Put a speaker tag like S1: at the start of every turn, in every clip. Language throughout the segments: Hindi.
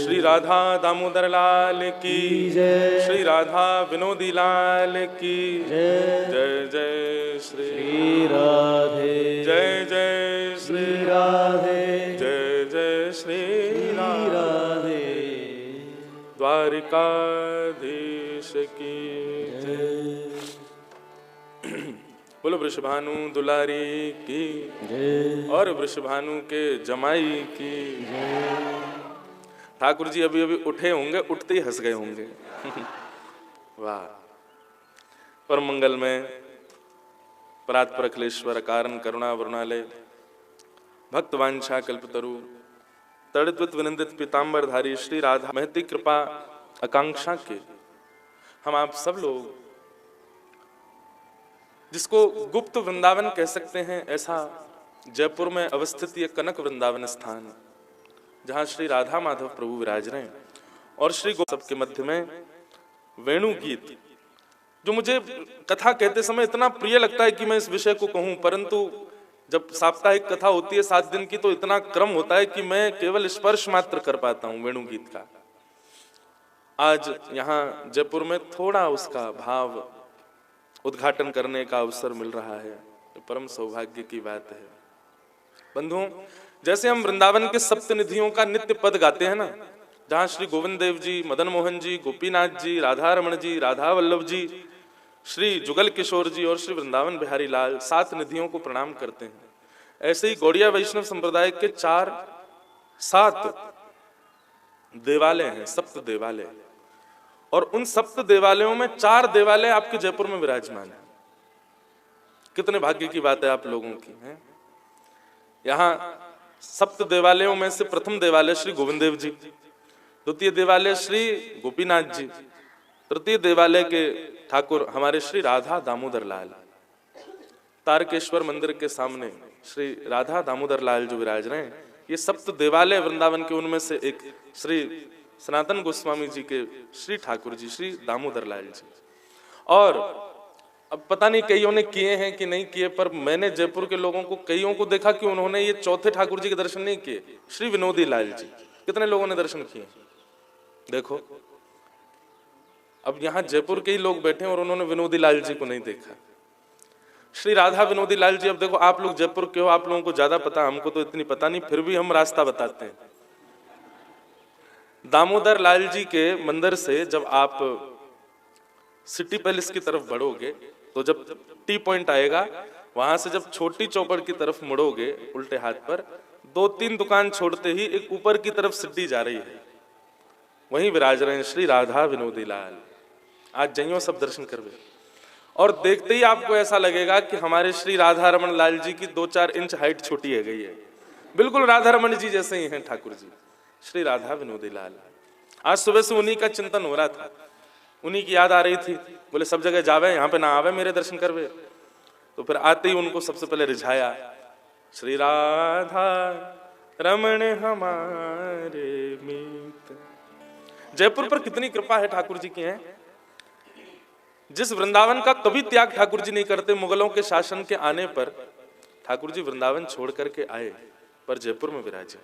S1: श्री राधा दामोदर लाल की
S2: जय।
S1: श्री राधा विनोदी लाल की
S2: जय।
S1: जय जय श्री
S2: राधे।
S1: जय जय श्री
S2: राधे।
S1: जय जय श्री
S2: राधे।
S1: द्वारिकाधीश की जय। बोलो वृषभानु दुलारी की
S2: जय।
S1: और वृषभानु के जमाई की ठाकुर जी अभी अभी उठे होंगे, उठते ही हंस गए होंगे। वाह। परम मंगल में परात्पर अखिलेश्वर कारण करुणा वरुणालय भक्तवांछा कल्पतरु तड़ित विनंदित पीताम्बरधारी श्री राधा महती कृपा आकांक्षा के हम आप सब लोग, जिसको गुप्त वृंदावन कह सकते हैं, ऐसा जयपुर में अवस्थित ये कनक वृंदावन स्थान, जहां श्री राधा माधव प्रभु विराज रहे हैं और श्री गोप के मध्य में वेणु गीत, जो मुझे कथा कहते समय इतना प्रिय लगता है कि मैं इस विषय को कहूं, परंतु जब साप्ताहिक कथा होती है 7 दिन की, तो इतना क्रम होता है कि मैं केवल स्पर्श मात्र कर पाता हूं वेणु गीत का। आज यहाँ जयपुर में थोड़ा उसका भाव उद्घाटन करने का अवसर मिल रहा है, परम सौभाग्य की बात है। बंधुओं, जैसे हम वृंदावन के सप्तनिधियों का नित्य पद गाते हैं ना, जहां श्री गोविंद देव जी, मदन मोहन जी, गोपीनाथ जी, राधा रमण जी, राधा वल्लभ जी, श्री जुगल किशोर जी और श्री वृंदावन बिहारी लाल 7 निधियों को प्रणाम करते हैं, ऐसे ही गौड़िया वैष्णव संप्रदाय के 7 देवालय हैं, सप्त देवालय, और उन सप्त देवालयों में 4 देवालय आपके जयपुर में विराजमान है। कितने भाग्य की बात है आप लोगों की है। यहाँ सप्त देवालयों में से प्रथम देवालय श्री गोविंद देव जी, द्वितीय देवालय श्री गोपीनाथ जी, तृतीय देवालय के ठाकुर हमारे श्री राधा दामोदर लाल, तारकेश्वर मंदिर के सामने श्री राधा दामोदर लाल जो विराज रहे हैं, ये सप्त देवालय वृंदावन के उनमें से एक श्री सनातन गोस्वामी जी के श्री ठाकुर जी श्री दामोदर लाल जी। और अब पता नहीं कईयों ने किए हैं कि नहीं किए, पर मैंने जयपुर के लोगों को कईयों को देखा कि उन्होंने ये चौथे ठाकुर जी के दर्शन नहीं किए, श्री विनोदी लाल जी। कितने लोगों ने दर्शन किए देखो। अब यहाँ जयपुर के ही लोग बैठे हैं और उन्होंने विनोदी लाल जी को नहीं देखा। श्री राधा विनोदी लाल जी, अब देखो आप लोग जयपुर के हो, आप लोगों को ज्यादा पता, हमको तो इतनी पता नहीं, फिर भी हम रास्ता बताते हैं। दामोदर लाल जी के मंदिर से जब आप सिटी पैलेस की तरफ बढ़ोगे, तो जब टी पॉइंट आएगा, वहां से जब छोटी चौपड़ की तरफ मुड़ोगे उल्टे हाथ पर, 2-3 दुकान छोड़ते ही एक ऊपर की तरफ सिटी जा रही है, वहीं विराज रहे हैं श्री राधा विनोदी लाल। आज जइयो सब दर्शन करवे, और देखते ही आपको ऐसा लगेगा कि हमारे श्री राधा रमण लाल जी की 2-4 इंच हाइट छोटी है गई है, बिल्कुल राधा रमण जी जैसे ही हैं ठाकुर जी श्री राधा विनोदी लाल। आज सुबह से उन्हीं का चिंतन हो रहा था, उन्हीं की याद आ रही थी। बोले सब जगह जावे, यहाँ पे ना आवे मेरे दर्शन करवे, तो फिर आते ही उनको सबसे पहले रिझाया, श्री राधा रमण हमारे मीत। जयपुर पर कितनी कृपा है ठाकुर जी की है। जिस वृंदावन का कभी त्याग ठाकुर जी नहीं करते, मुगलों के शासन के आने पर ठाकुर जी वृंदावन छोड़ करके आए, पर जयपुर में विराजे।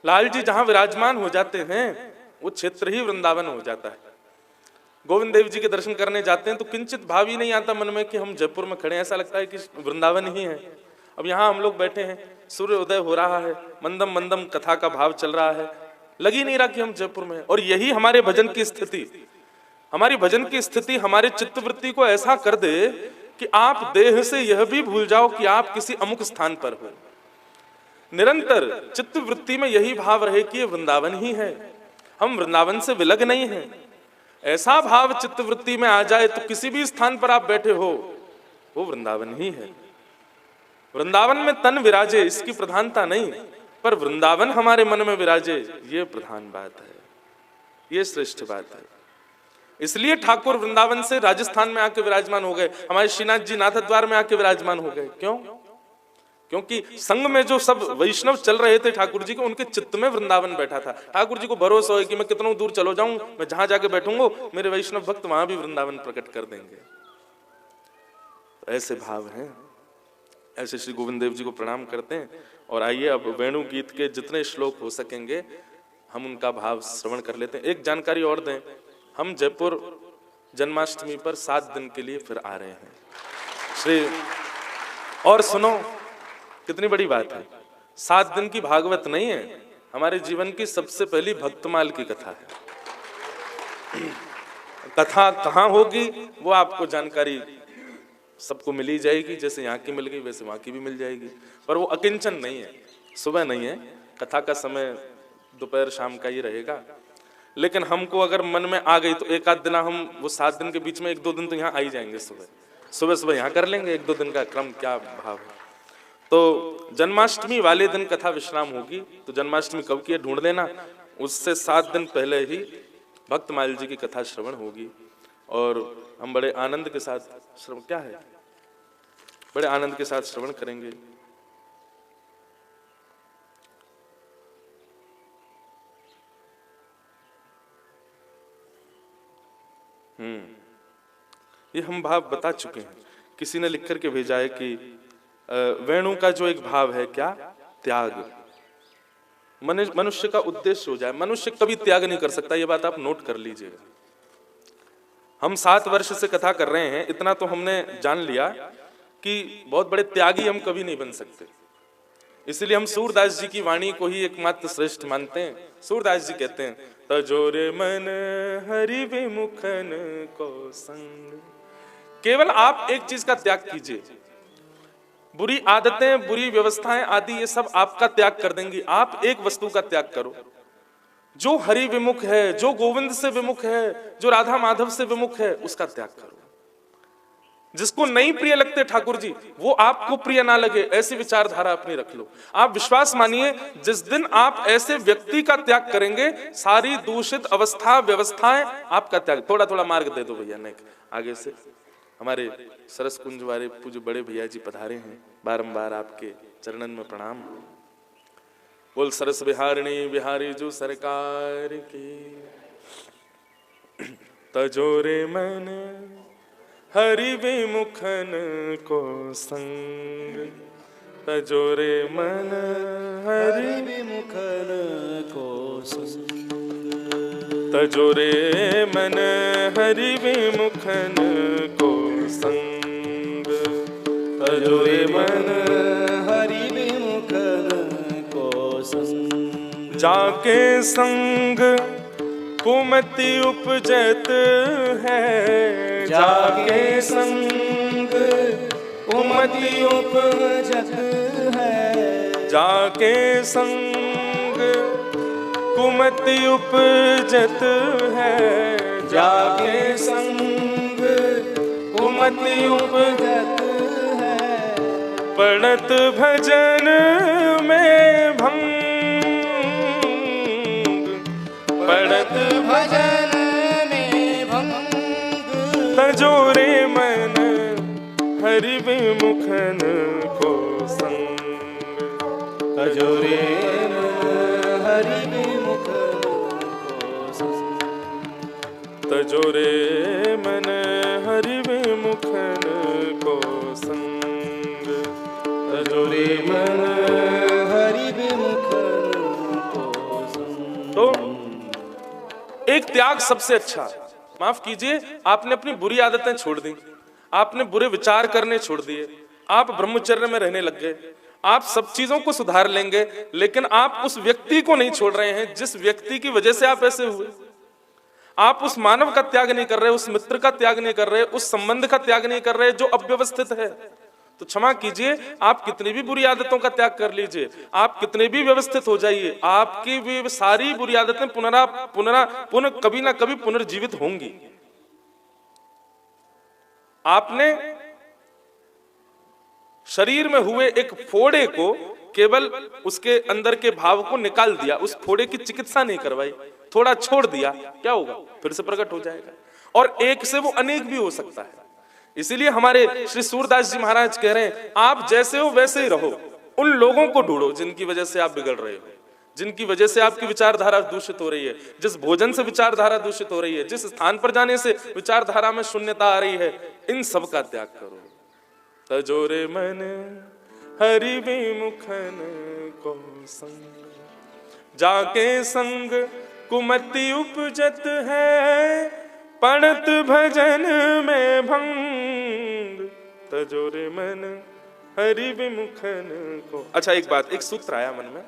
S1: लाल जी जहां विराजमान हो जाते हैं वो क्षेत्र ही वृंदावन हो जाता है। गोविंद देव जी के दर्शन करने जाते हैं तो किंचित भाव ही नहीं आता मन में कि हम जयपुर में खड़े हैं, ऐसा लगता है कि वृंदावन ही है। अब यहाँ हम लोग बैठे हैं, सूर्य उदय हो रहा है, मंदम मंदम कथा का भाव चल रहा है, लग ही नहीं रहा कि हम जयपुर में हैं। और यही हमारे भजन की स्थिति, हमारी भजन की स्थिति हमारे चित्तवृत्ति को ऐसा कर दे कि आप देह से यह भी भूल जाओ कि आप किसी अमुक स्थान पर हो। निरंतर चित्तवृत्ति में यही भाव रहे कि ये वृंदावन ही है, हम वृंदावन से विलग नहीं हैं। ऐसा भाव चित्तवृत्ति में आ जाए तो किसी भी स्थान पर आप बैठे हो वो वृंदावन ही है। वृंदावन में तन विराजे इसकी प्रधानता नहीं, पर वृंदावन हमारे मन में विराजे ये प्रधान बात है, ये श्रेष्ठ बात है। इसलिए ठाकुर वृंदावन से राजस्थान में आके विराजमान हो गए, हमारे श्रीनाथ जी नाथद्वार में आके विराजमान हो गए। क्यों? क्योंकि संग में जो सब वैष्णव चल रहे थे ठाकुर जी के, उनके चित्त में वृंदावन बैठा था। ठाकुर जी को भरोसा है कि मैं कितना दूर चलो जाऊं, मैं जहां जाके बैठूंगा मेरे वैष्णव भक्त वहां भी वृंदावन प्रकट कर देंगे। तो ऐसे भाव हैं, ऐसे श्री गोविंद देव जी को प्रणाम करते हैं और आइए अब वेणु गीत के जितने श्लोक हो सकेंगे हम उनका भाव श्रवण कर लेते हैं। एक जानकारी और दें, हम जयपुर जन्माष्टमी पर 7 दिन के लिए फिर आ रहे हैं श्री। और सुनो कितनी बड़ी बात है, 7 दिन की भागवत नहीं है, हमारे जीवन की सबसे पहली भक्तमाल की कथा है। कथा कहाँ होगी वो आपको जानकारी सबको मिली जाएगी, जैसे यहाँ की मिल गई वैसे वहाँ की भी मिल जाएगी, पर वो अकिंचन नहीं है, सुबह नहीं है, कथा का समय दोपहर शाम का ही रहेगा। लेकिन हमको अगर मन में आ गई तो एक आध दिन हम वो 7 दिन के बीच में 1-2 दिन तो यहाँ आ ही जाएंगे, सुबह सुबह यहाँ कर लेंगे 1-2 दिन का क्रम, क्या भाव है। तो जन्माष्टमी वाले दिन कथा विश्राम होगी, तो जन्माष्टमी कब की है ढूंढ लेना, उससे 7 दिन पहले ही भक्तमाल जी की कथा श्रवण होगी और हम बड़े आनंद के साथ श्रवण, क्या है, बड़े आनंद के साथ श्रवण करेंगे। ये हम भाव बता चुके हैं। किसी ने लिख करके भेजा है कि वेणु का जो एक भाव है क्या, त्याग, मनुष्य का उद्देश्य हो जाए। मनुष्य कभी त्याग नहीं कर सकता, ये बात आप नोट कर लीजिएगा। हम 7 वर्ष से कथा कर रहे हैं, इतना तो हमने जान लिया कि बहुत बड़े त्यागी हम कभी नहीं बन सकते। इसलिए हम सूरदास जी की वाणी को ही एकमात्र श्रेष्ठ मानते हैं। सूरदास जी कहते हैं, तजोरे मन हरि विमुखन को संग। केवल आप एक चीज का त्याग कीजिए, बुरी आदतें, बुरी व्यवस्थाएं आदि ये सब आपका त्याग कर देंगी। आप एक वस्तु का त्याग करो, जो हरि विमुख है, जो गोविंद से विमुख है, जो राधा माधव से विमुख है, उसका त्याग करो। जिसको नहीं प्रिय लगते ठाकुर जी, वो आपको प्रिय ना लगे, ऐसी विचारधारा अपनी रख लो। आप विश्वास मानिए, जिस दिन आप ऐसे व्यक्ति का त्याग करेंगे, सारी दूषित अवस्था व्यवस्थाएं आपका त्याग। थोड़ा थोड़ा मार्ग दे दो भैया, नहीं आगे से। हमारे सरस कुंज वाले पूज्य बड़े भैया जी पधारे हैं, बारंबार आपके चरणन में प्रणाम। बोल सरस बिहारिणी बिहारी जो सरकार की। तजोरे मन हरि विमुखन को संग, तजोरे मन हरि
S2: विमुखन को संग,
S1: तजोरे मन हरि विमुखन को संग,
S2: तजोरे मन हरि विमुखन को संग।
S1: जाके संग कुमति उपजत है,
S2: जाके संग कुमति उपजत है,
S1: जाके संग कुमति उपजत है,
S2: जाके संग कुमति उपजत है।
S1: पढ़त भजन में भंग, पढ़त
S2: भजन में भंग।
S1: तजोरे मन हरि विमुखन को संग,
S2: तजोरे मन हरि विमुखन को संग,
S1: तजोरे मन हरि विमुखन को संग,
S2: तजोरे मन हरि विमुखन को संग।
S1: तो एक त्याग सबसे अच्छा। माफ कीजिए, आपने अपनी बुरी आदतें छोड़ दी, आपने बुरे विचार करने छोड़ दिए, आप ब्रह्मचर्य में रहने लग गए, आप सब चीजों को सुधार लेंगे, लेकिन आप उस व्यक्ति को नहीं छोड़ रहे हैं जिस व्यक्ति की वजह से आप ऐसे हुए। आप उस मानव का त्याग नहीं कर रहे, उस मित्र का त्याग नहीं कर रहे, उस संबंध का त्याग नहीं कर रहे जो अव्यवस्थित है। तो क्षमा कीजिए, आप कितनी भी बुरी आदतों का त्याग कर लीजिए, आप कितने भी व्यवस्थित हो जाइए, आपकी भी सारी बुरी आदतें पुनः कभी ना कभी पुनर्जीवित होंगी। आपने शरीर में हुए एक फोड़े को केवल उसके अंदर के भाव को निकाल दिया, उस फोड़े की चिकित्सा नहीं करवाई, थोड़ा छोड़ दिया, क्या होगा, फिर से प्रकट हो जाएगा। और एक से वो अनेक भी हो सकता है। इसीलिए हमारे श्री सूरदास जी महाराज कह रहे हैं, आप जैसे हो वैसे ही रहो। उन लोगों को ढूंढो जिनकी वजह से आप बिगड़ रहे हो, जिनकी वजह से आपकी विचारधारा दूषित हो रही है, जिस भोजन से विचारधारा दूषित हो रही है, जिस स्थान पर जाने से विचारधारा में शून्यता आ रही है, इन सब का त्याग करो। तजोरे मन हरि विमुखन को संग। जाके संग कुमति उपजत है, पढ़त भजन में भंग। तजोरे मन हरि विमुखन को। अच्छा एक बात, एक सूत्र आया मन में,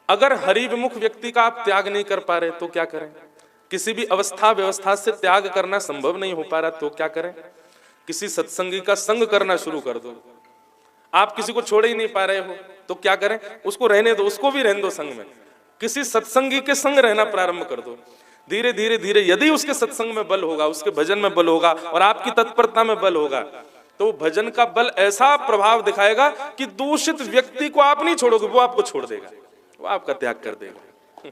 S1: अगर हरि विमुख व्यक्ति का आप त्याग नहीं कर पा रहे तो क्या करें? किसी भी अवस्था व्यवस्था से त्याग करना संभव नहीं हो पा रहा तो क्या करें? किसी सत्संगी का संग करना शुरू कर दो। आप किसी को छोड़ ही नहीं पा रहे हो तो क्या करें? उसको रहने दो, उसको भी रहने दो संग में। किसी सत्संगी के संग रहना प्रारंभ कर दो। धीरे धीरे धीरे यदि उसके सत्संग में बल होगा, उसके भजन में बल होगा और आपकी तत्परता में बल होगा, तो भजन का बल ऐसा प्रभाव दिखाएगा कि दूषित व्यक्ति को आप नहीं छोड़ोगे, वो आपको छोड़ देगा, वो आपका त्याग कर देगा।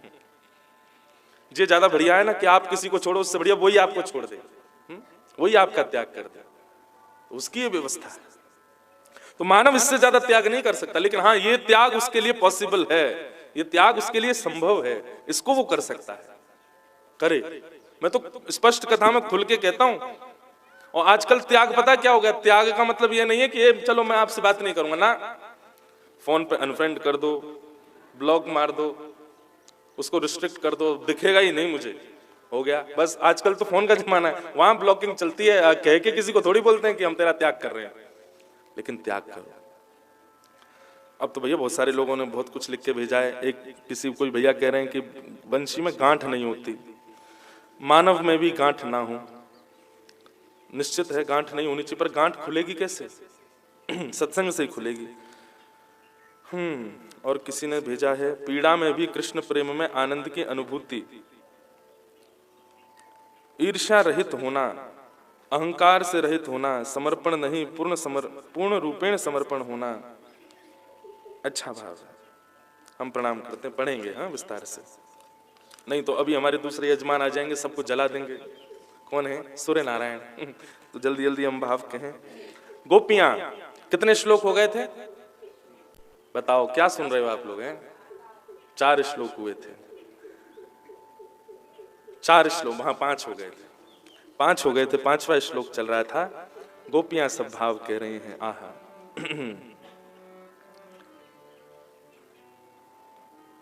S1: ये ज्यादा बढ़िया है ना कि आप किसी को छोड़ो, उससे बढ़िया वही आपको छोड़ दे, वही आपका त्याग कर दे। उसकी ये व्यवस्था है। तो मानव इससे ज्यादा त्याग नहीं कर सकता, लेकिन हाँ ये त्याग उसके लिए पॉसिबल है, ये त्याग उसके लिए संभव है, इसको वो कर सकता है, करे। मैं तो स्पष्ट कथा में खुल के कहता हूं। और आजकल त्याग पता क्या हो गया? त्याग का मतलब ये नहीं है कि चलो मैं आपसे बात नहीं करूंगा ना, फोन पे अनफ्रेंड कर दो, ब्लॉक मार दो, उसको रिस्ट्रिक्ट कर दो, दिखेगा ही नहीं मुझे, हो गया बस। आजकल तो फोन का जमाना है, वहां ब्लॉकिंग चलती है, कह के किसी को थोड़ी बोलते हैं कि हम तेरा त्याग कर रहे हैं। लेकिन त्याग करो। अब तो भैया बहुत सारे लोगों ने बहुत कुछ लिख के भेजा है। एक किसी कोई भैया कह रहे हैं कि बंशी में गांठ नहीं होती, मानव में भी गांठ ना हो। निश्चित है गांठ नहीं होनी चाहिए, पर गांठ खुलेगी कैसे? सत्संग से ही खुलेगी। और किसी ने भेजा है, पीड़ा में भी कृष्ण प्रेम में आनंद की अनुभूति, ईर्ष्या रहित होना, अहंकार से रहित होना, समर्पण नहीं पूर्ण रूपेण समर्पण होना। अच्छा भाव है, हम प्रणाम करते हैं, पढ़ेंगे हाँ विस्तार से। नहीं तो अभी हमारे दूसरे यजमान आ जाएंगे, सबको जला देंगे। कौन है? सूर्य नारायण। तो जल्दी जल्दी हम भाव कहें। गोपियां, कितने श्लोक हो गए थे बताओ? क्या सुन रहे हो आप लोग? हैं 4 श्लोक हुए थे, 4 श्लोक, वहां 5 हो गए थे, 5 हो गए थे, 5वां श्लोक चल रहा था। गोपियां सब भाव कह रही हैं, आहा।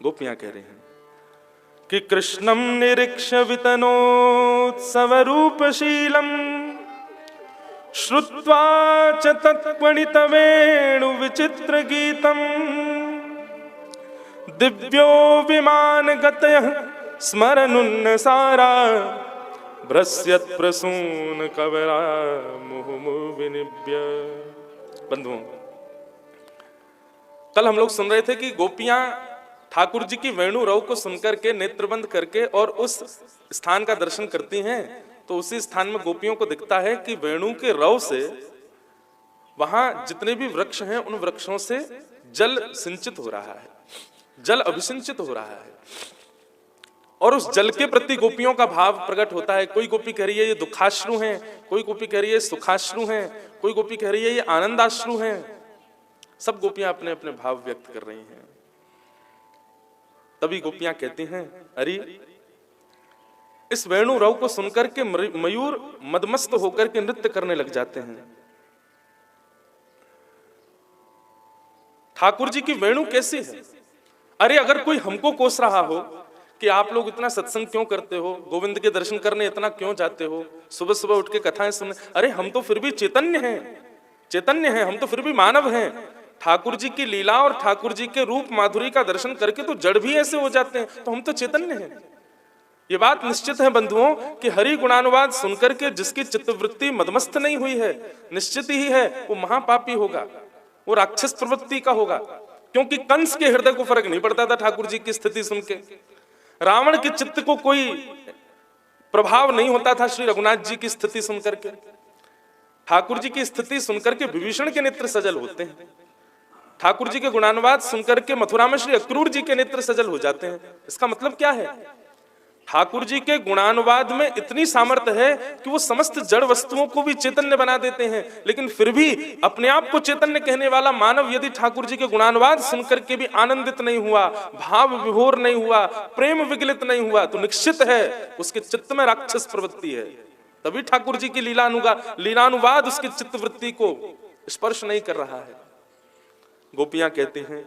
S1: गोपियां कह रही हैं कि कृष्णम निरीक्ष वितनोत्सव रूपशीलम, श्रुत्वा च तत्पणित वेणु विचित्र गीतम, दिव्यो विमान गतयः स्मरनुन्नसारा, भ्रस्यत् प्रसून कवरा मुहुर्मुहुः विनिव्य। बंधुओं, कल हम लोग सुन रहे थे कि गोपियां ठाकुर जी की वेणु रव को सुनकर के नेत्रबंद करके और उस स्थान का दर्शन करती हैं, तो उसी स्थान में गोपियों को दिखता है कि वेणु के रव से वहां जितने भी वृक्ष हैं उन वृक्षों से जल सिंचित हो रहा है, जल अभिसिंचित हो रहा है, और उस जल के प्रति गोपियों का भाव प्रकट होता है। कोई गोपी कह रही है ये दुखाश्रु हैं, कोई गोपी कह रही है सुखाश्रु हैं, कोई गोपी कह रही है ये आनंदाश्रु हैं। सब गोपियां अपने अपने भाव व्यक्त कर रही हैं। तभी गोपियां कहती हैं, अरे इस वेणु रव को सुनकर के मयूर मदमस्त होकर के नृत्य करने लग जाते हैं। ठाकुर जी की वेणु कैसी है? अरे अगर कोई हमको कोस रहा हो कि आप लोग इतना सत्संग क्यों करते हो, गोविंद के दर्शन करने इतना क्यों जाते हो, सुबह सुबह उठ के कथाएं सुनने, अरे हम तो फिर भी चैतन्य हैं, हम तो फिर भी मानव हैं। ठाकुर जी की लीला और ठाकुर जी के रूप माधुरी का दर्शन करके तो जड़ भी ऐसे हो जाते हैं, तो हम तो चैतन्य हैं। ये बात निश्चित है बंधुओं कि हरि गुणानुवाद सुनकर के जिसकी चित्तवृत्ति मदमस्त नहीं हुई है, निश्चित ही है वो महापापी होगा, वो राक्षस प्रवृत्ति का होगा। क्योंकि कंस के हृदय को फर्क नहीं पड़ता था ठाकुर जी की स्थिति सुन के, रावण के चित्त को कोई प्रभाव नहीं होता था श्री रघुनाथ जी की स्थिति सुनकर के। ठाकुर जी की स्थिति सुनकर के विभीषण के नेत्र सजल होते हैं, ठाकुर जी के गुणानुवाद सुनकर के मथुरा में श्री अक्रूर जी के नेत्र सजल हो जाते हैं। इसका मतलब क्या है? ठाकुर जी के गुणानुवाद में इतनी सामर्थ्य है कि वो समस्त जड़ वस्तुओं को भी चैतन्य बना देते हैं। लेकिन फिर भी अपने आप को चैतन्य कहने वाला मानव यदि ठाकुर जी के गुणानुवाद सुनकर के भी आनंदित नहीं हुआ, भाव विभोर नहीं हुआ, प्रेम विगलित नहीं हुआ, तो निश्चित है उसके चित्त में राक्षस प्रवृत्ति है। तभी ठाकुर जी की लीलानुवाद उसकी चित्तवृत्ति को स्पर्श नहीं कर रहा है। गोपियां कहती हैं,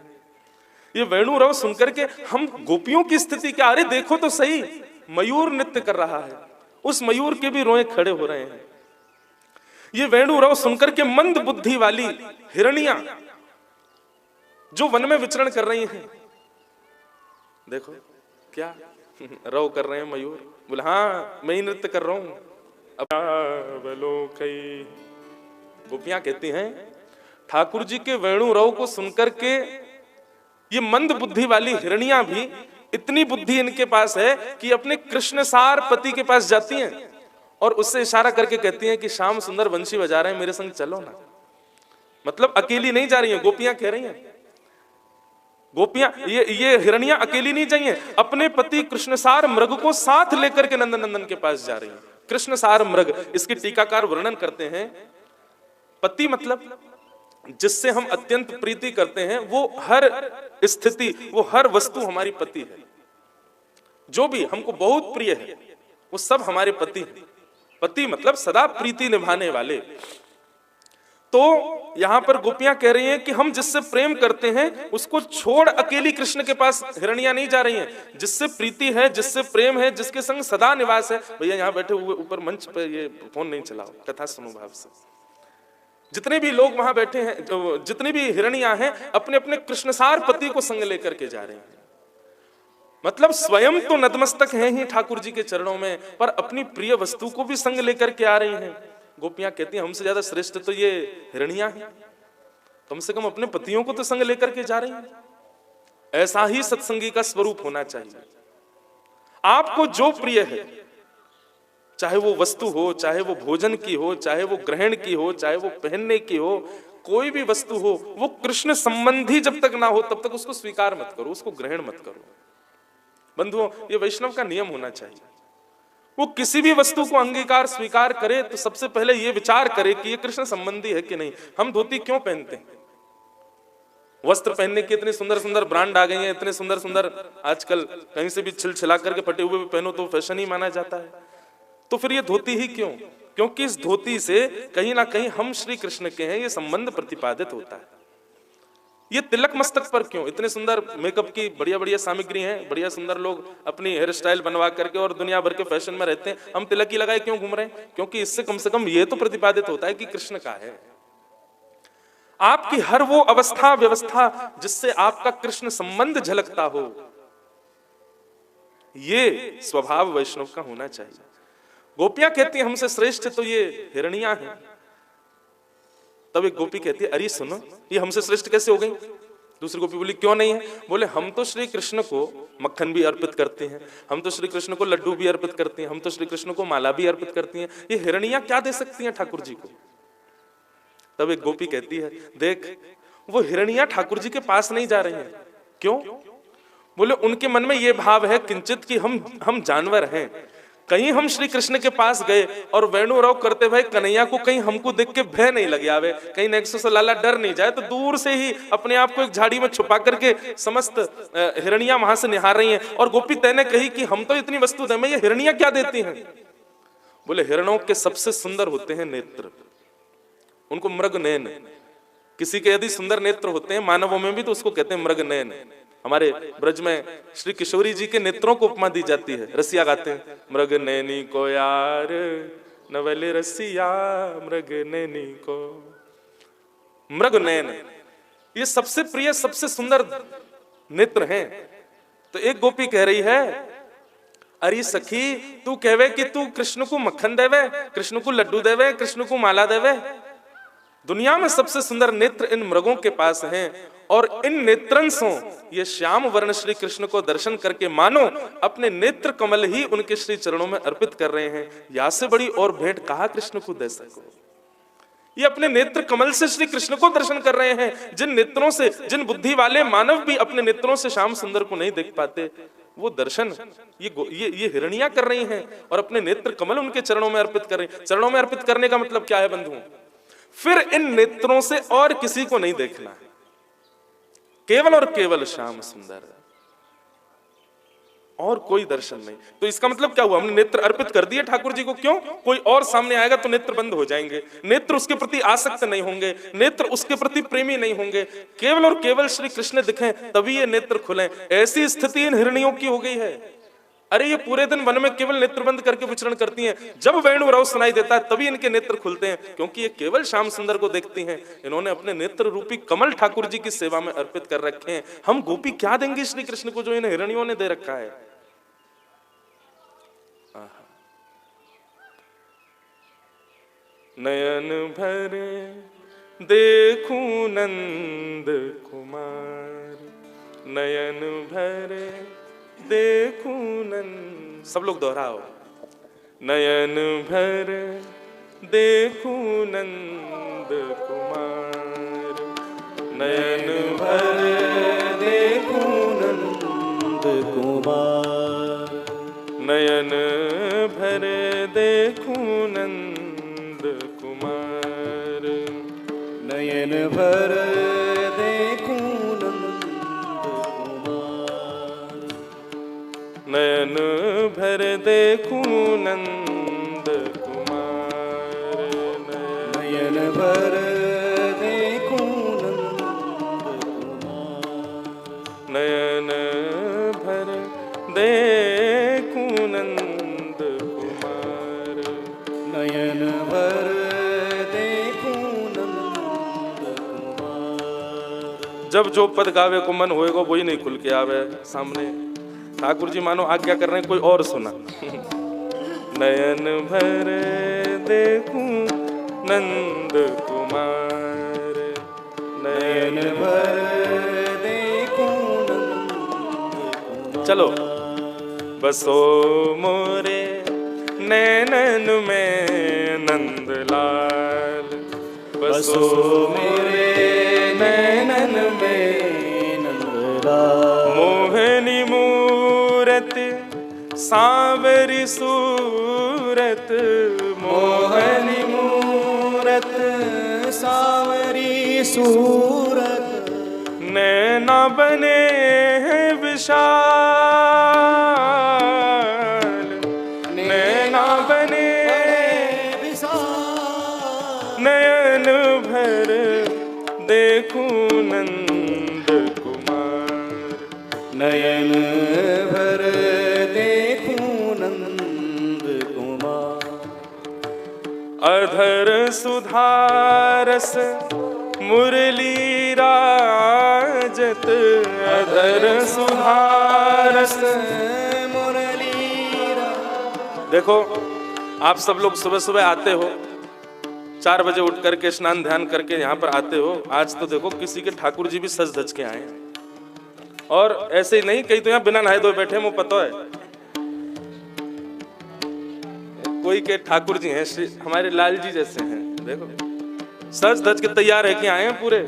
S1: ये वेणु रव सुनकर के हम गोपियों की स्थिति क्या, अरे देखो तो सही, मयूर नृत्य कर रहा है, उस मयूर के भी रोए खड़े हो रहे हैं। ये वेणु रव सुनकर के मंद बुद्धि वाली हिरणियां जो वन में विचरण कर रही हैं, देखो क्या रव कर रहे हैं मयूर। बोले हाँ मैं ही नृत्य कर रहा हूं। गोपियां कहती हैं ठाकुर जी के वेणु रव को सुनकर के ये मंद बुद्धि वाली हिरणियां भी, इतनी बुद्धि इनके पास है कि अपने कृष्णसार पति के पास जाती हैं और उससे इशारा करके कहती हैं कि श्याम सुंदर बंशी बजा रहे हैं, मेरे संग चलो ना। मतलब अकेली नहीं जा रही हैं, गोपियां कह रही हैं, गोपियां ये हिरणियां अकेली नहीं जाइए, अपने पति कृष्णसार मृग को साथ लेकर के नंदन के पास जा रही हैं। कृष्णसार मृग, इसकी टीकाकार वर्णन करते हैं, पति मतलब जिससे हम अत्यंत प्रीति करते हैं, वो हर स्थिति, वो हर वस्तु हमारी पति है। जो भी हमको बहुत प्रिय है वो सब हमारे पति हैं। पति मतलब सदा प्रीति निभाने वाले। तो यहां पर गोपियां कह रही हैं कि हम जिससे प्रेम करते हैं उसको छोड़ अकेली कृष्ण के पास हिरणियां नहीं जा रही हैं। जिससे प्रीति है, जिससे प्रेम है, जिसके संग सदा निवास है, भैया यहां बैठे हुए ऊपर मंच पर ये फोन नहीं चलाओ, कथा सुनो भाव से। जितने भी लोग वहां बैठे हैं, जितनी भी हिरणियां हैं, अपने अपने कृष्णसार पति को संग लेकर के जा रहे हैं। मतलब स्वयं तो नतमस्तक हैं ही ठाकुर जी के चरणों में, पर अपनी प्रिय वस्तु को भी संग लेकर के आ रही हैं। गोपियां कहती हैं हमसे ज्यादा श्रेष्ठ तो ये हिरणियां हैं, कम से कम अपने पतियों को तो संग लेकर के जा रही हैं। ऐसा ही सत्संगी का स्वरूप होना चाहिए। आपको जो प्रिय है, चाहे वो वस्तु हो, चाहे वो भोजन की हो, चाहे वो ग्रहण की हो, चाहे वो पहनने की हो, कोई भी वस्तु हो, वो कृष्ण संबंधी जब तक ना हो तब तक उसको स्वीकार मत करो, उसको ग्रहण मत करो। बंधुओं, ये वैष्णव का नियम होना चाहिए। वो किसी भी वस्तु को अंगीकार स्वीकार करे तो सबसे पहले ये विचार करे कि ये कृष्ण संबंधी है कि नहीं। हम धोती क्यों पहनते हैं? वस्त्र पहनने की इतने सुंदर सुंदर ब्रांड आ गए हैं, इतने सुंदर सुंदर, आजकल कहीं से भी छिलछिला करके फटे हुए भी पहनो तो फैशन ही माना जाता है। तो फिर ये धोती ही क्यों? क्योंकि इस धोती से कहीं ना कहीं हम श्री कृष्ण के हैं, ये संबंध प्रतिपादित होता है। ये तिलक मस्तक पर क्यों? इतने सुंदर मेकअप की बढ़िया बढ़िया सामग्री हैं, बढ़िया सुंदर लोग अपनी हेयर स्टाइल बनवा करके और दुनिया भर के फैशन में रहते हैं, हम तिलक ही लगाए क्यों घूम रहे हैं? क्योंकि इससे कम से कम ये तो प्रतिपादित होता है कि कृष्ण का है। आपकी हर वो अवस्था व्यवस्था जिससे आपका कृष्ण संबंध झलकता हो, ये स्वभाव वैष्णव का होना चाहिए। गोपियां कहती हैं हमसे श्रेष्ठ तो ये हिरणियां हैं। तब एक गोपी कहती है अरे सुनो, ये हमसे श्रेष्ठ कैसे हो गई? दूसरी गोपी बोली क्यों नहीं है? बोले हम तो श्री कृष्ण को मक्खन भी अर्पित करते हैं, हम तो श्री कृष्ण को लड्डू भी अर्पित करते हैं, हम तो श्री कृष्ण को माला भी अर्पित करती हैं, ये हिरणियां क्या दे सकती हैं ठाकुर जी को? तब एक गोपी कहती है देख, वो हिरणियां ठाकुर जी के पास नहीं जा रही हैं। क्यों? बोले उनके मन में ये भाव है किंचित कि हम जानवर हैं, कहीं हम श्री कृष्ण के पास गए और वेणु रव करते भाई कन्हैया को कहीं हमको देख के भय नहीं लगे आवे, कहीं नेक्सो से लाला डर नहीं जाए, तो दूर से ही अपने आप को एक झाड़ी में छुपा करके समस्त हिरणियां वहां से निहार रही हैं। और गोपी तैने कही कि हम तो इतनी वस्तु दे में ये हिरणियां क्या देती हैं? बोले हिरणों के सबसे सुंदर होते हैं नेत्र, उनको मृग नयन। किसी के यदि सुंदर नेत्र होते हैं मानवों में भी तो उसको कहते हैं मृग नयन। हमारे ब्रज में श्री किशोरी जी के नेत्रों को उपमा दी जाती है, रसिया गाते हैं मृग नैनी को यार नवले रसिया मृग नैनी को। मृग नयन ये सबसे प्रिय सबसे सुंदर नेत्र हैं। तो एक गोपी कह रही है अरे सखी, तू कहवे कि तू कृष्ण को मक्खन देवे, कृष्ण को लड्डू देवे, कृष्ण को माला देवे। दुनिया में सबसे सुंदर नेत्र इन मृगों के पास हैं और इन नेत्रंशों ये श्याम वर्ण श्री कृष्ण को दर्शन करके मानो अपने नेत्र कमल ही उनके श्री चरणों में अर्पित कर रहे हैं। या से बड़ी और भेंट कहा कृष्ण को दे सको। ये अपने नेत्र कमल से श्री कृष्ण को दर्शन कर रहे हैं। जिन नेत्रों से, जिन बुद्धि वाले मानव भी अपने नेत्रों से श्याम सुंदर को नहीं देख पाते, वो दर्शन ये हिरणियां कर रही हैं और अपने नेत्र कमल उनके चरणों में अर्पित कर रही हैं। चरणों में अर्पित करने का मतलब क्या है बंधुओं? फिर इन नेत्रों से और किसी को नहीं देखना है, केवल और केवल श्याम सुंदर। और कोई दर्शन नहीं। तो इसका मतलब क्या हुआ, हमने नेत्र अर्पित कर दिए ठाकुर जी को। क्यों? कोई और सामने आएगा तो नेत्र बंद हो जाएंगे, नेत्र उसके प्रति आसक्त नहीं होंगे, नेत्र उसके प्रति प्रेमी नहीं होंगे। केवल और केवल श्री कृष्ण दिखें तभी ये नेत्र खुलें। ऐसी स्थिति इन हिरणियों की हो गई है। अरे ये पूरे दिन वन में केवल नेत्र बंद करके विचरण करती हैं, जब वेणु रव सुनाई देता है तभी इनके नेत्र खुलते हैं, क्योंकि ये केवल श्याम सुंदर को देखती हैं। इन्होंने अपने नेत्र रूपी कमल ठाकुर जी की सेवा में अर्पित कर रखे हैं। हम गोपी क्या देंगे श्री कृष्ण को जो इन हिरणियों ने दे रखा है। नयन भरे देखूं नंद कुमार, नयन भरे देखूं नंद, सब लोग दोहराओ। नयन भरे देखूं नंद कुमार, नयन भरे देखूं नंद कुमार, नयन भरे देखूं नंद कुमार,
S2: नयन भर देखूं नंद कुमार,
S1: नयन भर देखूं नंद कुमार,
S2: नयन भर देखूं नंद कुमार,
S1: नयन भर देखूं नंद कुमार,
S2: नयन भर देखूं नंद कुमार।
S1: जब जो पद गावे को मन होएगा वही नहीं खुल के आवे सामने। ठाकुर जी मानो आज्ञा कर रहे हैं, कोई और सुना। नयन भर देखूं नंद कुमार,
S2: नयन भर देखूं नंद कुमार।
S1: चलो। बसो मोरे नैनन में नंदलाल,
S2: बसो मेरे नैनन में नंदलाल,
S1: मोहनी मूरत सांवरी सूरत,
S2: मोहनी मूरत सांवरी सूरत,
S1: नैना बने हैं विशाल, नैना बने
S2: विशाल,
S1: नयन भर देखूं नंद कुमार,
S2: नयन भर देखूं नंद कुमार।
S1: अधर सुधारस मुरली राजत, अधर सुधारस
S2: मुरली राजत।
S1: देखो आप सब लोग सुबह सुबह आते हो, 4 बजे उठ करके स्नान ध्यान करके यहाँ पर आते हो। आज तो देखो किसी के ठाकुर जी भी सज धज के आए हैं, और ऐसे ही नहीं, कई तो यहाँ बिना नहाए धोए बैठे, मुझे पता है। कोई के ठाकुर जी हैं श्री हमारे लाल जी जैसे हैं, देखो सज धज के तैयार है कि आए हैं पूरे।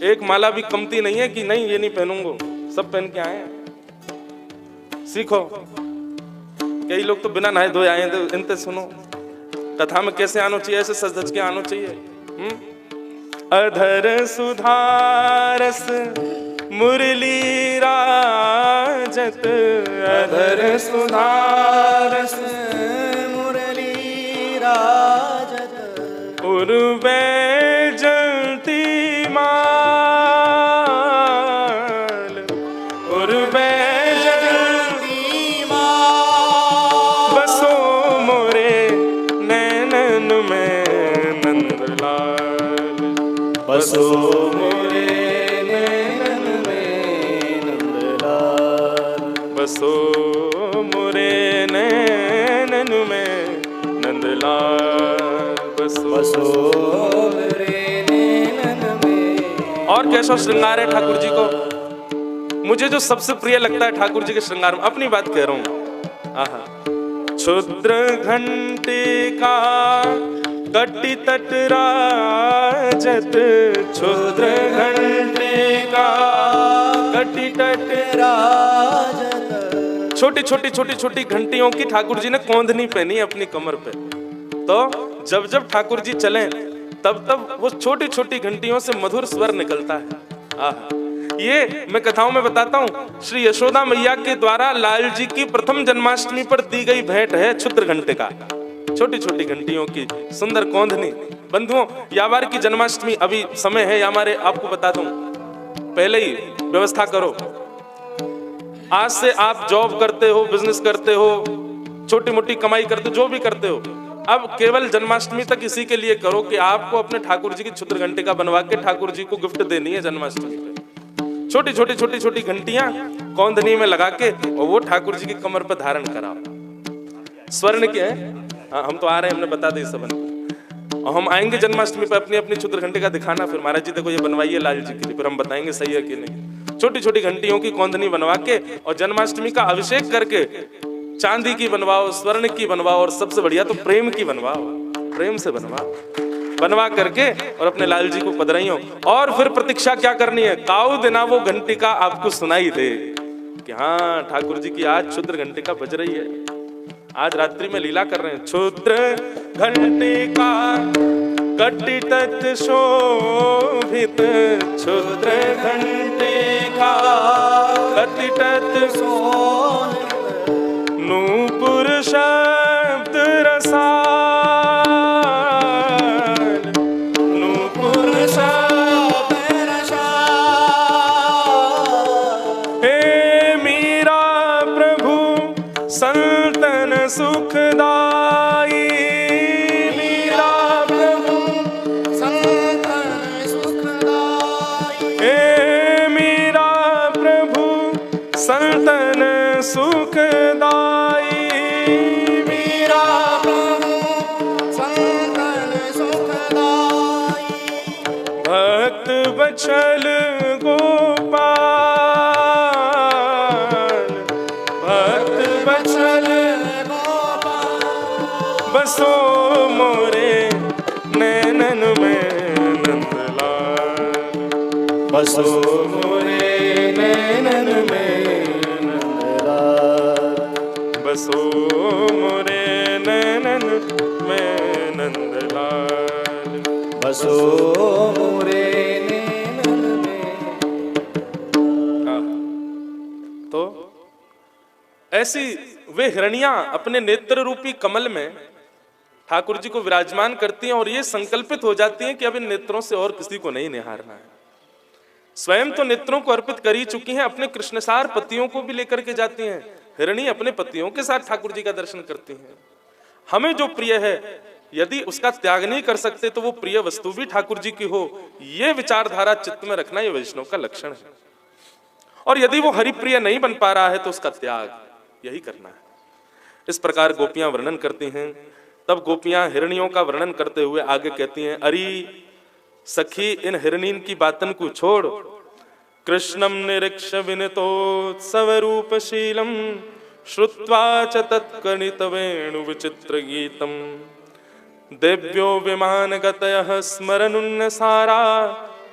S1: एक माला भी कमती नहीं है कि नहीं ये नहीं पहनूंगा, सब पहन के आए हैं। सीखो। कई लोग तो बिना नहाए धोए आए हैं, तो इनसे सुनो कथा में कैसे आना चाहिए, ऐसे सज धज के आना चाहिए। अधर सुधारस मुरली राजत, अधर सुधारस
S2: मुरली राजत,
S1: उर्वे जलती माल, उर्वे जलती
S2: माल,
S1: बसो मोरे नैनन में नंदलाल,
S2: बसो मोरे नैनन में नंदलाल,
S1: बसो मोरे नैनन में नंदलाल,
S2: बसो मेरे नैनन में।
S1: और कैसा श्रृंगार है ठाकुर जी को। मुझे जो सबसे प्रिय लगता है ठाकुर जी के श्रृंगार में, अपनी बात कह रहा हूं, आहा, क्षुद्र घंटिका कटी तट राजत, क्षुद्र घंटिका कटी तट
S2: राजत।
S1: छोटी छोटी घंटियों की ठाकुर जी ने कौंधनी पहनी अपनी कमर पे। तो जब जब ठाकुर जी चले तब तब वो छोटी छोटी घंटियों से मधुर स्वर निकलता है। आहा, ये मैं कथाओं में बताता हूँ, श्री यशोदा मैया के द्वारा लाल जी की प्रथम जन्माष्टमी पर दी गई भेंट है क्षुद्र घंटिका, छोटी छोटी घंटियों की सुंदर कौंधनी। बंधुओं, यावार की जन्माष्टमी अभी समय है हमारे, आपको बता दूं, पहले ही व्यवस्था करो। आज से आप जॉब करते हो, बिजनेस करते हो, छोटी मोटी कमाई करते हो, जो भी करते हो, अब केवल जन्माष्टमी तक इसी के लिए करो कि आपको अपने ठाकुर जी की क्षुद्र घंटिका बनवा के ठाकुर जी को गिफ्ट देनी है जन्माष्टमी पे। छोटी छोटी छोटी छोटी घंटियां कौंधनी में लगा के और वो ठाकुर जी की कमर पर धारण कराओ। स्वर्ण के हैं, हम तो आ रहे हैं, हमने बता दी सब। और हम आएंगे जन्माष्टमी पे अपनी अपनी क्षुद्र घंटिका दिखाना, फिर महाराज जी देखो ये बनवाइए लाल जी के लिए, फिर हम बताएंगे सही है कि नहीं। छोटी छोटी घंटियों की कौंधनी बनवा के और जन्माष्टमी का अभिषेक करके चांदी की बनवाओ, स्वर्ण की बनवाओ, और सबसे बढ़िया तो प्रेम की बनवाओ, प्रेम से बनवा करके और अपने लाल जी को पधराइयो। और फिर प्रतीक्षा क्या करनी है, काऊ दिना वो घंटिका आपको सुनाई दे कि हाँ ठाकुर जी की आज क्षुद्र घंटिका बज रही है, आज रात्रि में लीला कर रहे हैं। क्षुद्र घंटिका कटितत शोभित, क्षुद्र घंटिका कटितत शोभित, नूपुर शब्द रसाल, नूपुर शब्द रसाल। हे मीरा प्रभु संतन सुखदाई, मीरा प्रभु संतन सुखदाई, हे मीरा प्रभु संतन सुखदाई, मीरा प्रभु संतन सुखदाई। भक्त बचल गोपाल, भक्त बचल गोपाल, बसो मोरे नैनन में नंदलाल, बसो मोरे नैनन में नंदलाल, बसो मोरे नैनन में नंदलाल, बसो मोरे नैनन में। तो ऐसी वे हिरणियां अपने नेत्र रूपी कमल में ठाकुर जी को विराजमान करती हैं और ये संकल्पित हो जाती हैं कि अब इन नेत्रों से और किसी को नहीं निहारना है। स्वयं तो नेत्रों को अर्पित कर ही चुकी हैं, अपने कृष्णसार पतियों को भी लेकर के जाती हैं। हिरणी अपने पतियों के साथ ठाकुर जी का दर्शन करती हैं। हमें जो प्रिय है यदि उसका त्याग नहीं कर सकते तो वो प्रिय वस्तु भी ठाकुर जी की हो, ये विचारधारा चित्त में रखना ये वैष्णव का लक्षण है। और यदि वो हरिप्रिय नहीं बन पा रहा है तो उसका त्याग यही करना है। इस प्रकार गोपियां वर्णन करती हैं। तब गोपियां हिरणियों का वर्णन करते हुए आगे कहती हैं, अरे सखी इन हिरणीन की बातन को छोड़, कृष्णम निरीक्ष विनितोत्सव रूपशीलम श्रुत्वा च तत्कणित वेणु विचित्र गीतम, देव्यो विमान गतयः स्मरनुन्नसारा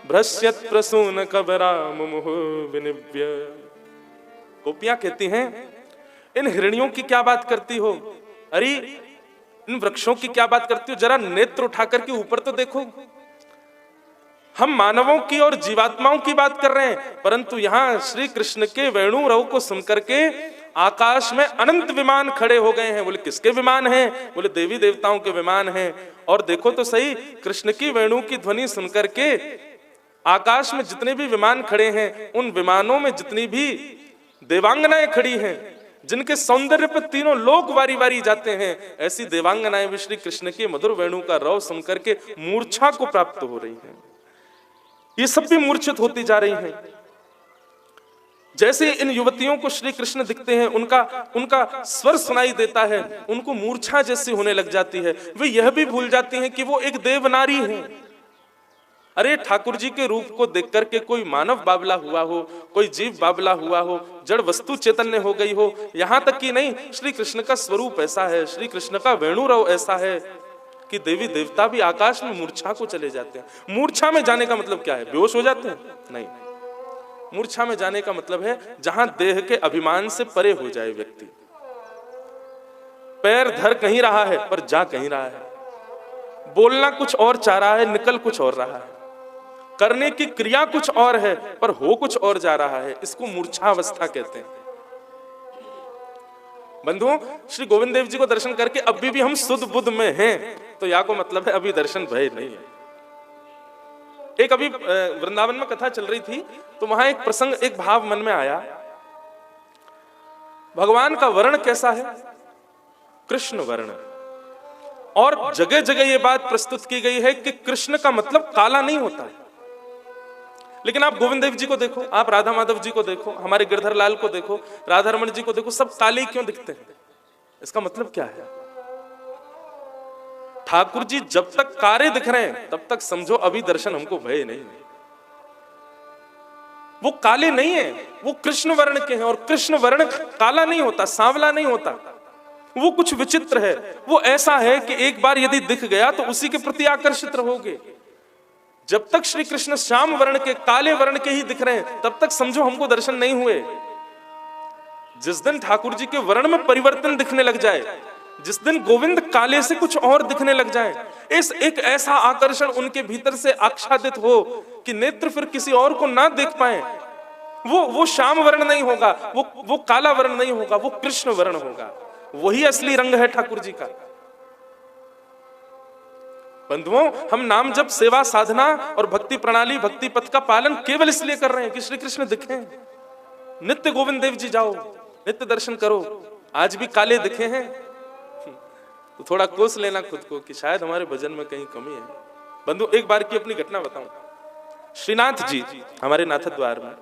S1: भ्रश्यत् प्रसून कबरा मुमुः विनिव्य। गोपियां कहती हैं, इन हिरणियों की क्या बात करती हो, अरे इन वृक्षों की क्या बात करती हो, जरा नेत्र उठाकर के ऊपर तो देखो। हम मानवों की और जीवात्माओं की बात कर रहे हैं, परंतु यहाँ श्री कृष्ण के वेणु रव को सुनकर के आकाश में अनंत विमान खड़े हो गए हैं। बोले किसके विमान हैं? बोले देवी देवताओं के विमान हैं। और देखो तो सही, कृष्ण की वेणु की ध्वनि सुनकर के आकाश में जितने भी विमान खड़े हैं, उन विमानों में जितनी भी देवांगनाएं खड़ी हैं, जिनके सौंदर्य पर तीनों लोक वारी वारी जाते हैं, ऐसी देवांगनाएं भी श्री कृष्ण के मधुर वेणु का रव सुनकर के मूर्छा को प्राप्त हो रही हैं। ये सब भी मूर्छित होती जा रही हैं। जैसे इन युवतियों को श्री कृष्ण दिखते हैं, उनका स्वर सुनाई देता है, उनको मूर्छा जैसी होने लग जाती है। वे यह भी भूल जाती हैं कि वो एक देवनारी है। अरे ठाकुर जी के रूप को देख करके कोई मानव बाबला हुआ हो, कोई जीव बाबला हुआ हो, जड़ वस्तु चैतन्य हो गई हो। यहां तक कि नहीं, श्री कृष्ण का स्वरूप ऐसा है, श्री कृष्ण का वेणुरव ऐसा है कि देवी देवता भी आकाश में मूर्छा को चले जाते हैं। मूर्छा में जाने का मतलब क्या है? बेहोश हो जाते हैं? नहीं, मूर्छा में जाने का मतलब है जहां देह के अभिमान से परे हो जाए व्यक्ति। पैर धर कहीं रहा है पर जा कहीं रहा है, बोलना कुछ और चाह रहा है, निकल कुछ और रहा है, करने की क्रिया कुछ और है पर हो कुछ और जा रहा है, इसको मूर्छावस्था कहते हैं। बंधुओं, श्री गोविंद देव जी को दर्शन करके अभी भी हम सुध बुध में हैं, तो या को मतलब है अभी दर्शन भय नहीं है। एक अभी वृंदावन में कथा चल रही थी, तो वहां एक प्रसंग, एक भाव मन में आया। भगवान का वर्ण कैसा है? कृष्ण वर्ण। और जगह जगह ये बात प्रस्तुत की गई है कि कृष्ण का मतलब काला नहीं होता है। लेकिन आप गोविंद देव जी को देखो, आप राधा माधव जी को देखो, हमारे गिरधर लाल को देखो, राधा रमण जी को देखो, सब काले क्यों दिखते हैं? इसका मतलब क्या है? ठाकुर जी जब तक कारे दिख रहे हैं तब तक समझो अभी दर्शन हमको भय नहीं है। वो काले नहीं है, वो कृष्ण वर्ण के हैं, और कृष्ण वर्ण काला नहीं होता, सांवला नहीं होता, वो कुछ विचित्र है। वो ऐसा है कि एक बार यदि दिख गया तो उसी के प्रति आकर्षित रहोगे। जब तक श्री कृष्ण श्याम वर्ण के, काले वर्ण के ही दिख रहे हैं तब तक समझो हमको दर्शन नहीं हुए। जिस दिन ठाकुर जी के वर्ण में परिवर्तन दिखने लग जाए, जिस दिन गोविंद काले से कुछ और दिखने लग जाए, इस एक ऐसा आकर्षण उनके भीतर से आच्छादित हो कि नेत्र फिर किसी और को ना देख पाए, वो श्याम वर्ण नहीं होगा, वो काला वर्ण नहीं होगा, वो कृष्ण वर्ण होगा। वही असली रंग है ठाकुर जी का। बंधुओं, हम नाम जप, सेवा, साधना और भक्ति प्रणाली, भक्ति पथ का पालन केवल इसलिए कर रहे हैं कि श्री कृष्ण दिखें। नित्य गोविंद देव जी जाओ, नित्य दर्शन करो। आज भी काले दिखे हैं तो थोड़ा कोस लेना खुद को कि शायद हमारे भजन में कहीं कमी है। बंधु, एक बार की अपनी घटना बताऊं। श्रीनाथ जी हमारे नाथ द्वार में,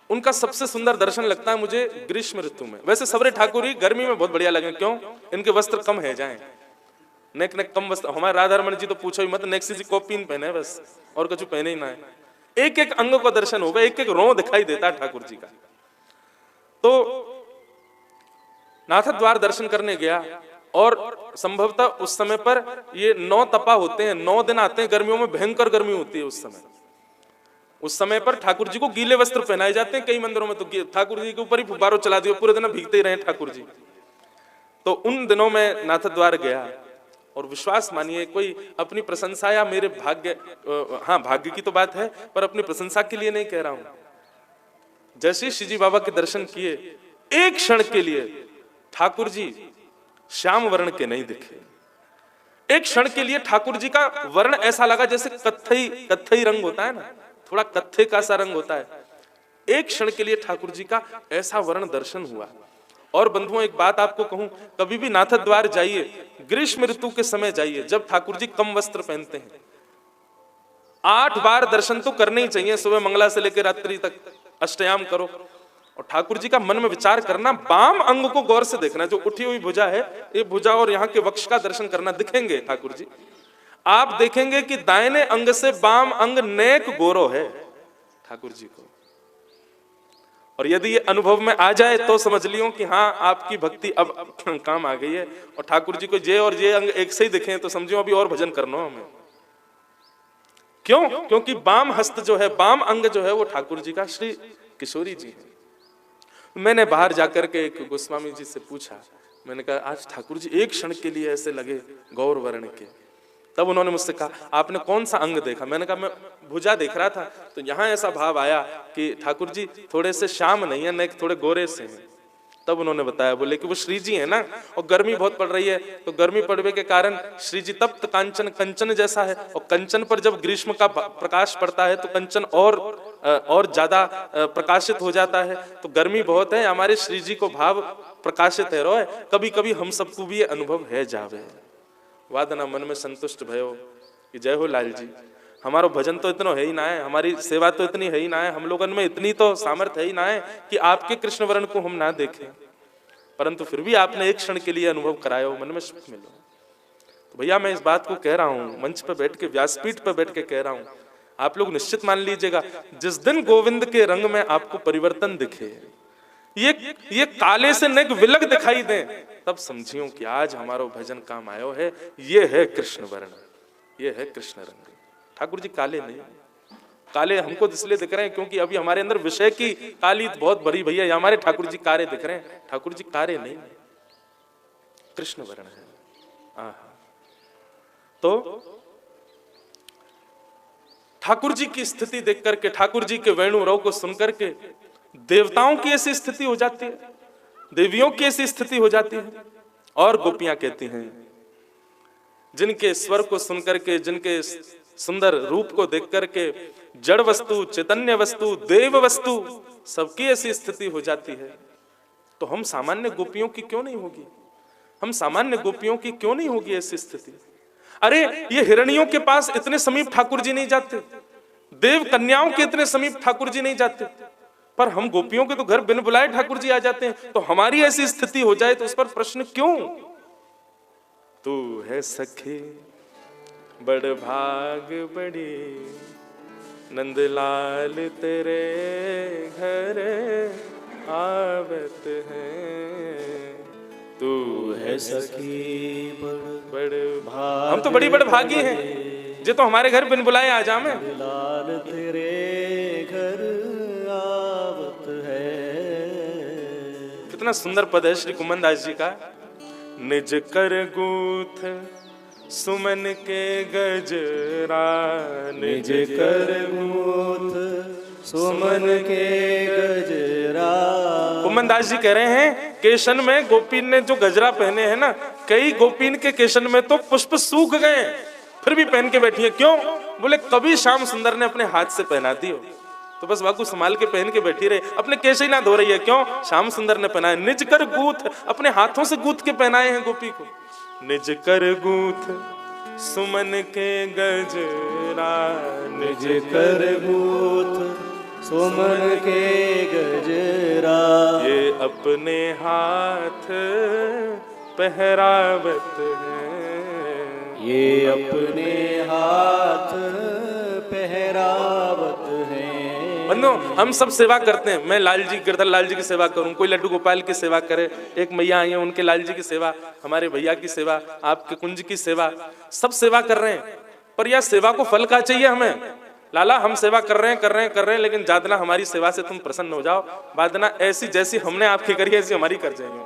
S1: उनका सबसे सुंदर दर्शन लगता है मुझे ग्रीष्म ऋतु में। वैसे सबरे ठाकुर ही गर्मी में बहुत बढ़िया लगे, क्यों? इनके वस्त्र कम है जाएं, नेक नेक कम वस्त्र। हमारे राधा रमण जी तो पूछो ही मत, नेक्सी जी कॉपीन पहने बस, और कुछ पहने ही ना है। एक एक अंग को दर्शन होगा, एक एक रो दिखाई देता है ठाकुर जी का। तो नाथ द्वार दर्शन करने गया, और संभवतः उस समय पर ये 9 तपा होते हैं, 9 दिन आते हैं, गर्मियों में भयंकर गर्मी होती है उस समय पर ठाकुर जी को गीले वस्त्र पहनाए जाते हैं। कई मंदिरों में तो ठाकुर जी के ऊपर ही फुब्बारों चला दिया, पूरे दिन भीगते ही रहे ठाकुर जी। तो उन दिनों में नाथ द्वार गया, और विश्वास मानिए, कोई अपनी प्रशंसा या मेरे भाग्य, हाँ भाग्य की तो बात है, पर अपनी प्रशंसा के लिए नहीं कह रहा हूं। जैसे श्री जी बाबा के दर्शन किए, एक क्षण के लिए ठाकुर जी श्याम वर्ण के नहीं दिखे। एक क्षण के लिए ठाकुर जी का वर्ण ऐसा लगा जैसे कत्थई रंग होता है ना, थोड़ा कत्थे का सा रंग होता है। एक क्षण के लिए ठाकुर जी का ऐसा वर्ण दर्शन हुआ। और बंधुओं, एक बात आपको कहूं, कभी भी नाथ द्वार जाइए, ग्रीष्म ऋतु के समय जाइए, जब ठाकुर जी कम वस्त्र पहनते हैं। 8 बार दर्शन तो करने ही चाहिए, सुबह मंगला से लेकर रात्रि तक अष्टयाम करो, और ठाकुर जी का मन में विचार करना, बाम अंग को गौर से देखना। जो उठी हुई भुजा है, ये भुजा और यहाँ के वक्ष का दर्शन करना, दिखेंगे ठाकुर जी। आप देखेंगे कि दाहिने अंग से बाम अंग नेक गोरो है ठाकुर जी को। और यदि ये अनुभव में आ जाए तो समझ लियो कि हाँ, आपकी भक्ति अब काम आ गई है। और ठाकुर जी को ये और ये अंग एक से ही दिखे तो समझो अभी और भजन करना हमें। क्यों? क्योंकि बाम हस्त जो है, बाम अंग जो है, वो ठाकुर जी का श्री किशोरी जी है। मैंने बाहर जाकर के एक गोस्वामी जी से पूछा, मैंने कहा आज ठाकुर जी एक क्षण के लिए ऐसे लगे गौर वर्ण के। तब उन्होंने मुझसे कहा, आपने कौन सा अंग देखा? मैंने कहा मैं भुजा देख रहा था, तो यहाँ ऐसा भाव आया कि ठाकुर जी थोड़े से श्याम नहीं है, न थोड़े गोरे से हैं। तब उन्होंने बताया, बोले कि वो श्री जी है ना, और गर्मी बहुत पड़ रही है, तो गर्मी पड़ने के कारण श्री जी तप्त कांचन, कंचन जैसा है। और कंचन पर जब ग्रीष्म का प्रकाश पड़ता है तो कंचन और ज्यादा प्रकाशित हो जाता है। तो गर्मी बहुत है, हमारे श्री जी को भाव प्रकाशित है रोए। कभी कभी हम सबको भी ये अनुभव है जावे। वादना मन में संतुष्ट भयो कि जय हो लाल जी। हमारो भजन तो इतना है ही ना है, हमारी सेवा तो इतनी है ही ना है, हम लोगन में इतनी तो सामर्थ्य है ही ना है कि आपके कृष्ण वर्ण को हम ना देखें, परंतु फिर भी आपने एक क्षण के लिए अनुभव कराया हो, मन में सुख मिलो। तो भैया मैं इस बात को कह रहा हूँ, मंच पर बैठ के, व्यासपीठ पर बैठ के कह रहा हूँ, आप लोग निश्चित मान लीजिएगा, जिस दिन गोविंद के रंग में आपको परिवर्तन दिखे, ये काले से नेक विलग दिखाई दे, तब समझियो कि आज हमारो भजन काम आयो है। ये है कृष्ण वर्ण, ये है कृष्ण रंग। ठाकुर जी काले नहीं, काले हमको इसलिए दिख रहे हैं क्योंकि अभी हमारे अंदर विषय की काली बहुत बड़ी भैया, या हमारे ठाकुर जी कारे दिख रहे हैं। ठाकुर जी कारे नहीं, कृष्ण वर्ण है। तो ठाकुर जी की स्थिति देख करके, ठाकुर जी के वेणु रव को सुन करके देवताओं की ऐसी स्थिति हो जाती है, देवियों की ऐसी स्थिति हो जाती है। और गोपियां कहती हैं, जिनके स्वर को सुन करके, जिनके सुंदर रूप को देख करके जड़ वस्तु, चैतन्य वस्तु, देव वस्तु सबकी ऐसी स्थिति हो जाती है, तो हम सामान्य गोपियों की क्यों नहीं होगी? हम सामान्य गोपियों की क्यों नहीं होगी ऐसी स्थिति? अरे ये हिरणियों के पास इतने समीप ठाकुर जी नहीं जाते, देव कन्याओं के इतने समीप ठाकुर जी नहीं जाते, पर हम गोपियों के तो घर बिन बुलाए ठाकुर जी आ जाते हैं। तो हमारी ऐसी स्थिति हो जाए तो उस पर प्रश्न क्यों? तू है सखी बड़ भाग बड़ी, नंदलाल तेरे घर आवत है। तू
S2: है सखी
S1: बड़ भाग, हम तो बड़ी बड़ भागी हैं, जे तो हमारे घर बिन बुलाए आ जामे।
S2: लाल तेरे घर आवत है।
S1: कितना सुंदर पद है श्री कुमन दास जी का। निज कर गूथ सुमन के गजरा,
S2: निज कर गूथ सुमन के गजरा।
S1: कुमन दास जी कह रहे हैं, केशन में गोपीन ने जो गजरा पहने हैं ना, कई गोपीन के केशन में तो पुष्प सूख गए, फिर भी पहन के बैठी है। क्यों? बोले कभी श्याम सुंदर ने अपने हाथ से पहना दी हो, तो बस वाकू संभाल के पहन के बैठी रहे, अपने केश ही ना धो रही है। क्यों? श्याम सुंदर ने पहनाए। निज कर गूथ, अपने हाथों से गूथ के पहनाए हैं गोपी को। निज कर गूथ सुमन के गजरा,
S2: निज कर गूथ सुमन के गजरा।
S1: ये अपने हाथ पहरावत है,
S2: ये अपने हाथ पहरावत है।
S1: बंधु हम सब सेवा करते हैं। मैं लाल जी, गिरधर लाल जी की सेवा करूं, कोई लड्डू गोपाल की सेवा करे, एक मैया आई है उनके लाल जी की सेवा, हमारे भैया की सेवा, आपके कुंज की सेवा, सब सेवा कर रहे हैं। पर यह सेवा को फल क्या चाहिए हमें? लाला हम सेवा कर रहे हैं, लेकिन जादना हमारी सेवा से तुम प्रसन्न हो जाओ, वादना ऐसी जैसी हमने आपकी करी ऐसी हमारी कर जाएंगे।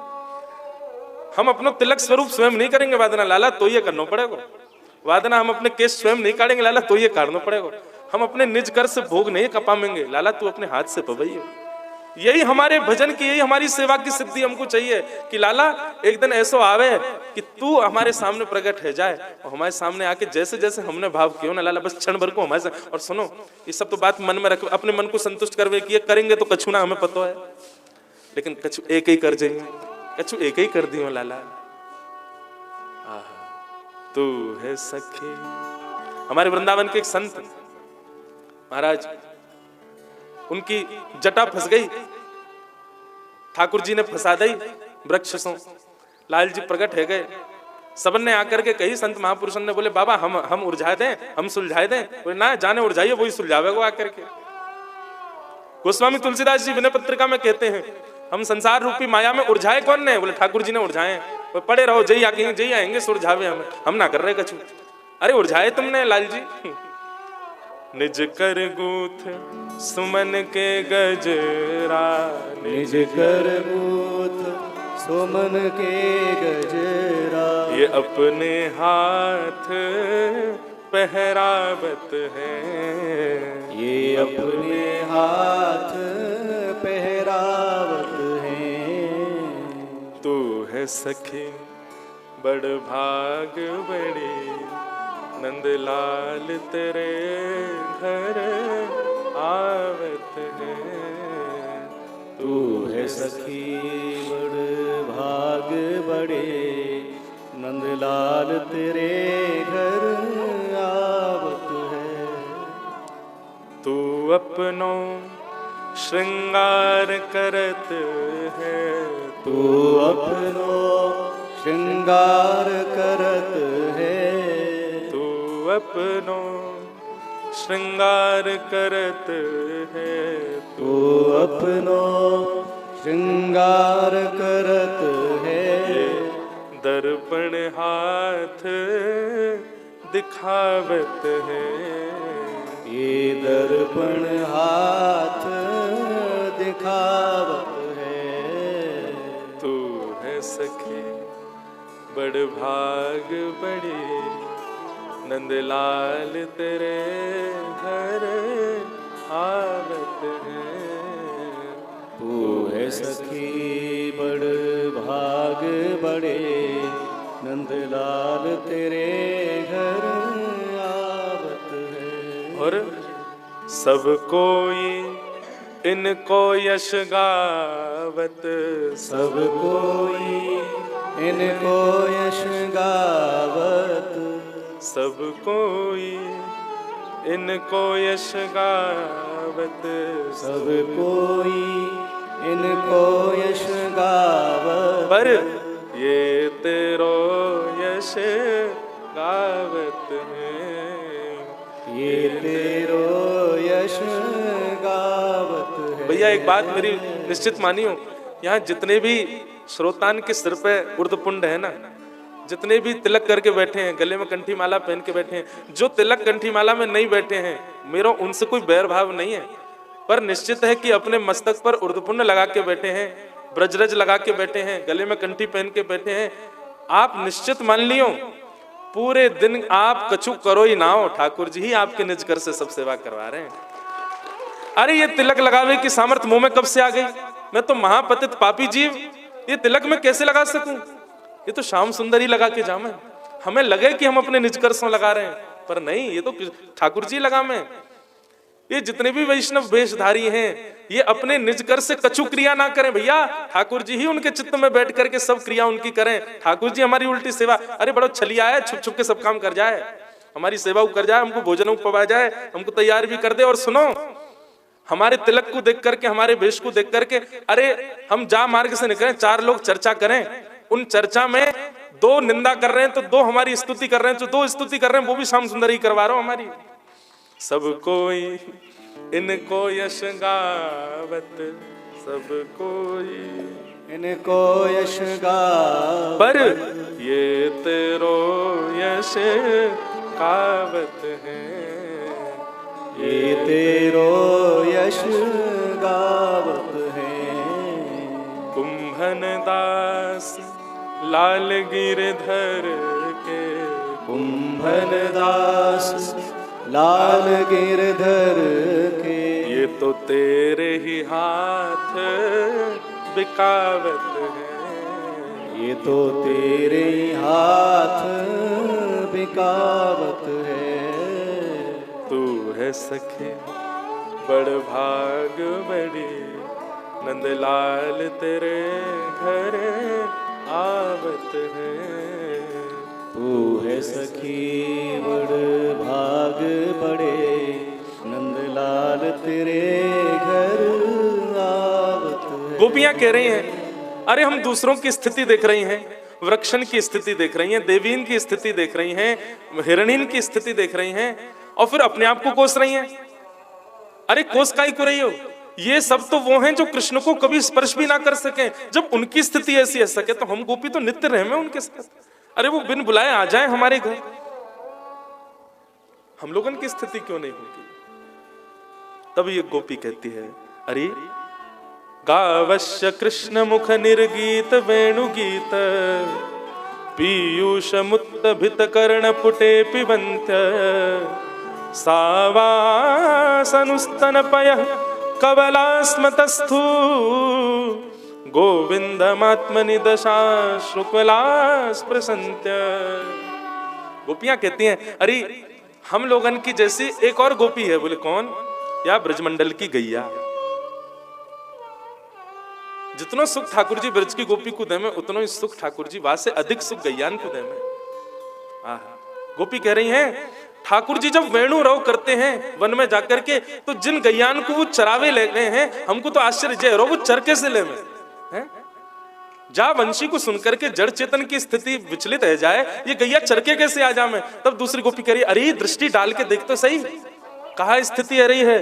S1: हम अपना तिलक स्वरूप स्वयं नहीं करेंगे वादना, लाला तो ये करना पड़ेगा। वादना हम अपने केश स्वयं नहीं काटेंगे, लाला तो ये काटना पड़ेगा। हम अपने निज कर से भोग नहीं कपाएंगे, लाला तू अपने हाथ से पवैया। यही हमारे भजन की, यही हमारी सेवा की सिद्धि हमको चाहिए कि लाला एक दिन ऐसा आवे कि तू हमारे सामने प्रकट है जाए और हमारे सामने आके जैसे जैसे हमने भाव किया ना लाला, बस क्षण भर को हमारे से। और सुनो, ये सब तो बात मन में रख, अपने मन को संतुष्ट करवे कि ये करेंगे तो कछु ना हमें पता है, लेकिन कछु एक ही कर जाएंगे, कछु एक ही कर दियो लाला। तू है सखी। हमारे वृंदावन के एक संत महाराज, उनकी जटा फंस गई, ठाकुर जी ने फंसा दी वृक्ष से। लाल जी प्रकट है गए, सबन ने आकर के कही, संत महापुरुषन ने बोले बाबा हम उलझा दें, हम सुलझाए दें। बोले ना, जाने उलझाइए, वही सुलझावेगा आकर के। गोस्वामी तुलसीदास जी विनय पत्रिका में कहते हैं, हम संसार रूपी माया में उलझाए कौन ने? बोले ठाकुर जी ने उलझाए। पड़े रहो, जय आएंगे सुलझावे हमें, हम ना कर रहे कछु। अरे उलझाए तुमने लाल जी। निज कर गूथ सुमन के गजरा,
S2: निज कर गूथ सुमन के गजरा।
S1: ये अपने हाथ पहरावत है,
S2: ये अपने हाथ पहरावत है।
S1: तू है सखी बड़ भाग बड़ी, नंदलाल तेरे घर आवत है।
S2: तू है सखी बड़ भाग बड़े, नंदलाल तेरे घर आवत है।
S1: तू अपनो श्रृंगार करत है,
S2: तू अपनो श्रृंगार करत है।
S1: अपनो श्रृंगार करत है,
S2: तू अपनो श्रृंगार करत है।
S1: दर्पण हाथ दिखावत है,
S2: ये दर्पण हाथ दिखावत है।
S1: तू है सखी बड़ भाग बड़ी, नंदलाल तेरे घर आवत हैं।
S2: तू है सखी बड़ भाग बड़े, नंदलाल तेरे घर आवत है।
S1: और सब कोई इनको यश गावत,
S2: सब कोई इनको यश गावत,
S1: सब कोई इनको यश गावत,
S2: सब कोई इनको यश गावत।
S1: पर ये तेरो यश गावत हैं,
S2: ये तेरो यश गावत है।
S1: भैया एक बात मेरी निश्चित मानियो, यहाँ जितने भी श्रोतान के सिर पे उर्दपुंड है ना, जितने भी तिलक करके बैठे हैं, गले में कंठी माला पहन के बैठे हैं, जो तिलक कंठी माला में नहीं बैठे हैं, मेरा उनसे कोई बैर भाव नहीं है, पर निश्चित है कि अपने मस्तक पर उर्दपुंड लगा के बैठे हैं, ब्रजरज लगा के बैठे हैं, गले में कंठी पहन के बैठे हैं, आप निश्चित मान लियो पूरे दिन आप कछु करो ही ना हो, ठाकुर जी ही आपके निज घर से सब सेवा करवा रहे हैं। अरे ये तिलक लगावे की सामर्थ्य मुंह में कब से आ गई? मैं तो महापतित पापी जीव, ये तिलक में कैसे लगा सकूं? ये तो श्याम सुंदर ही लगा के जामे, हमें लगे कि हम अपने निज कर्सों लगा रहे हैं, पर नहीं, ये तो ठाकुर जी लगा में। ये जितने भी वैष्णव वेशधारी हैं, ये अपने निज कर से कछु क्रिया ना करें भैया, ठाकुर जी ही उनके चित्त में बैठ करके सब क्रिया उनकी करें। ठाकुर जी हमारी उल्टी सेवा, अरे बड़ा छलिया है, छुप छुप के सब काम कर जाए, हमारी सेवा कर जाए, हमको भोजन पवा जाए, हमको तैयार भी कर दे। और सुनो, हमारे तिलक को देख करके, हमारे वेश को देख करके, अरे हम जा मार्ग से निकले, चार लोग चर्चा करें, उन चर्चा में दो निंदा कर रहे हैं तो दो हमारी स्तुति कर रहे हैं, तो दो स्तुति कर रहे हैं, वो भी श्याम सुंदर ही करवा रहा हो हमारी। सब कोई इनको यश गावत, सब कोई
S2: इनको यश गावत,
S1: पर ये तेरो यश गावत है,
S2: ये तेरो यश गावत है।
S1: कुंभन दास लाल गिरधर के,
S2: कुंभन दास लाल गिरधर के,
S1: ये तो तेरे ही हाथ बिकावत है,
S2: ये तो तेरे हाथ बिकावत है।
S1: तू है सखे बड़ भाग बड़ी, नंदलाल तेरे घर आवत है।
S2: तू है सखी बड़ भाग बड़े, नंदलाल तेरे घर आवत है।
S1: गोपियां कह रही हैं, अरे हम दूसरों की स्थिति देख रही हैं, वृक्षण की स्थिति देख रही हैं, देवीन की स्थिति देख रही हैं, हिरणीन की स्थिति देख रही हैं, और फिर अपने आप को कोस रही हैं। अरे कोस काई को रही हो? ये सब तो वो हैं जो कृष्ण को कभी स्पर्श भी ना कर सके। जब उनकी स्थिति ऐसी है सके, तो हम गोपी तो नित्य रहे में उनके साथ। अरे वो बिन बुलाए आ जाए हमारे घर, हम लोगों की स्थिति क्यों नहीं होगी? तब ये गोपी कहती है, अरे गावश्य कृष्ण मुख निर्गीत वेणु गीत, पीयूष मुक्त भित कर्ण पुटे पिबंत्य, सावासनुस्तनपय कवलास्मतस्थु, गोविंदमात्मनि दशा शुक्लास्पृशन्त्य। गोपियां कहती हैं, अरे हम लोगन की जैसी एक और गोपी है। बोले कौन? या ब्रजमंडल की गैया। जितना सुख ठाकुर जी ब्रज की गोपी को दे में, उतना ही सुख ठाकुर जी वासे अधिक सुख गैयान को दे में। गोपी कह रही हैं, ठाकुर जी जब वेणु रव करते हैं वन में जाकर के, तो जिन गैयान को वो चरावे ले गए हैं, हमको तो आश्चर्य है, वो चरके से ले में हैं? जा वंशी को सुनकर के जड़ चेतन की स्थिति विचलित रह जाए, ये गैया चरके कैसे आ जा में? तब दूसरी गोपी कह रही, अरे दृष्टि डाल के देख तो सही, कहा स्थिति आ रही है।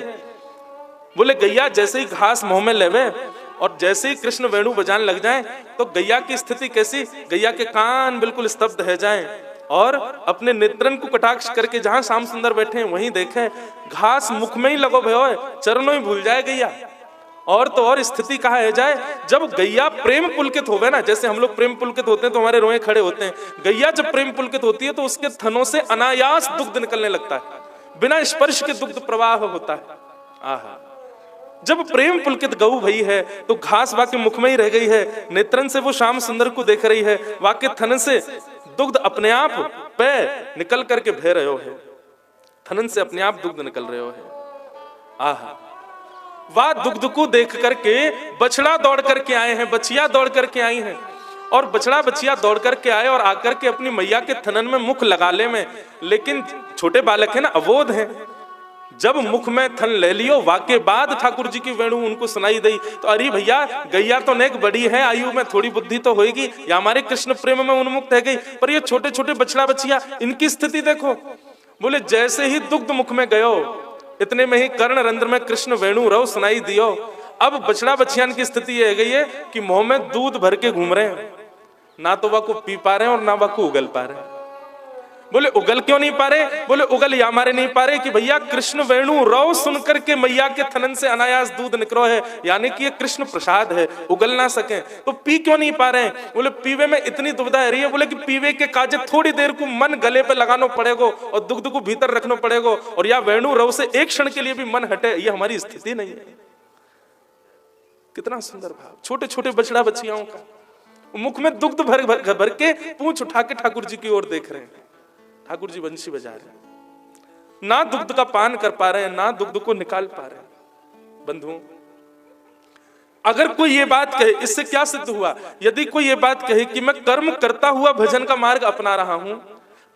S1: बोले गैया जैसे ही घास मुंह में लेवे और जैसे ही कृष्ण वेणु बजाने लग जाए, तो गैया की स्थिति कैसी? गैया के कान बिल्कुल स्तब्ध रह जाएं और अपने नेत्रन को कटाक्ष करके जहां श्याम सुंदर बैठे हैं वहीं देखें, घास मुख में ही लगो भयो, चरणों ही भूल जाए गैया। और तो और स्थिति कहा है जाए, जब गैया प्रेम पुलकित होवे ना, जैसे हम लोग प्रेम पुलकित होते हैं तो हमारे रोए खड़े होते हैं, गैया जब प्रेम पुलकित होती है तो उसके थनों से अनायास दुग्ध निकलने लगता है, बिना स्पर्श के दुग्ध प्रवाह होता है। आहा, जब प्रेम पुलकित गऊ भई है तो घास वाके मुख में ही रह गई है, नेत्रन से वो श्याम सुंदर को देख रही है, वाके थन से दुग्ध अपने आप पे निकल करके बह रहे हो है, थनन से अपने आप दुग्ध निकल रहे हो है। आहा, वह दुग्ध को देख करके बछड़ा दौड़ करके आए हैं, बछिया दौड़ करके आई हैं, और बछड़ा बछिया दौड़ करके आए और आकर के अपनी मैया के थनन में मुख लगा ले में, लेकिन छोटे बालक है ना, अबोध हैं। जब मुख में थन ले लियो वाके बाद ठाकुर जी की वेणु उनको सुनाई दी, तो अरे भैया गैया तो नेक बड़ी है, आयु में थोड़ी बुद्धि तो होगी, या हमारे कृष्ण प्रेम में उन्मुक्त है गई, पर ये छोटे छोटे बछड़ा बछिया इनकी स्थिति देखो। बोले जैसे ही दुग्ध मुख में गयो, इतने में ही कर्ण रंध्र में कृष्ण वेणु रव सुनाई दियो। अब बछड़ा बछियान की स्थिति ये गई है कि मुंह में दूध भर के घूम रहे हैं, ना तो वह को पी पा रहे हैं और ना वह को उगल पा रहे हैं। बोले उगल क्यों नहीं पा रहे? बोले उगल या मारे नहीं पा रहे कि भैया कृष्ण वेणु रव सुन करके मैया के थनन से अनायास दूध निकलो है, यानी कि ये कृष्ण प्रसाद है, उगल ना सके। तो पी क्यों नहीं पा रहे हैं? बोले पीवे में इतनी दुविधा है रही है, बोले कि पीवे के काजे थोड़ी देर को मन गले पे लगाना पड़ेगा और दुग्ध को भीतर रखना पड़ेगा, और या वेणु रव से एक क्षण के लिए भी मन हटे, ये हमारी स्थिति नहीं है। कितना सुंदर भाव, छोटे छोटे बछड़ा बछियाओं का मुख में दुग्ध भर के पूंछ उठा के ठाकुर जी की ओर देख रहे हैं। ठाकुर जी बंशी बजा रहे हैं, ना दुग्ध का पान कर पा रहे हैं, ना दुग्ध को निकाल पा रहे हैं। बंधुओं, अगर कोई ये बात कहे, इससे क्या सिद्ध हुआ? यदि कोई ये बात कहे कि मैं कर्म करता हुआ भजन का मार्ग अपना रहा हूं,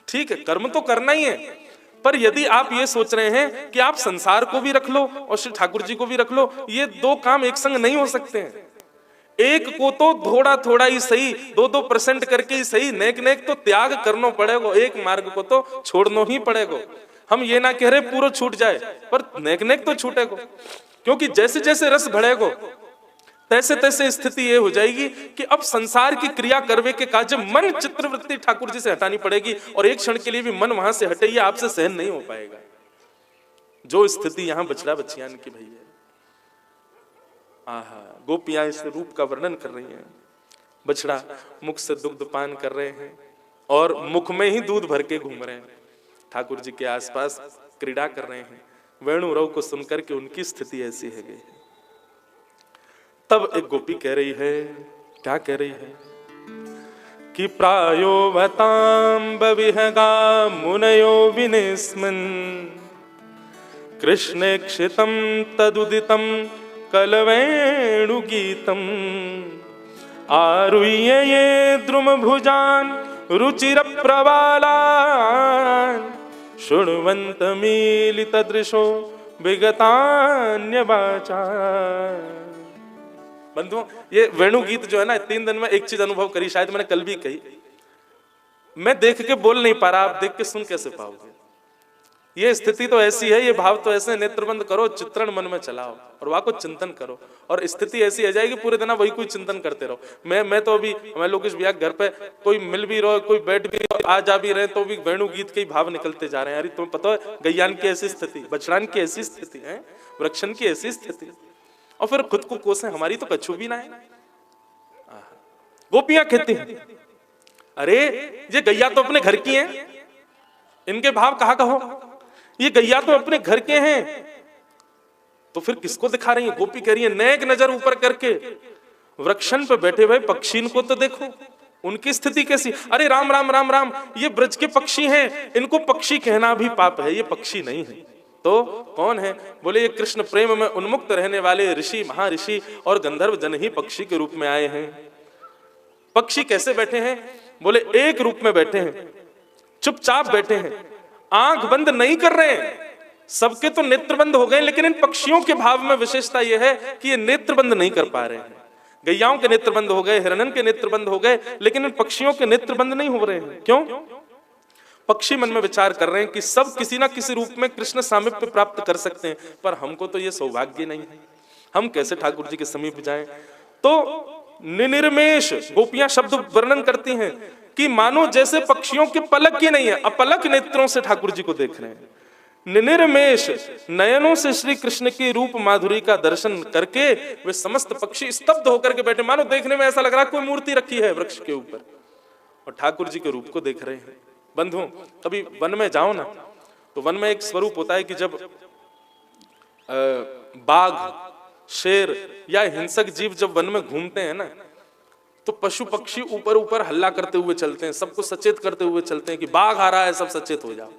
S1: ठीक है, कर्म तो करना ही है, पर यदि आप ये सोच रहे हैं कि आप संसार को भी रख लो और श्री ठाकुर जी को भी रख लो, ये दो काम एक संग नहीं हो सकते हैं। एक को तो थोड़ा थोड़ा ही सही, 2-2% करके ही सही, नेक नेक तो त्याग करना पड़ेगा, एक मार्ग को तो छोड़ना ही पड़ेगा। हम ये ना कह रहे पूरा छूट जाए, पर नेक नेक तो छूटेगा, क्योंकि जैसे जैसे रस बढ़ेगा तैसे तैसे स्थिति ये हो जाएगी कि अब संसार की क्रिया करवे के काज मन चित्रवृत्ति ठाकुर जी से हटानी पड़ेगी, और एक क्षण के लिए भी मन वहां से हटे, ये आपसे सहन नहीं हो पाएगा। जो स्थिति यहाँ बछड़ा बछियान की भई है। आहा, गोपियां इस रूप का वर्णन कर रही हैं। बछड़ा मुख से दुग्ध पान कर रहे हैं और मुख में ही दूध भर के घूम रहे हैं, ठाकुर जी के आसपास क्रीड़ा कर रहे हैं। वेणु रव को सुनकर के उनकी स्थिति ऐसी है गई। तब एक गोपी कह रही है, क्या कह रही है कि प्रायो भताम्ब विहगा मुनयो विनिस्मन् कृष्णेक्षितं तदुदितं कलवेणु गीतम आरुह्य ये द्रुम भुजान रुचिर प्रवालान शृण्वन्त मीलित दृशो विगतान्य वाचा। बंधुओं, ये वेणु गीत जो है ना, 3 दिन में एक चीज अनुभव करी, शायद मैंने कल भी कही, मैं देख के बोल नहीं पा रहा, आप देख के सुन कैसे पाओगे? ये स्थिति तो ऐसी है, ये भाव तो ऐसे, नेत्र बंद करो, चित्रण मन में चलाओ और वहां को चिंतन करो, और स्थिति ऐसी आ जाएगी पूरे दिन वही कोई चिंतन करते रहो। मैं तो अभी हमारे लोकेश भैया घर पे कोई मिल भी रहो, कोई बैठ भी रहो, आ जा भी रहे, तो भी वेणु गीत के भाव निकलते जा रहे हैं। अरे तुम्हें पता है गैयान की ऐसी स्थिति, बछड़ान की ऐसी स्थिति है, वृक्षण की ऐसी स्थिति, और फिर खुद को कोसे, हमारी तो कछु भी ना है। गोपियां कहती हैं, अरे ये गैया तो अपने घर की हैं, इनके भाव कहा कहो, ये गैया तो अपने घर के हैं, तो फिर किसको दिखा रही है? गोपी कह रही है, नेक नजर ऊपर करके वृक्षण पे बैठे हुए पक्षी को तो देखो, उनकी स्थिति कैसी। अरे राम राम राम राम, ये ब्रज के पक्षी हैं, इनको पक्षी कहना भी पाप है, ये पक्षी नहीं है। तो कौन है? बोले ये कृष्ण प्रेम में उन्मुक्त रहने वाले ऋषि, महर्षि और गंधर्व जन ही पक्षी के रूप में आए हैं। पक्षी कैसे बैठे हैं? बोले एक रूप में बैठे हैं, चुपचाप बैठे हैं, आंख बंद नहीं कर रहे हैं। सबके तो नेत्र बंद हो गए, लेकिन इन पक्षियों के भाव में विशेषता यह है कि ये नेत्र बंद नहीं कर पा रहे हैं। गैयाओं के नेत्र बंद हो गए, हिरणन के नेत्र बंद हो गए, लेकिन इन पक्षियों के नेत्र बंद नहीं हो रहे हैं। क्यों? पक्षी मन में विचार कर रहे हैं कि सब किसी ना किसी रूप में कृष्ण सामीप्य प्राप्त कर सकते हैं, पर हमको तो ये सौभाग्य नहीं है, हम कैसे ठाकुर जी के समीप जाएं? तो निनिर्मेष गोपियां शब्द वर्णन करती हैं कि मानो जैसे पक्षियों के पलक ही नहीं है, अपलक नेत्रों से ठाकुर जी को देख रहे हैं। निनिर्मेष नयनों से श्री कृष्ण की रूप माधुरी का दर्शन करके वे समस्त पक्षी स्तब्ध होकर के बैठे, मानो देखने में ऐसा लग रहा कोई मूर्ति रखी है वृक्ष के ऊपर और ठाकुर जी के रूप को देख रहे हैं। बंधुओं, कभी वन में जाओ ना, तो वन में एक स्वरूप होता है कि जब बाघ, शेर या हिंसक जीव जब वन में घूमते हैं ना, तो पशु पक्षी ऊपर ऊपर हल्ला करते हुए चलते हैं, सबको सचेत करते हुए चलते हैं कि बाघ आ रहा है, सब सचेत हो जाओ।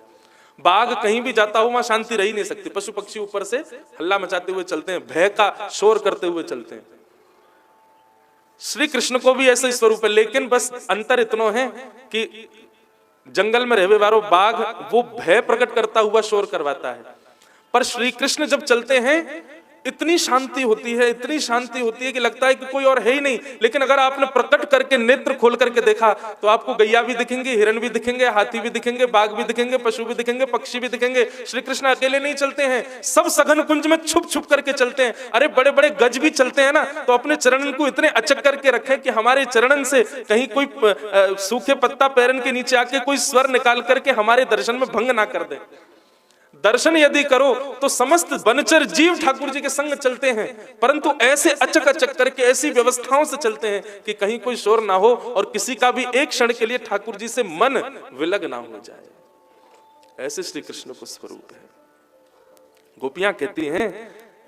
S1: बाघ कहीं भी जाता हो वहां शांति रह ही नहीं सकती, पशु पक्षी ऊपर से हल्ला मचाते हुए चलते हैं, भय का शोर करते हुए चलते हैं। श्री कृष्ण को भी ऐसा ही स्वरूप है, लेकिन बस अंतर इतना है कि जंगल में रहने वालों बाघ वो भय प्रकट करता हुआ शोर करवाता है, पर श्री कृष्ण जब चलते हैं इतनी शांति होती है, इतनी शांति होती है कि लगता है कि कोई और है ही नहीं। लेकिन अगर आपने प्रकट करके नेत्र खोल करके देखा तो आपको गैया भी दिखेंगे, हिरण भी दिखेंगे, हाथी भी दिखेंगे, बाघ भी दिखेंगे, पशु भी दिखेंगे, पक्षी भी दिखेंगे। श्री कृष्ण अकेले नहीं चलते हैं, सब सघन कुंज में छुप छुप करके चलते हैं। अरे बड़े बड़े गज भी चलते हैं ना, तो अपने चरणन को इतने अचक करके रखें कि हमारे चरणन से कहीं कोई सूखे पत्ता पैरन के नीचे आके कोई स्वर निकाल करके हमारे दर्शन में भंग ना कर दे। दर्शन यदि करो तो समस्त वनचर जीव ठाकुर जी के संग चलते हैं, परंतु ऐसे अचक अचक करके ऐसी व्यवस्थाओं से चलते हैं कि कहीं कोई शोर ना हो और किसी का भी एक क्षण के लिए ठाकुर जी से मन विलग ना हो जाए। ऐसे श्री कृष्ण को स्वरूप है। गोपियां कहती हैं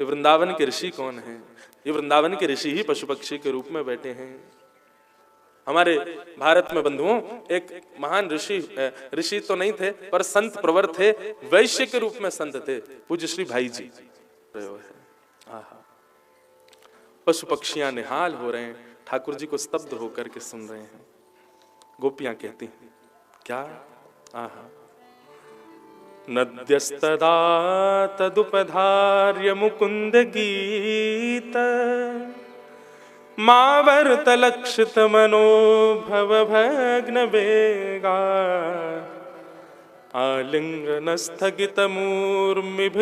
S1: ये वृंदावन के ऋषि कौन हैं? ये वृंदावन के ऋषि ही पशु पक्षी के रूप में बैठे हैं। हमारे भारत में बंधुओं एक महान ऋषि तो नहीं थे पर संत प्रवर थे, वैश्य के रूप में संत थे, पूज्य श्री भाई जी। पशु पक्षियां निहाल हो रहे हैं, ठाकुर जी को स्तब्ध होकर के सुन रहे हैं। गोपियां कहती हैं क्या? आहा, नद्यस्तदा तदुपधार्य मुकुंद गीत मावर्तलक्षित मनोभव भग्न वेगा आलिंगन स्थगित मूर्मिभिजैर्मुरारे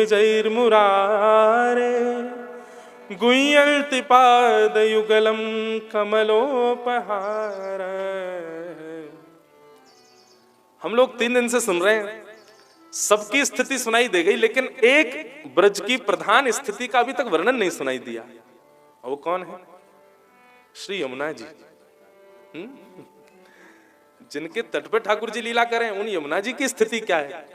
S1: गुह्यल्ति पादयुगलम कमलोपहार। हम लोग 3 दिन से सुन रहे हैं, सबकी स्थिति सुनाई दे गई, लेकिन एक ब्रज की प्रधान स्थिति का अभी तक वर्णन नहीं सुनाई दिया। वो कौन है? श्री यमुना जी। जिनके तट पे ठाकुर जी लीला करें, उन यमुना जी की स्थिति क्या है?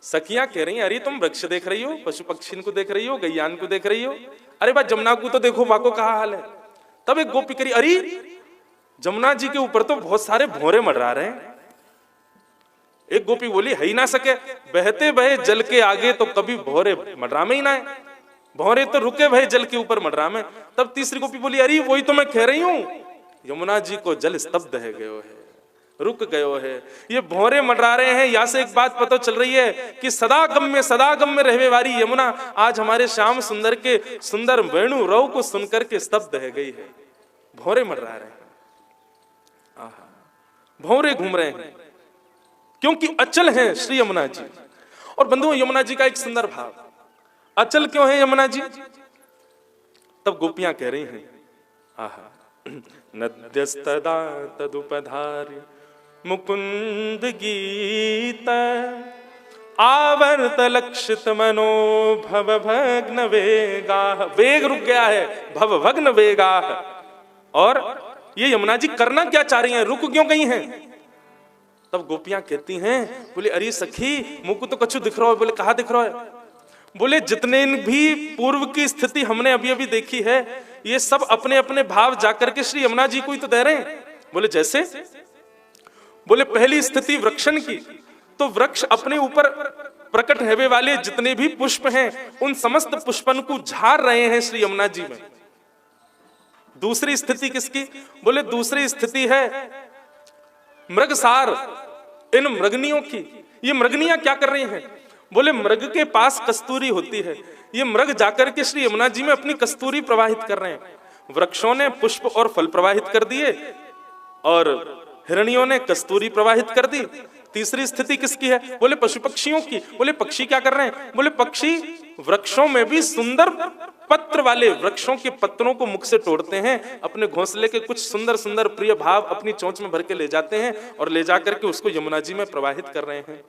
S1: सखियां कह रही हैं अरे तुम वृक्ष देख रही हो, पशु पक्षी को देख रही हो, गैयान को देख रही हो, अरे भाई जमुना को तो देखो, वहां को कहा हाल है। तब एक गोपी करी, अरे जमुना जी के ऊपर तो बहुत सारे भौरे मंडरा रहे हैं। एक गोपी बोली है ही ना सके, बहते बहे जल के आगे तो कभी भौरे मंडरा में ही ना है, भौरे तो रुके भय जल के ऊपर मंडरा में। तब तीसरी गोपी बोली अरे वही तो मैं कह रही हूं, यमुना जी को जल स्तब्ध है गयो है, रुक गयो है, ये भौरे मंडरा रहे हैं। यहां से एक बात पता चल रही है कि सदा गम में रहने वाली यमुना आज हमारे श्याम सुंदर के सुंदर वेणु रव को सुनकर के स्तब्ध है गई है। भौरे मंडरा रहे हैं, भौरे घूम रहे हैं, क्योंकि अचल हैं श्री यमुना जी। और बंधुओं, यमुना जी का एक सुंदर भाव, अचल क्यों है यमुना जी? तब गोपियां कह रही हैं आहा, नद्यस्तदा तदुपधार्य मुकुंद गीत आवर्त लक्षित मनोभव भग्न वेगा। वेग रुक गया है, भव भग्न वेगा। और ये यमुना जी करना क्या चाह रही हैं, रुक क्यों गई हैं? तब गोपियां कहती हैं, बोले अरे सखी मुझको तो कछु दिख रहा है। बोले कहा दिख रहा है? बोले जितने भी पूर्व की स्थिति हमने अभी अभी देखी है, ये सब अपने अपने भाव जाकर के श्री यमुना जी को ही तो दे रहे हैं। बोले जैसे? बोले पहली स्थिति वृक्षण की, तो वृक्ष अपने ऊपर प्रकट होने वाले जितने भी पुष्प हैं उन समस्त पुष्पन को झाड़ रहे हैं श्री यमुना जी में। दूसरी स्थिति किसकी? बोले दूसरी स्थिति है मृगसार, इन मृगनियों की। ये मृगनियां क्या कर रही हैं? बोले मृग के पास कस्तूरी होती है, ये मृग जाकर के श्री यमुना जी में अपनी कस्तूरी प्रवाहित कर रहे हैं। वृक्षों ने पुष्प और फल प्रवाहित कर दिए और हिरणियों ने कस्तूरी प्रवाहित कर दी। तीसरी स्थिति किसकी है? बोले पशु पक्षियों की। बोले पक्षी क्या कर रहे हैं? बोले पक्षी वृक्षों में भी सुंदर पत्र वाले वृक्षों के पत्रों को मुख से तोड़ते हैं, अपने घोंसले के कुछ सुंदर सुंदर प्रिय भाव अपनी चोंच में भर के ले जाते हैं और ले जाकर के उसको यमुना जी में प्रवाहित कर रहे हैं।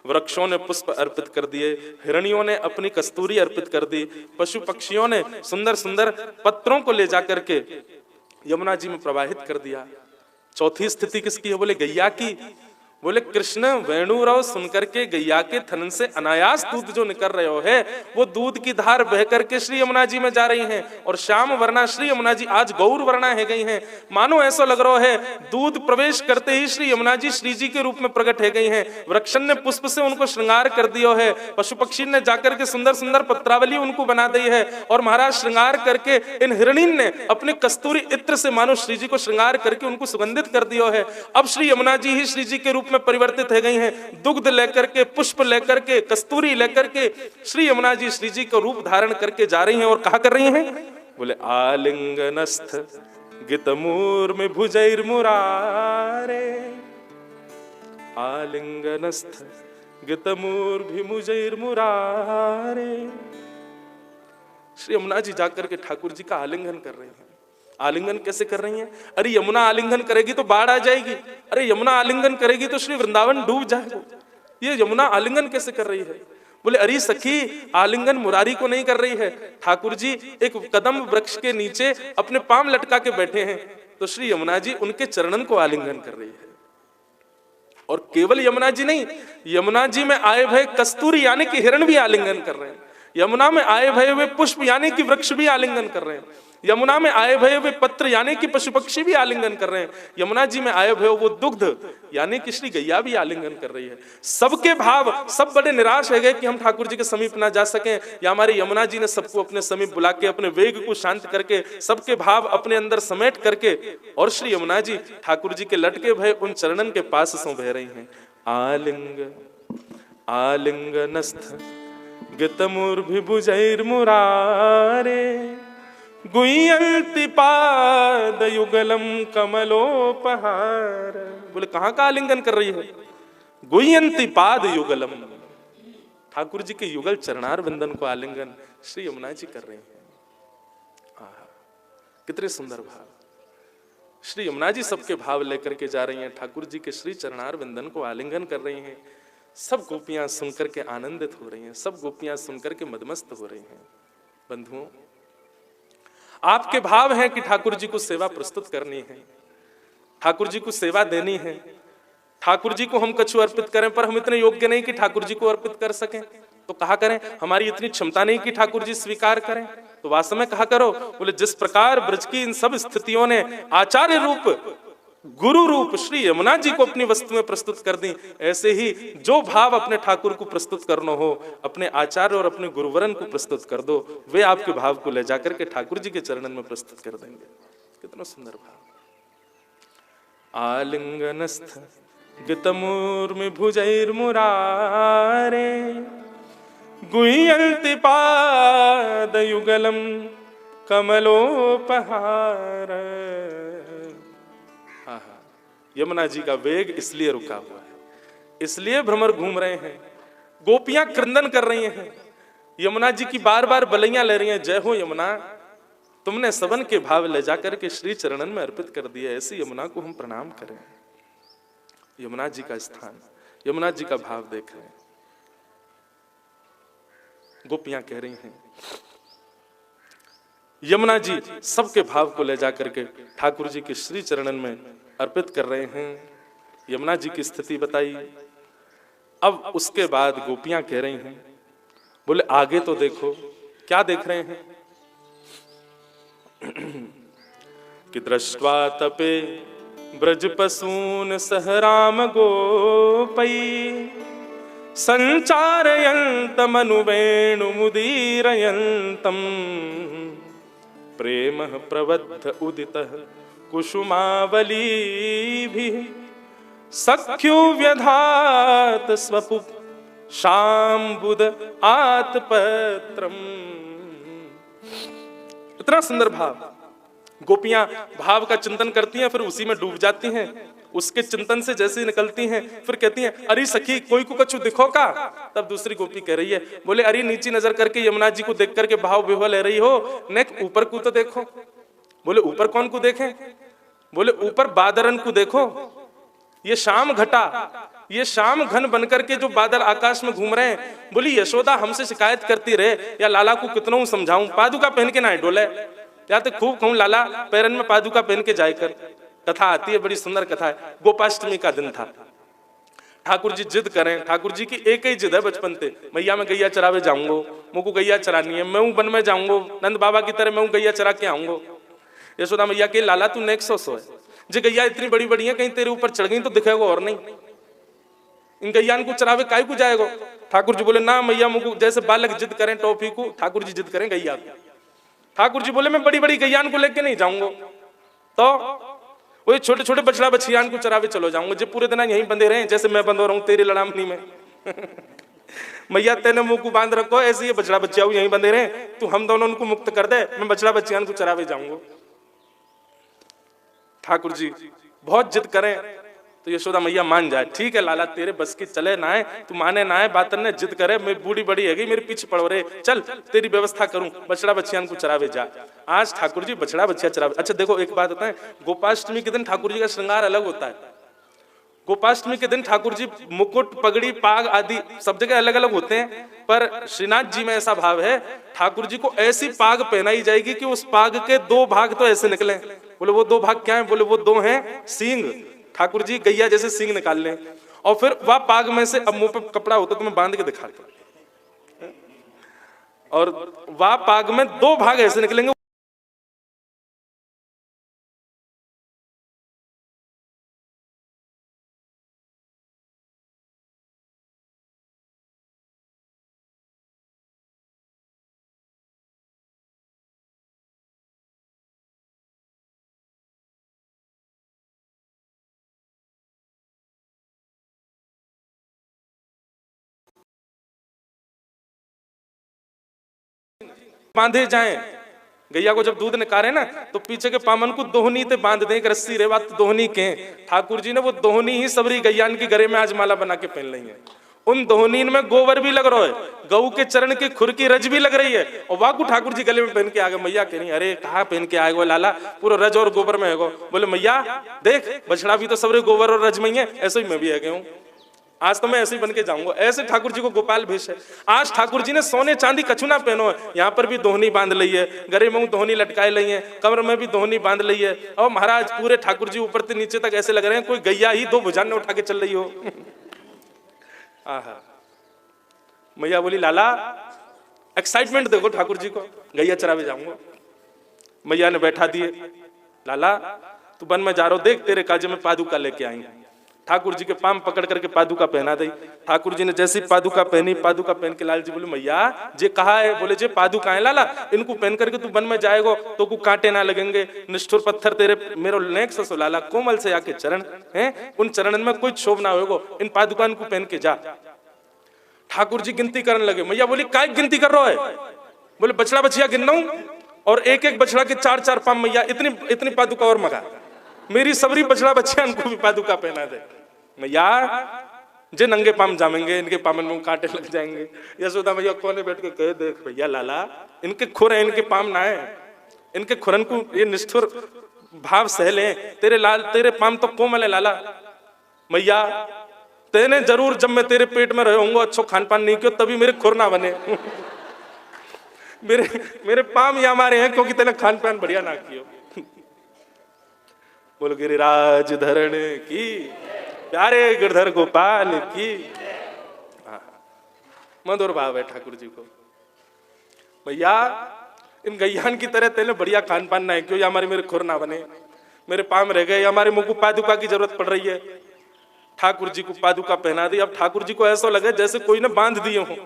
S1: वृक्षों ने पुष्प अर्पित कर दिए, हिरणियों ने अपनी कस्तूरी अर्पित कर दी, पशु पक्षियों ने सुंदर सुंदर पत्रों को ले जाकर के यमुना जी में प्रवाहित कर दिया। चौथी स्थिति किसकी है? बोले गैया की। बोले कृष्ण वेणुराव सुनकर के गैया के थन से अनायास दूध जो निकल रहे हो है, वो दूध की धार बह करके श्री यमुना जी में जा रही हैं और श्याम वर्णा श्री यमुना जी आज गौर वर्णा है गई हैं। मानो ऐसा लग रहा है दूध प्रवेश करते ही श्री यमुना जी श्री जी के रूप में प्रकट है गई हैं। वृक्षन ने पुष्प से उनको श्रृंगार कर दिया है, पशु पक्षी ने जाकर के सुंदर सुंदर पत्रावली उनको बना दी है और महाराज श्रृंगार करके इन हिरणीन ने अपने कस्तूरी इत्र से मानो श्री जी को श्रृंगार करके उनको सुगंधित कर दिया है। अब श्री यमुना जी ही श्री जी के रूप में परिवर्तित हो गई हैं। दुग्ध लेकर के, पुष्प लेकर के, कस्तूरी लेकर के श्री यमुना जी श्री जी का रूप धारण करके जा रही हैं और कहा कर रही हैं? बोले आलिंगनस्थ गितमूर्मि भुजैर्मुरारे, आलिंगनस्थ गितमूर्भिमुजैर्मुरारे। श्री यमुना जी जाकर के ठाकुर जी का आलिंगन कर रही हैं। आलिंगन कैसे कर रही हैं? अरे यमुना आलिंगन करेगी तो बाढ़ आ जाएगी, अरे यमुना आलिंगन करेगी तो श्री वृंदावन डूब जाएगा। ये यमुना आलिंगन कैसे कर रही है? बोले अरे सखी आलिंगन मुरारी को नहीं कर रही है। ठाकुर जी एक कदम वृक्ष के नीचे अपने पांव लटका के बैठे हैं तो श्री यमुना जी उनके चरणन को आलिंगन कर रही है। और केवल यमुना जी नहीं, यमुना जी में आए भय कस्तूरी यानी कि हिरण भी आलिंगन कर रहे हैं। यमुना में आए भय वे पुष्प यानी कि वृक्ष भी आलिंगन कर रहे हैं। यमुना में आए भय वे पत्र यानी कि पशु पक्षी भी आलिंगन कर रहे हैं। यमुना जी में आए भय वो दुग्ध यानी कि श्री गैया भी आलिंगन कर रही है। सबके भाव, सब बड़े निराश है गए कि हम ठाकुर जी के समीप ना जा सके, या हमारी यमुना जी ने सबको अपने समीप बुला के अपने वेग को शांत करके सबके भाव अपने अंदर समेट करके और श्री यमुना जी ठाकुर जी के लटके भय उन चरणन के पास सो बह रही हैं। आलिंगनस्थ गितमूर्भिभुजैर्मुरारे, गुह्यन्ति पादयुगलम कमलोपहार। बोले कहां का आलिंगन कर रही है? गुह्यन्ति पादयुगलम, ठाकुर जी के युगल चरणार विंदन को आलिंगन श्री यमुना जी कर रही हैं। कितने सुंदर भाव! श्री यमुना जी सबके भाव लेकर के जा रही हैं, ठाकुर जी के श्री चरणार विंदन को आलिंगन कर रही हैं। सब गोपियां सुनकर के आनंदित हो रही हैं, सब गोपियां सुनकर के मदमस्त हो रही हैं। बंधुओं, आपके भाव हैं कि ठाकुर जी को सेवा प्रस्तुत करनी है, ठाकुर जी को सेवा देनी है, ठाकुर जी को हम कछु अर्पित करें, पर हम इतने योग्य नहीं कि ठाकुर जी को अर्पित कर सकें। तो कहा करें, हमारी इतनी क्षमता नहीं कि ठाकुर जी स्वीकार करें। तो वास्तव में कहा करो, बोले जिस प्रकार ब्रज की इन सब स्थितियों ने आचार्य रूप गुरु रूप श्री यमुना जी को अपनी वस्तु में प्रस्तुत कर दी, ऐसे ही जो भाव अपने ठाकुर को प्रस्तुत करना हो, अपने आचार्य और अपने गुरुवरन को प्रस्तुत कर दो, वे आपके भाव को ले जाकर के ठाकुर जी के चरणन में प्रस्तुत कर देंगे। कितना सुंदर भाव! आलिंगनस्थ गितमूर्मि भुजैर्मुरारे, गुह्यन्ति पादयुगलम कमलोपहार। यमुना जी का वेग इसलिए रुका हुआ है, इसलिए भ्रमर घूम रहे हैं, गोपियां क्रंदन कर रही हैं, यमुना जी की बार बार बलैया ले रही हैं। जय हो यमुना, तुमने सबन के भाव ले जाकर के श्री चरणन में अर्पित कर दिया। ऐसी यमुना को हम प्रणाम करें। यमुना जी का स्थान, यमुना जी का भाव देख रहे हैं। गोपियां कह रही हैं, यमुना जी सबके भाव को ले जाकर के ठाकुर जी के श्री चरणन में अर्पित कर रहे हैं। यमुना जी की स्थिति बताई। अब उसके बाद गोपियां कह रही हैं, बोले आगे तो देखो। क्या देख रहे हैं? कि दृष्ट्वा तपे ब्रजपसून सह राम गोपई, संचारयन्तमनुवेणुमुदीरयन्तम्, प्रेमः प्रबद्ध उदितः कुसुमावलीभिः, सख्युव्यधात स्वपुप शाम्बुद आत्पत्रम्। इतना सुंदर भाव! गोपियां भाव का चिंतन करती हैं, फिर उसी में डूब जाती हैं। उसके चिंतन से जैसे निकलती हैं, फिर कहती हैं, अरे सखी कोई को कछु दिखो का? तब दूसरी गोपी कह रही है, बोले अरे नीची नजर करके यमुना जी को देख करके भाव विह्वल ले रही हो, नेक ऊपर को तो देखो। बोले ऊपर कौन को देखें? बोले ऊपर बादरन को देखो। ये शाम घटा, ये शाम घन बनकर के जो बादल आकाश में घूम रहे हैं। बोली यशोदा हमसे शिकायत करती रहे या लाला को कितना समझाऊं, पादुका पहन के ना डोले, या तो खूब कहूं लाला पैरन में पादुका पहन के जाए कर। कथा आती है, बड़ी सुंदर कथा है। गोपाष्टमी का दिन था, ठाकुर जी जिद करें, ठाकुर जी की एक ही जिद है बचपन से, मैया मैं गैया चरावे जाऊंगा, मुझको गैया चरानी है, मैं वन में जाऊंगा, नंद बाबा की तरह मैं गैया चरा के आऊंगा। यशोदा मैया के लाला तू नेक सो है, जो गैया इतनी बड़ी बड़ी है कहीं तेरे ऊपर चढ़ गई तो दिखेगा और नहीं, इन गैयान को चरावे काय को जाएगा। ठाकुर जी बोले ना मैया मुझको, जैसे बालक जिद करें टॉफी को, ठाकुर जी जिद करें गैया को। ठाकुर जी बोले मैं बड़ी बड़ी गैयान को लेके नहीं जाऊंगा, तो वही छोटे छोटे बछड़ा बछियान को चरावे चलो जाऊंगा, जो पूरे दिन यहीं बंधे रहे जैसे मैं बंध रहा हूं तेरी लड़ामनी में। मैया तेने मुंह को बांध रखो, ऐसे ये बछड़ा बच्चिया यहीं बंधे रहे, तू हम दोनों उनको मुक्त कर दे, मैं बछड़ा बच्चियान को चरावे जाऊंगा। ठाकुर जी बहुत जिद करें तो यशोदा मैया मान जाए, ठीक है लाला तेरे बस की चले ना है, तू माने ना है, बातन ने जिद करे, मैं बूढ़ी बड़ी है गई मेरे पीछे पड़ो रे, चल तेरी व्यवस्था करूं, बछड़ा बच्चियान को चरावे जा। आज ठाकुर जी बछड़ा बच्चिया चरावे। अच्छा देखो एक बात होता है, गोपाष्टमी के दिन ठाकुर जी का श्रृंगार अलग होता है। गोपाष्टमी के दिन ठाकुर जी मुकुट पगड़ी पाग आदि सब जगह अलग अलग होते हैं, पर श्रीनाथ जी में ऐसा भाव है ठाकुर जी को ऐसी पाग पहनाई जाएगी कि उस पाग के दो भाग तो ऐसे निकले। बोले वो दो भाग क्या है, बोले वो दो हैं सींग, ठाकुर जी गैया जैसे सींग निकाल लें, और फिर वह पाग में से, अब मुंह पे कपड़ा होता तो मैं बांध के दिखाता, और वह पाग में दो भाग ऐसे निकलेंगे, बांधे जाएं। गैया को जब दूध निकाले ना तो पीछे के पामन को दोहनी ते बांध दें, एक रस्सी रे बात दोहनी के। ठाकुर जी ने वो दोहनी ही सबरी गैयान की गरे में आज माला बना के पहन ली है। उन दोहनीन में गोबर भी लग रहा है, गऊ के चरण की खुर की रज भी लग रही है, और वाकू ठाकुर जी गले में पहन के आ गए। मैया कह रही अरे कहाँ पहन के आएगो लाला, पूरा रज और गोबर में है। बोले मैया देख बछड़ा भी तो सबरे गोबर और रज में ही है, ऐसे ही मैं भी है हूँ, आज तो मैं ऐसे ही बन के जाऊंगा। ऐसे ठाकुर जी को गोपाल भेष है। आज ठाकुर जी ने सोने चांदी कछु ना पहनो है, यहाँ पर भी दोहनी बांध ली है, गरे में दोहनी लटकाए ली है, कमर में भी दोहनी बांध ली है, और महाराज पूरे ठाकुर जी ऊपर से नीचे तक ऐसे लग रहे हैं कोई गैया ही दो भुजान उठा के चल रही हो। आहा मैया बोली लाला एक्साइटमेंट देखो ठाकुर जी को, गैया चरावे जाऊंगा। मैया ने बैठा दिए, लाला तू वन में जा रहा हो, देख तेरे काजे में पादुका लेके आई। ठाकुर जी के पाम पकड़ करके पादुका पहना दी। ठाकुर जी ने जैसी पादुका पहनी, पादुका पहन के लाल जी बोले मैया जे कहा है, बोले जे पादुका है लाला, इनको पहन करके तू वन में जाएगो तो को कांटे ना लगेंगे, निष्ठुर पत्थर तेरे मेरो नेक ससो लाला, कोमल से आके चरण हैं, उन चरणन में कोई क्षोभ ना होगो, इन पादुकान को पहन के जा। ठाकुर जी गिनती करने लगे। मैया बोली काय गिनती कर रहा है, बोले बछड़ा बछिया गिन रहा हूं, और एक एक बछड़ा के चार चार पाम, मैया इतनी इतनी पादुका और मगा, मेरी सबरी बछड़ा बछिया उनको भी पादुका पहना दे। मैया जे नंगे पाम जामेंगे, इनके पामन में कांटे लग जाएंगे। यशोदा मैया कोने बैठ के कहे देख भैया लाला इनके खुर है, इनके पाम ना है, इनके खुरन को ये निष्ठुर भाव सहले, तेरे लाल तेरे पाम तो कोमल है लाला। मैया तेने जरूर जब मैं तेरे पेट में रहूंगा अच्छो खान पान नहीं किया तभी मेरे खुर ना बने। मेरे पाम या हमारे हैं क्योंकि तेने खान पान बढ़िया ना किया। बोल गिरिराज धरण की, प्यारे गिरधर गोपाल की। मधुर भाव है ठाकुर जी को। भैया इन गैयान की तरह तेने बढ़िया खान पान ना है क्यों, या हमारे मेरे खुर ना बने, मेरे पाम रह गए, हमारे मुंह को पादुका की जरूरत पड़ रही है। ठाकुर जी को पादुका पहना दी। अब ठाकुर जी को ऐसा लगे जैसे कोई ने बांध दिए हो,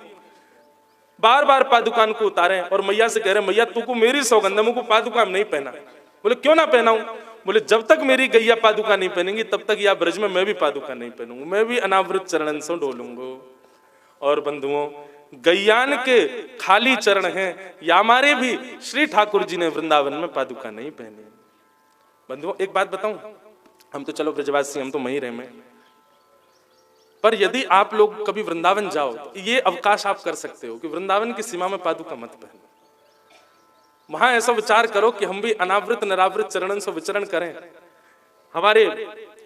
S1: बार बार पादुकान को उतारे और मैया से कह रहे मैया तू को मेरी सौगंध है, मुझको पादुका नहीं पहना। बोले क्यों ना पहनाऊं, बोले जब तक मेरी गैया पादुका नहीं पहनेंगी तब तक या ब्रज में मैं भी पादुका नहीं पहनूंगा, मैं भी अनावृत चरणन से डोलूंगा। और बंधुओं गैयान के खाली चरण हैं, या हमारे भी श्री ठाकुर जी ने वृंदावन में पादुका नहीं पहनी। बंधुओं एक बात बताऊं, हम तो चलो ब्रजवासी, हम तो वहीं रहे में, पर यदि आप लोग कभी वृंदावन जाओ तो ये अवकाश आप कर सकते हो कि वृंदावन की सीमा में पादुका मत पहनो। वहां ऐसा विचार करो कि हम भी अनावृत निरावृत चरणन से विचरण करें। हमारे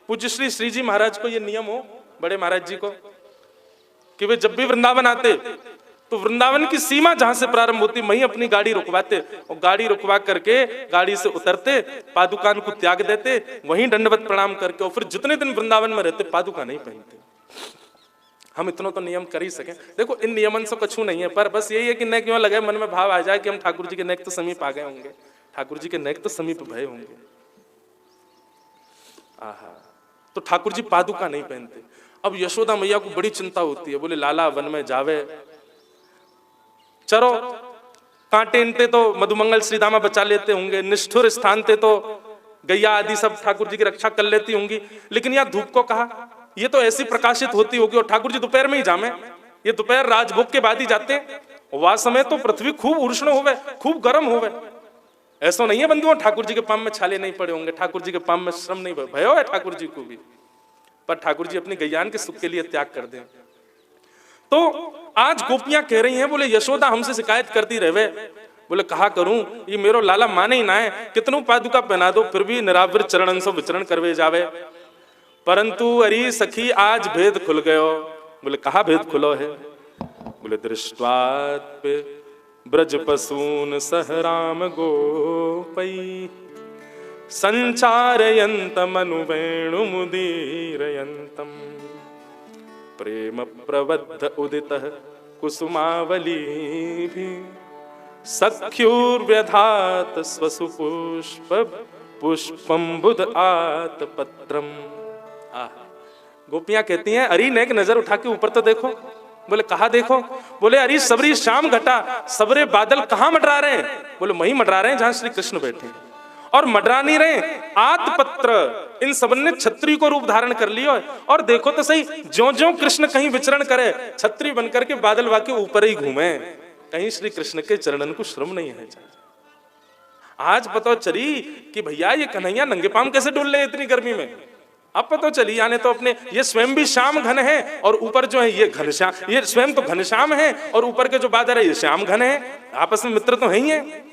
S1: पूज्य श्री जी महाराज को ये नियम हो, बड़े महाराज जी को, कि वे जब भी वृंदावन आते तो वृंदावन की सीमा जहां से प्रारंभ होती वहीं अपनी गाड़ी रुकवाते और गाड़ी रुकवा करके गाड़ी से उतरते, पादुकान को त्याग देते, वहीं दंडवत प्रणाम करके और फिर जितने दिन वृंदावन में रहते पादुका नहीं पहनते। हम इतना तो नियम कर ही सके। देखो इन नियमन से कछु नहीं है, पर बस यही है कि न क्यों लगे मन में भाव आ जाए कि हम ठाकुर जी के नेक तो समीप आ गए होंगे, ठाकुर जी के नेक तो समीप भय होंगे। आहा, तो ठाकुर जी पादुका नहीं पहनते। अब यशोदा मैया को बड़ी चिंता होती है, बोले लाला वन में जावे, चलो कांटे इंटे तो मधुमंगल श्रीदामा बचा लेते होंगे, निष्ठुर स्थान थे तो गैया आदि सब ठाकुर जी की रक्षा कर लेती होंगी, लेकिन यहाँ धूप को कहा, ये तो ऐसी प्रकाशित होती होगी और ठाकुर जी दोपहर में ही जामे, ये दोपहर राजभोग के बाद ही जाते हैं, वह समय तो पृथ्वी खूब उष्ण होवे, खूब गर्म होवे। ऐसा नहीं है बंधुओं ठाकुर जी के पाम में छाले नहीं पड़े होंगे, ठाकुर जी के पाम में श्रम नहीं भयो है ठाकुर जी को भी, पर ठाकुर जी अपनी गैयान के सुख के लिए त्याग कर दें। तो आज गोपियां कह रही हैं, बोले यशोदा हमसे शिकायत करती रहे, बोले कहा करूं, ये मेरो लाला माने ही ना है, कितनों पादुका पहना दो फिर भी निरावृत चरणन से विचरण करवे जावे। परंतु अरे सखी आज भेद खुल गयो। बोले कहा भेद खुलो है? बोले दृष्टवात ब्रज पसून सह राम गोपई संचारयंत मनु वेणु मुदीरयंतम प्रेम प्रबद्ध उदित कुसुमावली भी सख्युर्व्यधात स्वसुपुष्प पुष्पम बुध आत पत्रम। गोपियां कहती हैं अरे नेक नजर उठा के ऊपर तो देखो। बोले कहा देखो? बोले अरे सबरी शाम घटा सबरे बादल कहाँ मंडरा रहे हैं? बोले वहीं मंडरा रहे हैं जहां श्री कृष्ण बैठे, और मंडरा नहीं रहे, आतपत्र इन सब ने छत्री को रूप धारण कर लिया। और देखो तो सही, ज्यों ज्यों कृष्ण कहीं विचरण करे छत्री बनकर के बादल वाके ऊपर ही घूमे, कहीं श्री कृष्ण के चरणन को श्रम नहीं है। आज पता चली कि भैया ये कन्हैया नंगे पाम कैसे डोल रहे इतनी गर्मी में। अब पता चली यानी तो अपने ये स्वयं भी श्याम घन है और ऊपर जो है ये घनश्याम, ये स्वयं तो घनश्याम है और ऊपर के जो बादल है ये श्याम घन है। आपस में मित्र तो है ही है।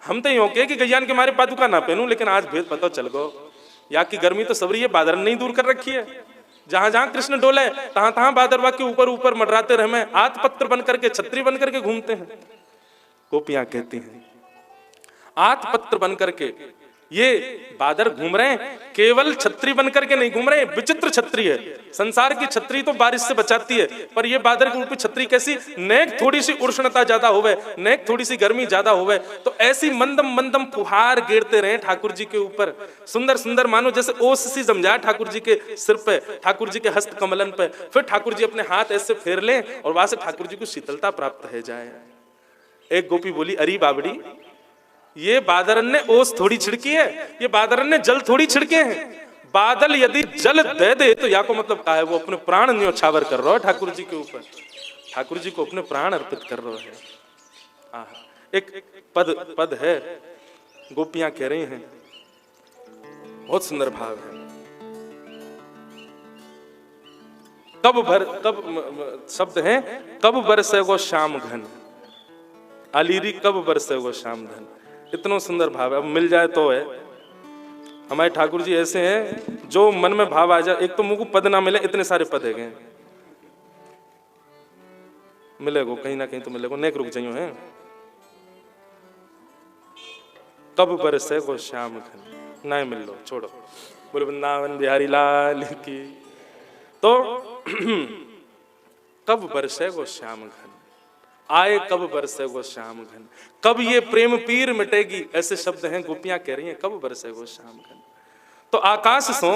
S1: हम तो यूं के कि गैयान के मारे पादुका ना पहनूं, लेकिन आज भेद पता चल गो। या की गर्मी तो सबरी ये बादल नहीं दूर कर रखी है। जहां जहां कृष्ण डोले तहां तहां बादरवा के ऊपर ऊपर मंडराते रहे, आतपत्र बन करके छत्री बन करके घूमते हैं। गोपियां कहती हैं आतपत्र बन करके ये बादर घूम रहे हैं, केवल छत्री बन करके नहीं घूम रहे हैं, विचित्र छत्री है। संसार की छत्री तो बारिश से बचाती है, पर ये बादर के ऊपर छत्री कैसी? नेक थोड़ी सी उष्णता ज्यादा होवे, नेक थोड़ी सी गर्मी ज्यादा होवे, तो ऐसी मंदम मंदम फुहार गिरते रहे ठाकुर जी के ऊपर, सुंदर सुंदर, मानो जैसे ओस सी जमजाए ठाकुर जी के सिर पे, ठाकुर जी के हस्त कमलन पे। फिर ठाकुर जी अपने हाथ ऐसे फेर लें और वहां से ठाकुर जी को शीतलता प्राप्त हो जाए। एक गोपी बोली अरे बाबड़ी, ये बादरन ने ओस थोड़ी छिड़की है, ये बादरन ने जल थोड़ी छिड़के हैं। बादल यदि जल दे दे तो या को मतलब क्या है? वो अपने प्राण न्योछावर कर रहा है ठाकुर जी के ऊपर, ठाकुर जी को अपने प्राण अर्पित कर रहा है। एक पद है, गोपियां कह रही हैं, बहुत सुंदर भाव है। कब शब्द है, कब बरसे गो श्याम घन, अलीरी कब बरसे गो श्याम घन। इतना सुंदर भाव है, अब मिल जाए तो है। हमारे ठाकुर जी ऐसे हैं जो मन में भाव आ जाए, एक तो मुंह को पद ना मिले, इतने सारे पद है गए, मिलेगो कहीं ना कहीं तो मिलेगो, नेक रुक जाइयो है। कब बरसे गो श्याम घन, ना मिल लो छोड़ो, बोले वृंदावन बिहारी लाल की। तो कब बरसे गो श्याम घन, आए कब बरसे गो श्याम घन, कब ये प्रेम पीर मिटेगी, ऐसे शब्द हैं। गोपियां कह रही हैं कब बरसे गो श्याम घन। तो आकाश से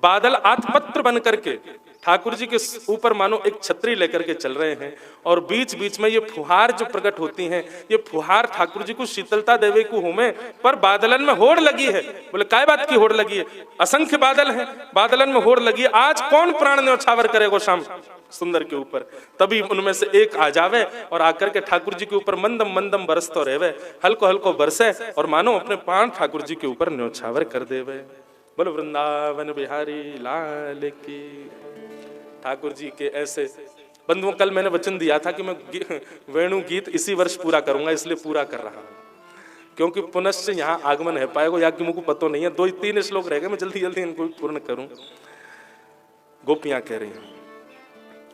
S1: बादल आतपत्र बन करके ठाकुर जी के ऊपर मानो एक छतरी लेकर के चल रहे हैं, और बीच बीच में ये फुहार जो प्रकट होती हैं, ये फुहार ठाकुर जी को शीतलता देवे को होमे, पर बादलन में होड़ लगी है। बोले काय बात की होड़ लगी है? असंख्य बादल हैं, बादलन में होड़ लगी है। आज कौन प्राण न्योछावर करेगो श्याम सुंदर के ऊपर? तभी उनमें से एक आ जावे और आकर के ठाकुर जी के ऊपर मंदम मंदम बरसतो रहे, हल्को हल्को बरसे और मानो अपने प्राण ठाकुर जी के ऊपर न्योछावर कर देवे। बोलो वृंदावन बिहारी लाल की। ठाकुर जी के ऐसे बंधुओं, कल मैंने वचन दिया था कि मैं वेणु गीत इसी वर्ष पूरा करूंगा, इसलिए पूरा कर रहा हूं क्योंकि पुनश्च यहाँ आगमन है पाएगो या कि मुझको पतो नहीं है। 2-3 श्लोक रह गए, मैं जल्दी जल्दी इनको पूर्ण करूं। गोपियां कह रही हैं,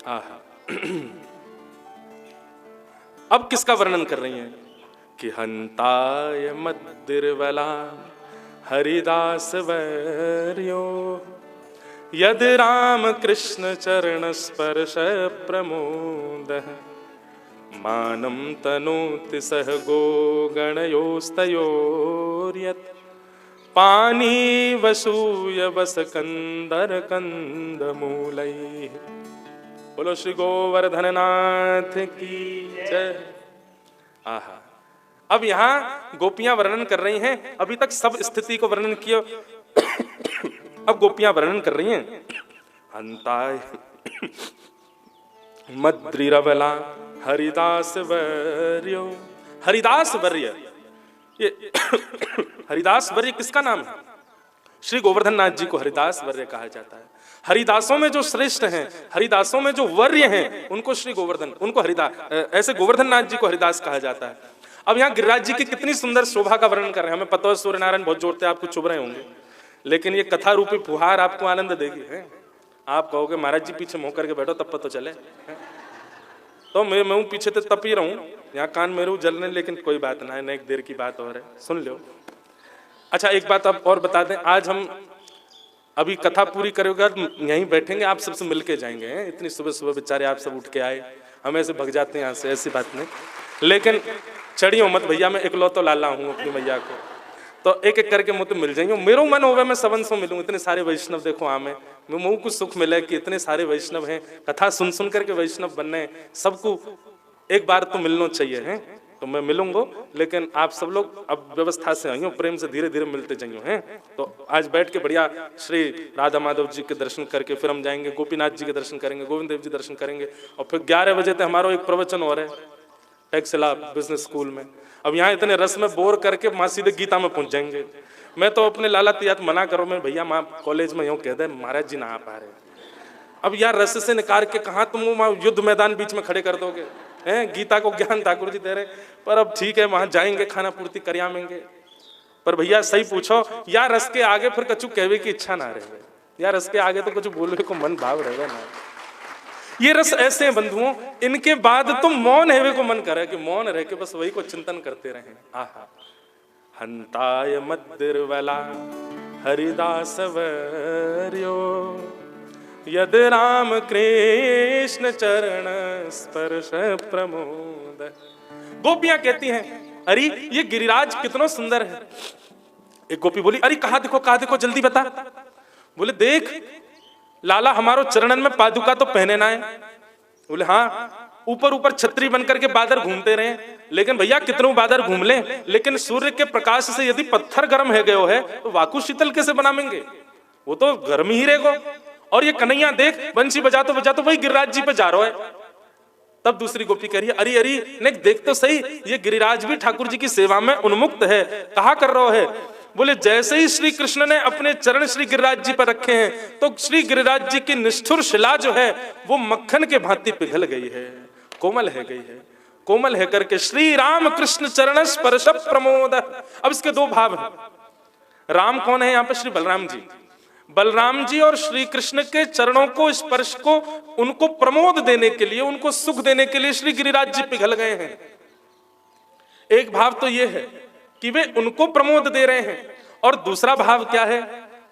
S1: आहा अब किसका वर्णन कर रही हैं कि हंताय मद्दिर्वला हरिदास वर्यो यद राम कृष्ण चरण स्पर्श प्रमोद मानं तनोति सह गो गणयोस्तयोर्यत् पानी वसूय बस कंदर कंदमूलैः। बोलो श्री गोवर्धन नाथ की जय। आहा, अब यहाँ गोपियां वर्णन कर रही हैं, अभी तक सब स्थिति को वर्णन किया, अब गोपियां वर्णन कर रही हैं हंताय मद्रिरवला हरिदास वर्यो। हरिदास वर्य, ये हरिदास वर्य किसका नाम है? श्री गोवर्धन नाथ जी को हरिदास वर्य कहा जाता है। हरिदासों में जो श्रेष्ठ हैं, हरिदासों में जो वर्य हैं, उनको श्री गोवर्धन, उनको हरिदास, ऐसे गोवर्धन नाथ जी को हरिदास कहा जाता है। अब यहाँ गिरिराज जी की कितनी सुंदर शोभा का वर्णन कर रहे हैं। हमें पता है सूर्य नारायण बहुत जोरते आपको चुभ रहे होंगे, लेकिन ये कथा रूपी फुहार आपको आनंद देगी है। आप कहोगे महाराज जी पीछे मुंह करके बैठो तब पता चले, तो मैं पीछे तो तप ही रहूं, यहाँ कान मेरे जलने, लेकिन कोई बात ना है, एक देर की बात और है, सुन लो। अच्छा एक बात अब और बता दें, आज हम अभी कथा पूरी करेगा यहीं बैठेंगे, आप सबसे मिलके जाएंगे। इतनी सुबह सुबह बेचारे आप सब उठ के आए, हम ऐसे भग जाते हैं यहाँ से, ऐसी बात नहीं। लेकिन चढ़ियो मत भैया, मैं इकलौतो लाला हूँ अपनी मैया को, तो एक एक करके मुझे मिल जाएंगे। मेरा मन होगा मैं सबन से मिलूँ, इतने सारे वैष्णव देखो आमे, मुझे कुछ सुख मिले कि इतने सारे वैष्णव हैं, कथा सुन सुन करके वैष्णव बनने, सबको एक बार तो मिलना चाहिए है। तो मैं मिलूंगा, लेकिन आप सब लोग अब व्यवस्था से आइयो, प्रेम से धीरे धीरे मिलते जाइयो हैं। तो आज बैठ के बढ़िया श्री राधा माधव जी के दर्शन करके फिर हम जाएंगे गोपीनाथ जी के दर्शन करेंगे, गोविंद देव जी दर्शन करेंगे, और फिर 11 बजे तक हमारा एक प्रवचन हो रहा है टेक्सला बिजनेस स्कूल में। अब यहाँ इतने रस में बोर करके माँ सीधे गीता में पहुंच जाएंगे। मैं तो अपने लाला तियात मना करो, मैं भैया माँ कॉलेज में यूँ कह दे महाराज जी ना आ पा रहे। अब यार रस से निकाल के कहाँ तुम युद्ध मैदान बीच में खड़े कर दोगे हैं? गीता को ज्ञान ठाकुर जी दे रहे, पर अब ठीक है वहां जाएंगे, खाना पूर्ति कर आएंगे। पर भैया सही पूछो, यार रस के आगे फिर कछु कहवे की इच्छा ना रहे, यार रस के आगे तो कुछ बोलने को मन भाव रहेगा ना। ये रस ऐसे हैं बंधुओं, इनके बाद तो मौन हेवे को मन करे कि मौन रह के बस वही को चिंतन करते रहे। आहा, हंताय मद्दिर्वला हरिदास वर्यो यद राम कृष्ण चरण स्पर्श प्रमोद। गोपियां कहती हैं अरे ये गिरिराज कितना सुंदर है। एक गोपी बोली अरे कहा देखो जल्दी बता। बोले देख लाला हमारो चरणन में पादुका तो पहने ना है। बोले हाँ, ऊपर छतरी बनकर के बादर घूमते रहे, लेकिन भैया कितनों बादर घूम ले, लेकिन सूर्य के प्रकाश से यदि पत्थर गर्म है गयो है तो वाकु शीतल कैसे बनाएंगे, वो तो गर्म ही रहेगा। और ये कन्हैया देख बंसी बजा तो वही गिरिराज जी पे जा रहा है। तब दूसरी गोपी कह रही है अरे नहीं देख तो सही, ये गिरिराज भी ठाकुर जी की सेवा में उन्मुक्त है, कहा कर रहा है। बोले जैसे ही श्री कृष्ण ने अपने चरण श्री गिरिराज जी पर रखे हैं तो श्री गिरिराज जी की निष्ठुर शिला जो है वो मक्खन के भांति पिघल गई है, कोमल है गई है, कोमल है करके श्री राम कृष्ण चरण स्पर्श प्रमोद। अब इसके दो भाव हैं। राम कौन है यहाँ पे? श्री बलराम जी। बलराम जी और श्री कृष्ण के चरणों को स्पर्श को उनको प्रमोद देने के लिए, उनको सुख देने के लिए श्री गिरिराज जी पिघल गए हैं। एक भाव तो ये है कि वे उनको प्रमोद दे रहे हैं, और दूसरा भाव क्या है?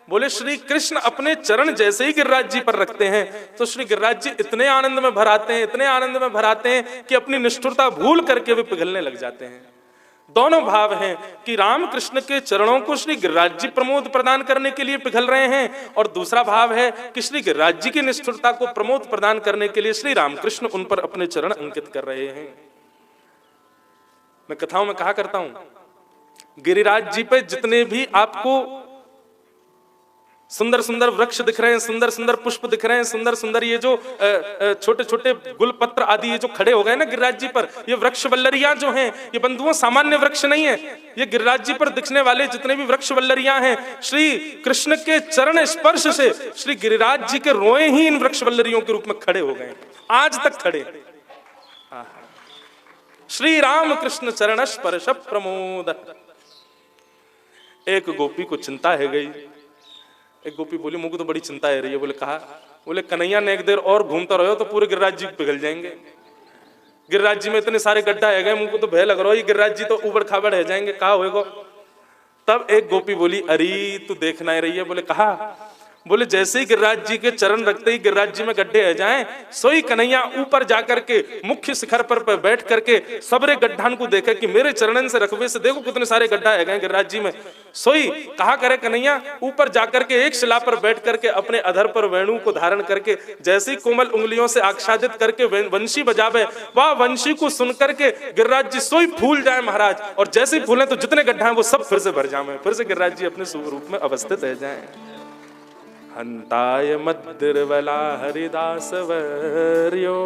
S1: बोले श्री कृष्ण अपने चरण जैसे ही गिरिराज जी पर रखते हैं तो श्री गिरिराज जी इतने आनंद में भराते हैं, इतने आनंद में भराते हैं कि अपनी निष्ठुरता भूल करके वे पिघलने लग जाते हैं। दोनों भाव हैं कि राम कृष्ण के चरणों को श्री गिरिराज जी प्रमोद प्रदान करने के लिए पिघल रहे हैं, और दूसरा भाव है कि श्री गिरिराज जी की निष्ठुरता को प्रमोद प्रदान करने के लिए श्री रामकृष्ण उन पर अपने चरण अंकित कर रहे हैं। मैं कथाओं में कहा करता हूं, गिरिराज जी पे जितने भी आपको सुंदर सुंदर वृक्ष दिख रहे हैं, सुंदर सुंदर पुष्प दिख रहे हैं, सुंदर सुंदर ये जो छोटे छोटे गुलपत्र आदि ये जो खड़े हो गए ना गिरिराज जी पर, ये वृक्ष वल्लरियां जो हैं, ये बंधुओं सामान्य वृक्ष नहीं है। ये गिरिराज जी पर दिखने वाले जितने भी वृक्ष वल्लरियां हैं, श्री कृष्ण के चरण स्पर्श से श्री गिरिराज जी के रोए ही इन वृक्ष वल्लरियों के रूप में खड़े हो गए, आज तक खड़े। श्री राम कृष्ण चरण स्पर्श प्रमोद। एक गोपी को चिंता है गई। एक गोपी बोली मुझको तो बड़ी चिंता है रही है। बोले कहा? बोले कन्हैया ने एक देर और घूमता रहो तो पूरे गिरिराज जी पिघल जाएंगे। गिरिराज जी में इतने सारे गड्ढा है गए, मुझको तो भय लग रहा है ये गिरिराज जी तो उबड़ खाबड़ रह जाएंगे, कहा होएगा। तब एक गोपी बोली अरे तू देखना ही रही है। बोले कहा? बोले जैसे ही गिरिराज जी के चरण रखते ही गिरिराज जी में गड्ढे आ जाएं, सोई कन्हैया ऊपर जाकर के मुख्य शिखर पर बैठ करके सबरे गड्ढान को देखे कि मेरे चरणन से रखवे से देखो कितने सारे गड्ढा है गए गिरिराज जी में। सोई कहा करे कन्हैया ऊपर जाकर के एक शिला पर बैठ करके अपने अधर पर वेणु को धारण करके जैसे ही कोमल उंगलियों से आच्छादित करके वंशी बजावे, वह वंशी को सुन करके गिरिराज जी सोई फूल जाए महाराज, और जैसे ही फूले तो जितने गड्ढा हैं वो सब फिर से भर जाए, फिर से गिरिराज जी अपने स्वरूप में अवस्थित रह जाएं। हंताय मद्दिर्वला हरिदास वर्यो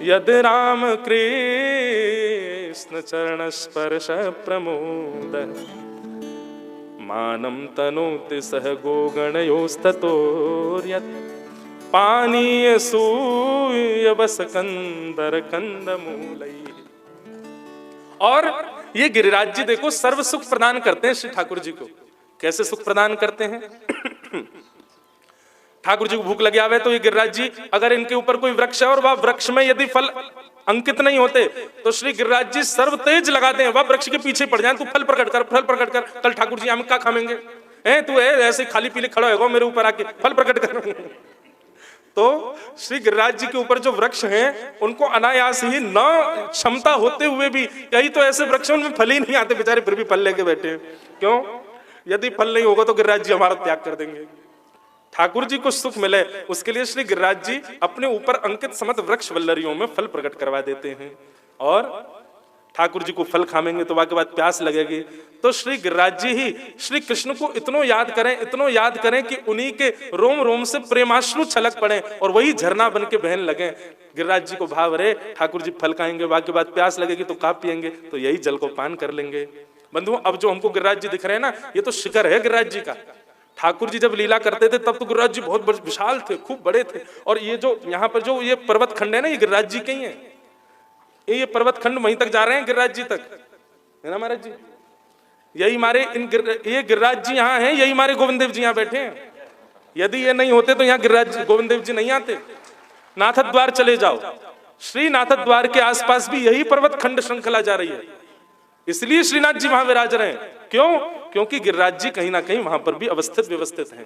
S1: यद राम कृष्ण चरण स्पर्श प्रमोद मानं तनोति सह गोगणयोस्ततोर्यत् पानीय सूयवस कंदर कंदमूलैः। और ये गिरिराज जी देखो सर्व सुख प्रदान करते हैं श्री ठाकुर जी को। कैसे सुख प्रदान करते हैं? ठाकुर जी को भूख लगे आवे तो ये गिरिराज जी अगर इनके ऊपर कोई वृक्ष है और वह वृक्ष में यदि फल अंकित नहीं होते तो श्री गिरिराज जी सर्व तेज लगाते हैं, वह वृक्ष के पीछे पड़ जाए, तू फल प्रकट कर, फल प्रकट कर, कल ठाकुर जी हम क्या खाएंगे, तू ऐसे खाली पीले खड़ा होगा मेरे ऊपर आके फल प्रकट कर। तो श्री गिरिराज जी के ऊपर जो वृक्ष हैं उनको अनायास ही न क्षमता होते हुए भी, यही तो ऐसे वृक्ष उनमें फल ही नहीं आते बेचारे, फिर भी फल लेके बैठे हैं। क्यों? यदि फल नहीं होगा तो गिरिराज जी हमारा त्याग कर देंगे। ठाकुर जी को सुख मिले उसके लिए श्री गिरिराज जी अपने ऊपर अंकित समत वृक्ष वल्लरियों में फल प्रकट करवा देते हैं। और ठाकुर जी को फल खाएंगे तो वाके बाद प्यास लगेगी, तो श्री गिरिराज जी ही श्री कृष्ण को इतनो याद करें कि उन्हीं के रोम रोम से प्रेमाश्रु छलक पड़े और वही झरना बन के बहन लगे। गिरिराज जी को भाव रहे ठाकुर जी फल खाएंगे, वाके बाद प्यास लगेगी तो का पियेंगे, तो यही जल को पान कर लेंगे। बंधुओं अब जो हमको गिरिराज जी दिख रहे हैं ना, ये तो शिखर है गिरिराज जी का। ठाकुर जी जब लीला करते थे तब तो गिरिराज जी बहुत विशाल थे, खूब बड़े थे। और ये जो यहाँ पर जो ये पर्वत खंड है ना, ये गिरिराज जी के ही है। ये पर्वत खंड वहीं तक जा रहे हैं गिरिराज जी तक, है ना महाराज जी? यही मारे ये गिरिराज जी यहाँ हैं, यही मारे गोविंद देव जी यहाँ बैठे हैं। यदि ये नहीं होते तो यहाँ गिरिराज गोविंद देव जी नहीं आते। नाथ द्वार चले जाओ, श्री नाथ द्वार के आसपास भी यही पर्वत खंड श्रृंखला जा रही है, इसलिए श्रीनाथ जी वहां विराज रहे हैं। क्यों? क्योंकि गिरिराज जी कहीं ना कहीं वहां पर भी अवस्थित व्यवस्थित हैं।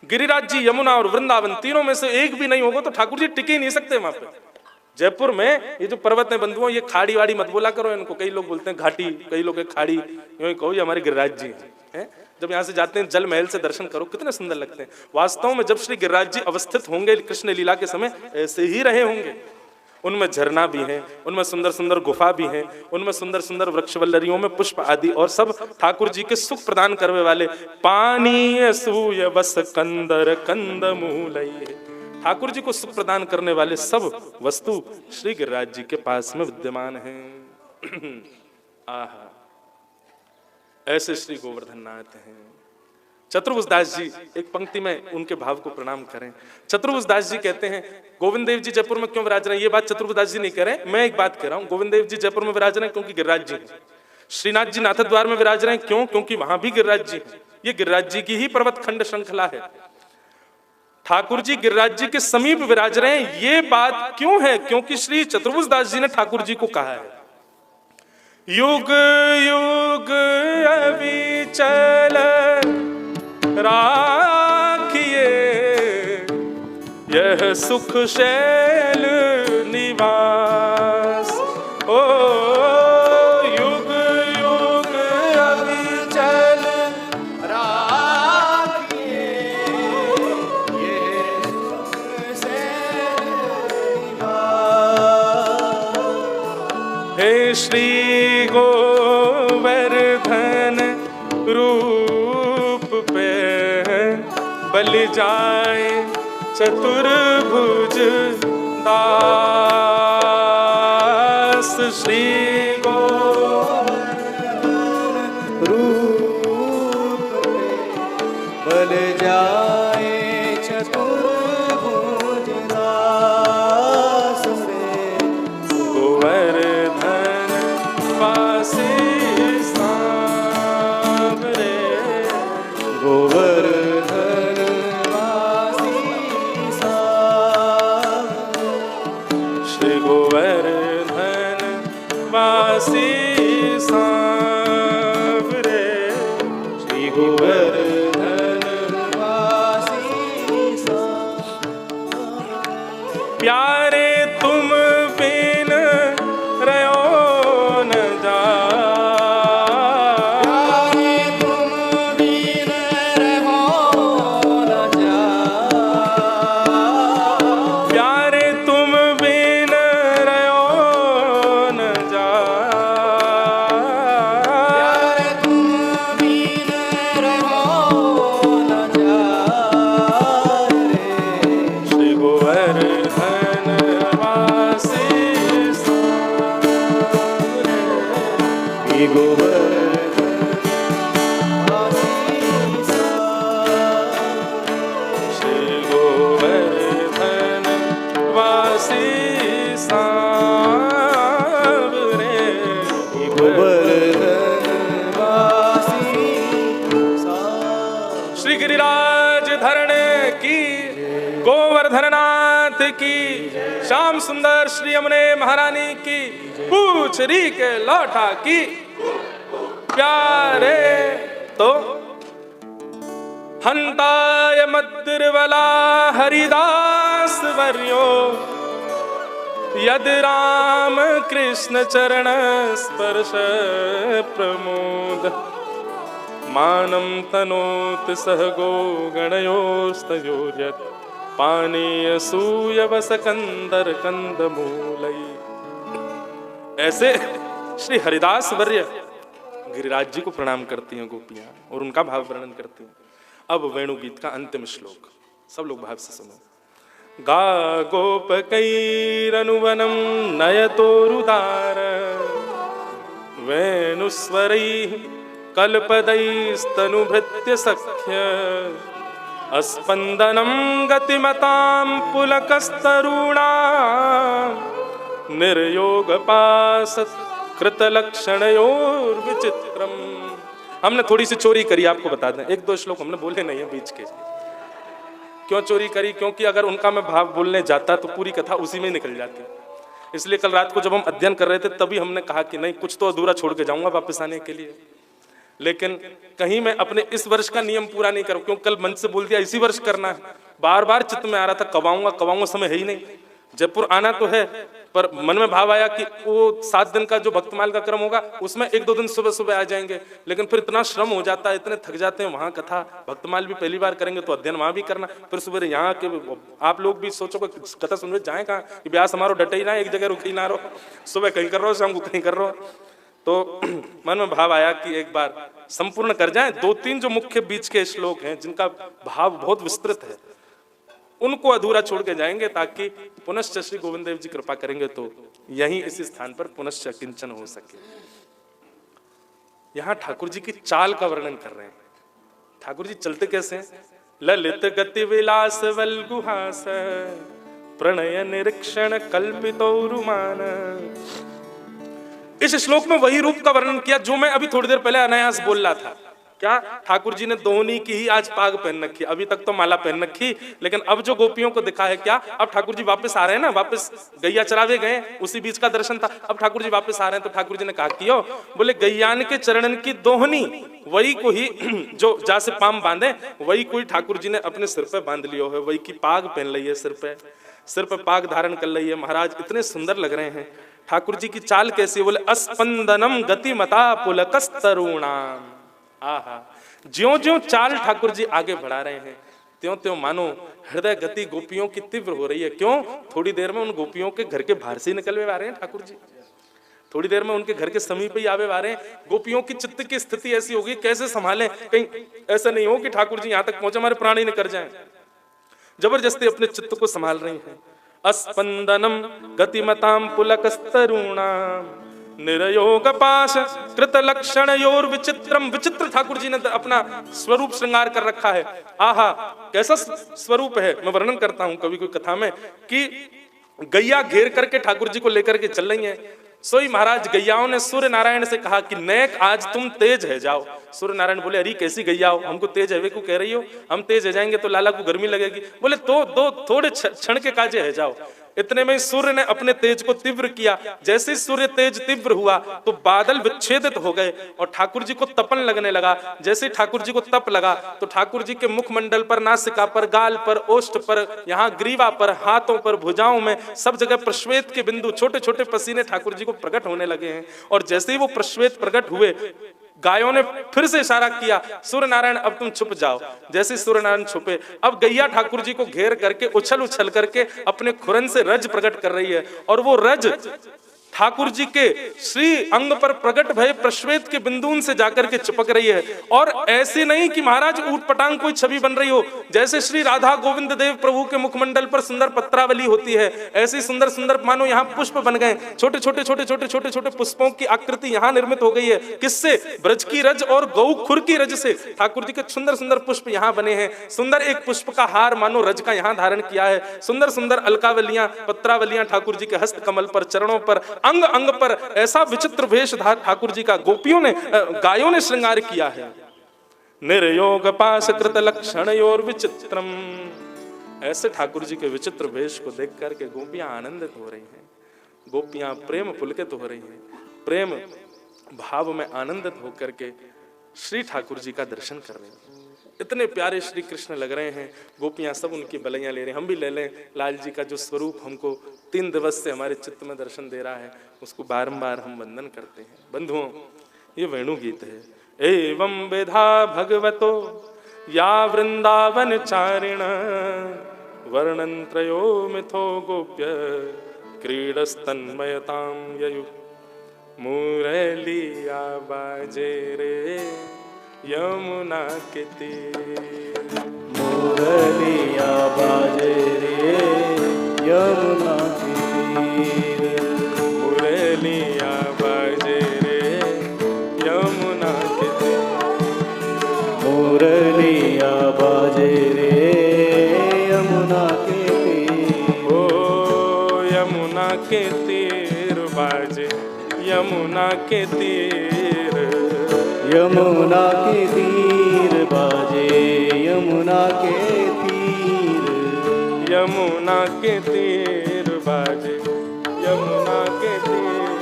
S1: गिरिराज जी, यमुना और वृंदावन तीनों में से एक भी नहीं होगा तो ठाकुर जी टिके ही नहीं सकते वहां पे। जयपुर में ये जो पर्वत है बंधुओं, ये खाड़ी वाड़ी मत बोला करो इनको, कई लोग बोलते हैं घाटी, कई लोग खाड़ी, यूं कहो ये हमारे गिरिराज जी हैं। जब यहाँ से जाते हैं जल महल से दर्शन करो कितने सुंदर लगते हैं। वास्तव में जब श्री गिरिराज जी अवस्थित होंगे कृष्ण लीला के समय ऐसे ही रहे होंगे। उनमें झरना भी है, उनमें सुंदर सुंदर गुफा भी है, उनमें सुंदर सुंदर वृक्षवल्लरियों में पुष्प आदि, और सब ठाकुर जी के सुख प्रदान करने वाले पानी सूय बस कंदर कंदमूलैः। ठाकुर जी को सुख प्रदान करने वाले सब वस्तु श्री गिरिराज जी के पास में विद्यमान हैं। आहा, ऐसे श्री गोवर्धन नाथ हैं। चतुर्भुज दास जी, एक पंक्ति में उनके भाव को प्रणाम करें। चतुर्भुज दास जी कहते हैं गोविंद देव जी जयपुर में क्यों विराज रहे हैं, ये बात चतुर्भुज दास जी नहीं कह रहे, मैं एक बात कह रहा हूं। गोविंद देव जी जयपुर में विराज रहे हैं क्योंकि गिरिराज जी हैं। श्रीनाथ जी नाथ द्वार में विराज रहे हैं क्यों? क्योंकि वहां भी गिरिराज जी हैं। ये गिरिराज जी की ही पर्वत खंड श्रृंखला है। ठाकुर जी गिरिराज जी के समीप विराज रहे हैं, ये बात क्यों है? क्योंकि श्री चतुर्भुज दास जी ने ठाकुर जी को कहा है युग युग अविचल राखिए यह सुख शैल निवास। ओ युग युग अविचल राखिए यह सुख शैल निवास। हे श्री गोवर्धन रूप पे बल जाए चतुर्भुज दास। श्री गोवर्धन
S2: रूप बल जाए चतुर्भुज दास रे
S1: गोवर्धन वासी वासी सांवरे,
S2: श्री गोवर्धन वासी
S1: प्यारे तुम बिन रहो न जा,
S2: प्यारे तुम बिन रहो न जा,
S1: प्यारे तुम बिन रहो न जा,
S2: प्यारे तुम बिन रहो न जा रे।
S1: श्री गोवर्धन वासी सांवरे,
S2: श्री गोवर्धन वासी
S1: श्री गोवर्धन वासी सांवरे,
S2: गोवर्धन वासी
S1: श्री गिरिराज धरण की, गोवर्धननाथ की, श्याम सुंदर श्री यमुने महारानी की, पूछरी के लौटा की। प्यारे तो हंताय मद्दिरवला हरिदास वर्यो, यद राम कृष्ण चरण स्पर्श प्रमोद, मानं तनोत सहगो गणयोस्तयोर्यत्, पानीय सूयवस कंदर कंदमूलई। ऐसे श्री हरिदास वर्य गिरिराज जी को प्रणाम करती हैं गोपियां और उनका भाव वर्णन करती हैं। अब वेणु गीत का अंतिम श्लोक, सब लोग भाव से सुनो। गा गोपकैरनुवनं नयतोरुदार, वेणुस्वरैः कल्पदैस्तनुभृत्य सख्य, अस्पन्दनं गतिमतां पुलकस्तरूणां, निर्योगपासत् कृतलक्षणयोर्विचित्रम्। हमने थोड़ी सी चोरी करी, आपको बता दें, एक दो श्लोक हमने बोले नहीं है बीच के। क्यों चोरी करी? क्योंकि अगर उनका मैं भाव बोलने जाता तो पूरी कथा उसी में ही निकल जाती। इसलिए कल रात को जब हम अध्ययन कर रहे थे तभी हमने कहा कि नहीं, कुछ तो अधूरा छोड़ के जाऊंगा वापस आने के लिए, लेकिन कहीं मैं अपने इस वर्ष का नियम पूरा नहीं करूं, क्योंकि कल मन से बोल दिया इसी वर्ष करना है। बार बार चित्त में आ रहा था कबाऊंगा कबाऊंगा, समय है ही नहीं। जयपुर आना तो है, पर मन में भाव आया कि वो 7 दिन का जो भक्तमाल का क्रम होगा उसमें 1-2 दिन सुबह सुबह आ जाएंगे, लेकिन फिर इतना श्रम हो जाता है, इतने थक जाते हैं। वहाँ कथा भक्तमाल भी पहली बार करेंगे तो अध्ययन वहाँ भी करना, फिर सुबह यहाँ के आप लोग भी सोचो कथा सुन जाए कहाँ कि ब्यास हमारो डटे ही ना, एक जगह रुके ही ना रहो, सुबह कहीं कर रहे हो शाम को कहीं कर रहे हो। तो मन में भाव आया कि एक बार संपूर्ण कर जाएं। 2-3 जो मुख्य बीच के श्लोक हैं जिनका भाव बहुत विस्तृत है उनको अधूरा छोड़ के जाएंगे, ताकि पुनश्च श्री गोविंद देव जी कृपा करेंगे तो यहीं इसी स्थान पर पुनश्च किंचन हो सके। यहाँ ठाकुर जी की चाल का वर्णन कर रहे हैं। ठाकुर जी चलते कैसे हैं? ललित गति विलास वल्गुहास, प्रणय निरीक्षण कल्पितोरुमान। इस श्लोक में वही रूप का वर्णन किया जो मैं अभी थोड़ी देर पहले अनायास बोल रहा था। क्या? ठाकुर जी ने दोहनी की ही आज पाग पहन रखी, अभी तक तो माला पहन रखी, लेकिन अब जो गोपियों को दिखा है क्या, अब ठाकुर जी वापस आ रहे हैं ना, वापस गैया चरावे गए, उसी बीच का दर्शन था, अब ठाकुर जी वापस आ रहे हैं। तो ठाकुर जी ने कहा कियो, बोले गैयान के चरणन की दोहनी, वही को ही जो जैसे पाम बांधे वही कोई ठाकुर जी ने अपने सिर पे बांध लियो है, वही की पाग पहन ली है, सिर पे पाग धारण कर ली है। महाराज इतने सुंदर लग रहे हैं। ठाकुर जी की चाल कैसी? बोले अस्पंदनम गतिमता पुलकस्तरुणाम। आहा, ज्यों ज्यों चाल ठाकुर जी आगे बढ़ा रहे हैं त्यों त्यों मानो हृदय गति गोपियों की तीव्र हो रही है। क्यों? थोड़ी देर में उन गोपियों के घर के बाहर से निकलवे आ रहे हैं ठाकुर जी, थोड़ी देर में उनके घर के समीप ही आवे आ रहे हैं। गोपियों की चित्त की स्थिति ऐसी होगी, कैसे संभालें? कहीं ऐसा नहीं हो कि ठाकुर जी यहाँ तक पहुंचे हमारे प्राण ही न कर जाएं। जबरदस्ती अपने चित्त को संभाल रही हैं। अस्पंदनम गतिमताम पुलकस्तरुणाम, निरयोग पाश कृत लक्षण योर विचित्रम। विचित्र ठाकुर जी ने अपना स्वरूप श्रृंगार कर रखा है। आहा, कैसा स्वरूप है! मैं वर्णन करता हूं कभी कोई कथा में कि गैया घेर करके ठाकुर जी को लेकर के चल रही हैं। सोई महाराज गैयाओं ने सूर्य नारायण से कहा कि नेक आज तुम तेज है जाओ। सूर्य नारायण बोले अरे कैसी गैया हो, हमको तेज है वे को कह रही हो, हम तेज है जाएंगे तो लाला को गर्मी लगेगी। बोले तो दो थोड़े क्षण के काजे है जाओ। इतने में सूर्य ने अपने तेज को तीव्र किया। जैसे ही सूर्य तेज तीव्र हुआ तो बादल विच्छेदित हो गए और ठाकुर जी को तपन लगने लगा। जैसे ही ठाकुर जी को तप लगा तो ठाकुर जी के मुखमंडल पर, नासिका पर, गाल पर, ओष्ठ पर, यहाँ ग्रीवा पर, हाथों पर, भुजाओं में, सब जगह प्रश्वेत के बिंदु, छोटे छोटे पसीने ठाकुर जी को प्रकट होने लगे हैं। और जैसे ही वो प्रश्वेत प्रकट हुए, गायों ने फिर से इशारा किया, सूर्य नारायण अब तुम छुप जाओ। जैसे सूर्य नारायण छुपे, अब गैया ठाकुर जी को घेर करके उछल उछल करके अपने खुरन से रज प्रकट कर रही है। और वो रज ठाकुर जी के श्री अंग पर प्रकट भय प्रश्वेत के बिंदुन से जाकर के चिपक रही है। और ऐसी नहीं कि महाराज ऊट पटांग कोई छवि बन रही हो, जैसे श्री राधा गोविंद देव प्रभु के मुखमंडल पर सुंदर पत्रावली होती है, ऐसी सुंदर सुंदर मानो यहाँ पुष्प बन गए। छोटे छोटे छोटे छोटे छोटे छोटे पुष्पों की आकृति यहाँ निर्मित हो गई है। किससे? ब्रज की रज और गौ खुर की रज से ठाकुर जी के सुंदर सुंदर पुष्प यहाँ बने हैं। सुंदर एक पुष्प का हार मानो रज का यहाँ धारण किया है। सुंदर सुंदर अलकावलियां, पत्रावलियां ठाकुर जी के हस्त कमल पर, चरणों पर, अंग अंग पर ऐसा विचित्र वेश ठाकुर जी का गोपियों ने, गायों ने श्रृंगार किया है। निर्योग पाश कृत लक्षण योर विचित्रम, ऐसे ठाकुर जी के विचित्र वेश को देख करके गोपियां आनंदित हो रही हैं, गोपियां प्रेम पुलकित हो रही हैं, प्रेम भाव में आनंदित होकर के श्री ठाकुर जी का दर्शन कर रहे हैं। इतने प्यारे श्री कृष्ण लग रहे हैं। गोपियां सब उनकी बलैयां ले रहे हैं। हम भी ले लें लाल जी का जो स्वरूप हमको 3 दिवस से हमारे चित्त में दर्शन दे रहा है, उसको बारंबार हम वंदन करते हैं। बंधुओं, ये वेणु गीत है। एवं विधा भगवतो या वृंदावन चारिण वर्णन त्रयो मिथो गोप्य क्रीडस्तन्मयतां ययु मुरलिया बाजे रे यमुना के तीर,
S2: मुरलिया बाजे रे यमुना के तीर,
S1: मुरलिया बाजे रे यमुना के तीर,
S2: मुरलिया बाजे रे यमुना के तीर।
S1: ओ यमुना के तीर बाजे यमुना के तीर,
S2: यमुना के तीर बाजे यमुना के तीर,
S1: यमुना के तीर बाजे यमुना के तीर,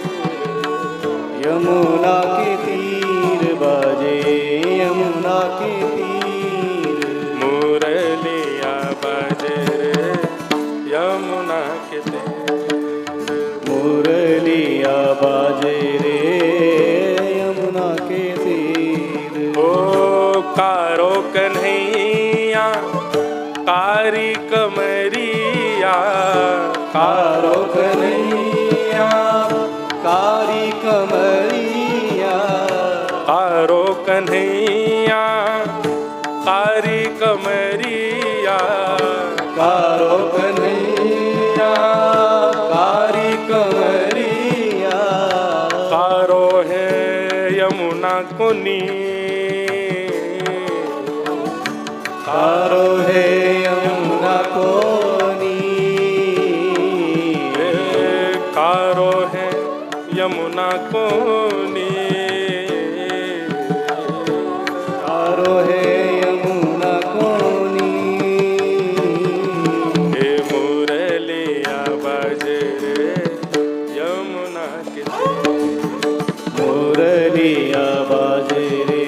S2: यमुना के तीर बाजे यमुना के तीर,
S1: मुरलिया बाजे रे यमुना के तीर,
S2: मुरलिया बाजे रे यमुना के तीर।
S1: ओ कारो कन्हैया कारी कमरिया,
S2: कारो कन्हैया कारी कमरिया,
S1: कारो कन्हैया कारी कमरिया,
S2: कारो कन्हैया कारी कमरिया,
S1: कारो है यमुना को नीर,
S2: कारो है यमुना को नीर,
S1: कारो है यमुना को नीर,
S2: कारो है यमुना को नीर,
S1: हे मुरलिया बाजे रे यमुना के तीर,
S2: मुरलिया बाजे रे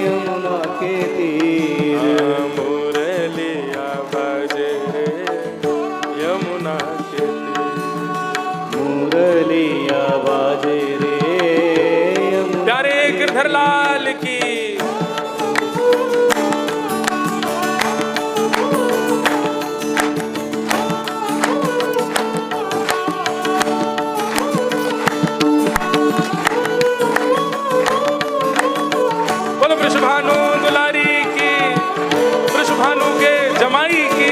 S2: यमुना के तीर,
S1: मुरलिया बाजे रे यमुना के तीर,
S2: मुरलिया बाजे रे यमुना।
S1: प्यारे गिरधर लाल की। बोलो वृषभानु दुलारी की, वृषभानु के जमाई की।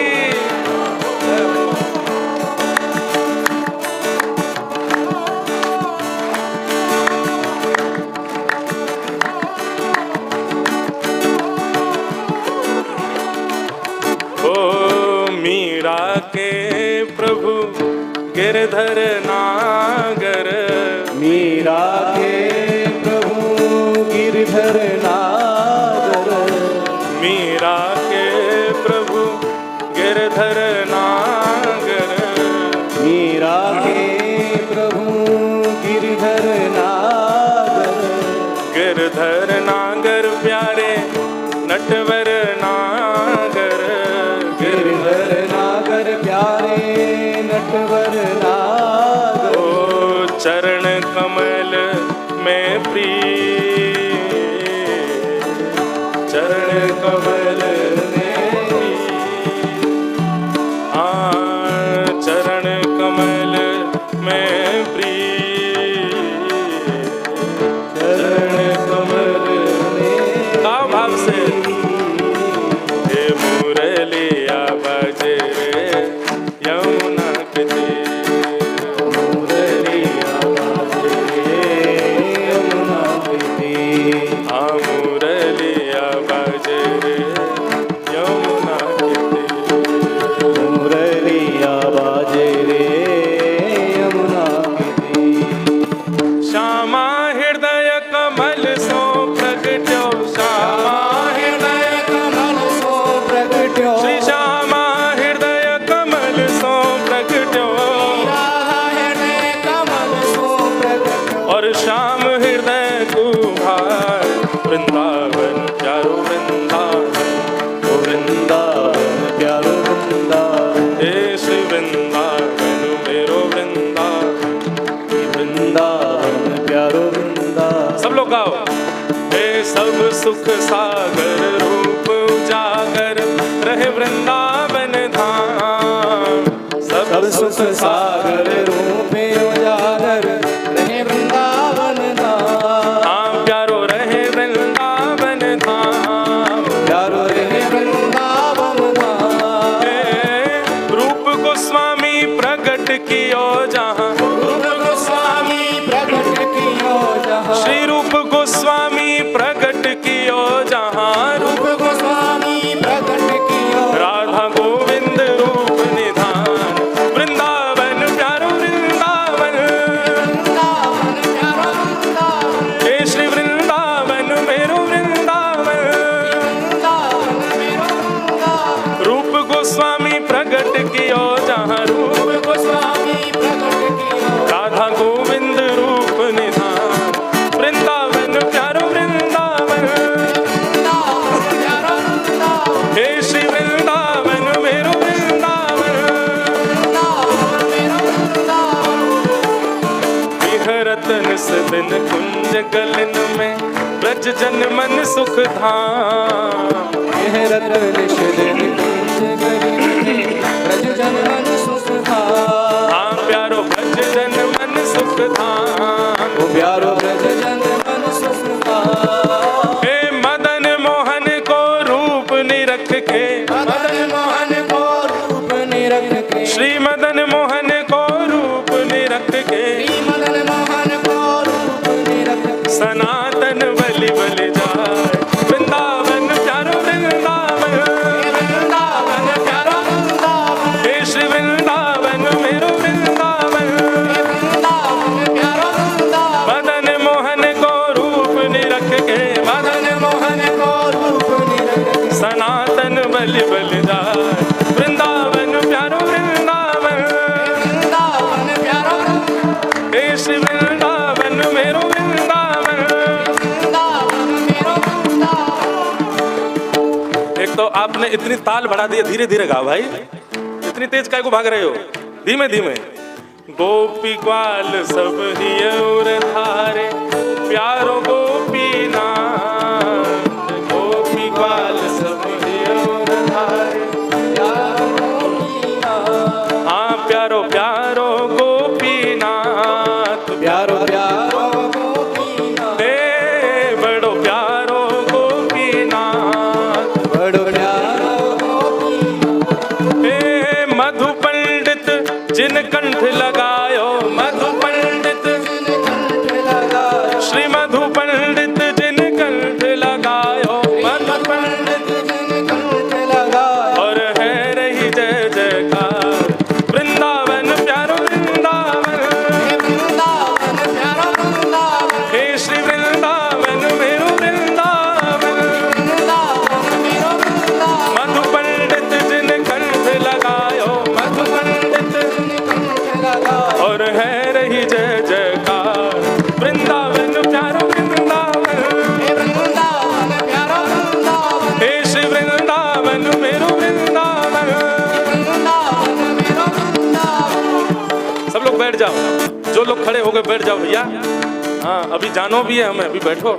S1: ओ मीरा के प्रभु गिरधर नागर,
S2: मीरा के प्रभु गिरधर नागर,
S1: मीरा के प्रभु गिरधर नागर, मुरलिया बाजे रे यमुना के तीर।
S2: मुरलिया बाजे रे यमुना के तीर।
S1: हाँ मुरलिया बाजे रे यमुना के तीर।
S2: मुरलिया बाजे रे यमुना के तीर।
S1: श्यामा हृदय कमल सो प्रगट्यो, श्यामा हृदय
S2: कमल सो प्रगट्यो।
S1: श्री श्यामा हृदय कमल सो प्रगट्यो।
S2: हृदय कमल सो प्रगट्यो।
S1: और श्याम हृदय कुभार वृंदावन प्यारो वृंदावन।
S2: ओ वृंदावन प्यारो वृंदावन।
S1: हे श्री वृंदावन मेरो वृंदावन।
S2: वृंदावन प्यारो वृंदावन।
S1: सब लोग गाओ। हे सब सुख सागर रूप उजागर रहे वृंदावन धाम।
S2: सब सुख सागर रूप उजागर रहे वृंदावन धाम।
S1: हाँ प्यारो रहे वृंदावन धाम।
S2: प्यारो रहे वृंदावन धाम।
S1: हे रूप गोस्वामी प्रकट कियो जहाँ।
S2: रूप गोस्वामी प्रकट कियो जहाँ।
S1: श्री रूप गोस्वामी प्रकट कियो जहाँ।
S2: रूप गोस्वामी प्रकट कियो।
S1: राधा गोविंद रूप निधान वृंदावन प्यारो वृंदावन।
S2: वृंदावन प्यारो वृंदावन।
S1: हे श्री वृंदावन मेरो वृंदावन।
S2: वृंदावन मेरो वृंदावन।
S1: रूप गोस्वामी प्रकट कियो जहाँ। रूप
S2: रूप गोस्वामी प्रकट कियो।
S1: राधा गोविंद रूप निधान वृंदावन प्यारो वृंदावन।
S2: वृंदावन प्यारो वृंदावन।
S1: हे श्री वृंदावन मेरो वृंदावन।
S2: वृंदावन मेरो वृंदावन।
S1: विहरत निस दिन कुंज गलन में ब्रज जन मन सुख धाम।
S2: यह रत्न निश दिन कुंज गली में ब्रज जन मन सुख धाम।
S1: हाँ प्यारो ब्रज जन मन सुख धाम।
S2: ओ प्यारो ब्रज जन मन सुख धाम।
S1: हे मदन मोहन को रूप निरख के।
S2: मदन मोहन को रूप निरख के।
S1: श्री मदन मोहन को रूप निरख के।
S2: श्री मदन मोहन को रूप निरख के।
S1: सनातन बलि बलि जाए वृंदावन प्यारो वृंदावन।
S2: वृंदावन प्यारो वृंदावन।
S1: हे श्री वृंदावन मेरो वृंदावन।
S2: वृंदावन प्यारो वृंदावन।
S1: मदन मोहन को रूप निरख के। मदन
S2: मोहन को रूप निरख के।
S1: सनातन बलि बलि जाए वृंदावन प्यारो वृंदावन।
S2: वृंदावन प्यारो वृंदावन।
S1: हे श्री वृंदावन मेरो वृंदावन।
S2: वृंदावन मेरो वृंदावन।
S1: एक तो आपने इतनी ताल बढ़ा दी, धीरे धीरे गाओ भाई। इतनी तेज काय को भाग रहे हो, धीमे धीमे। गोपी ग्वाल सब ही और धारे प्यारो गोपीनाथ। गोपी ग्वाल सब ही और धारे हाँ प्यारो प्यारो गोपीनाथ।
S2: प्यारो प्यारो गोपीनाथ।
S1: हे बड़ो प्यारो गोपीनाथ।
S2: बड़ो प्यारो गोपीनाथ।
S1: हे मधु पंडित जिन कंठ लगायो। मधु पंडित
S2: कंठ लगायो।
S1: श्री मधु पंडित जिन कंठ लगायो। मधु
S2: पंडित जिन कंठ लगायो।
S1: और है रही जय जयकार वृंदावन प्यारो वृंदावन।
S2: वृंदावन प्यारो वृंदावन।
S1: हे श्री वृंदावन मेरो वृंदावन।
S2: वृंदावन मेरो वृंदावन।
S1: मधु पंडित जिन कंठ लगायो। मधु पंडित
S2: जिन कंठ लगायो।
S1: और है रही जय जयकार वृंदावन प्यारो वृंदावन।
S2: वृंदावन प्यारो वृंदावन।
S1: हे श्री वृंदावन मेरो वृंदावन।
S2: वृंदावन मेरो वृंदावन।
S1: सब लोग बैठ जाओ, जो लोग खड़े हो गए बैठ जाओ भैया। हाँ अभी जानो भी है हमें, अभी बैठो।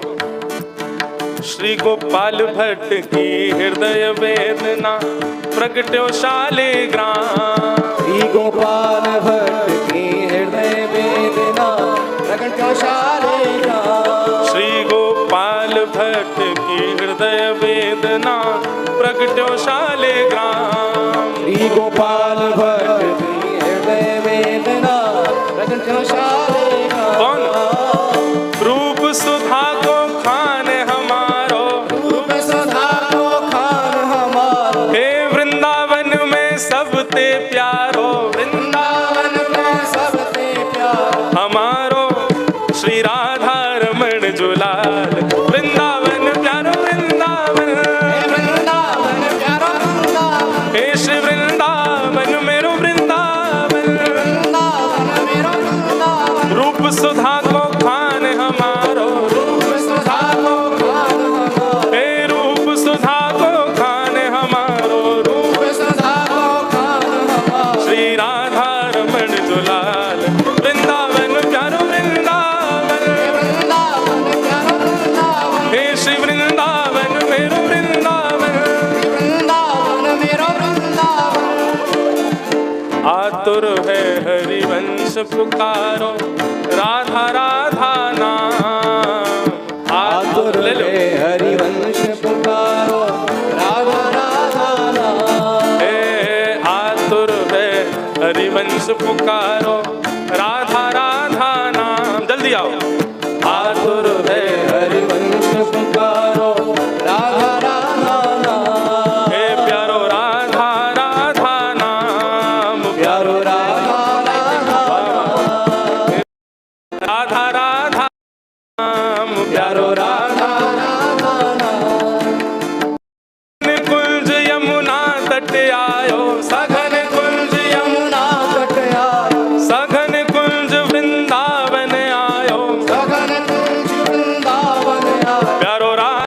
S1: श्री गोपाल भट्ट की हृदय वेदना प्रगट्यो शालिग्राम।
S2: श्री गोपाल भट्ट की हृदय वेदना प्रगट्यो शालिग्राम।
S1: श्री गोपाल भट्ट की हृदय वेदना प्रगट्यो शालिग्राम।
S2: श्री गोपाल भक्त हृदय वेदना रजनशालेगा।
S1: कौन? रूप सुधा को खान हमारो,
S2: रूप सुधा को खान हमारो,
S1: हे वृंदावन में सबते प्यारो,
S2: वृंदावन में सबसे प्यारो,
S1: हमारो श्री राधा रमण जुलाल। वृंदावन प्यारो वृंदावन,
S2: वृंदावन प्यारो वृंदावन,
S1: हे श्री वृंदावन मेरो वृंदावन।
S2: वृंदावन मेरो वृंदावन,
S1: रूप सुधा को खान हमारो,
S2: रूप सुधा को खान हमारो,
S1: हे रूप सुधा को खान हमारो,
S2: रूप सुधा को खान हमारो,
S1: श्री राधा रमण जुलाल। वृंदावन प्यारो वृंदावन,
S2: वृंदावन प्यारो वृंदावन,
S1: हे श्री वृंदावन मेरो वृंदावन।
S2: वृंदावन मेरो वृंदावन।
S1: आतुर है हरिवंश पुकारो, राधा राधा नाम।
S2: आतुर
S1: ले लो।
S2: है हरिवंश पुकारो, राधा राधा नाम।
S1: हे आतुर है हरिवंश पुकारो, राधा राधा नाम। जल्दी आओ। आतुर है
S2: हरिवंश पुकारो, राधा राधा नाम।
S1: हे प्यारो राधा राधा नाम,
S2: प्यारो राधा राधा नाम,
S1: राधा राधा नाम,
S2: प्यारो राधा राधा नाम।
S1: कुंज यमुना तट आयो, सघन कुंज
S2: यमुना तट आयो,
S1: सघन कुंज वृंदावन आयो,
S2: सघन कुंज वृंदावन आयो,
S1: प्यारो राधा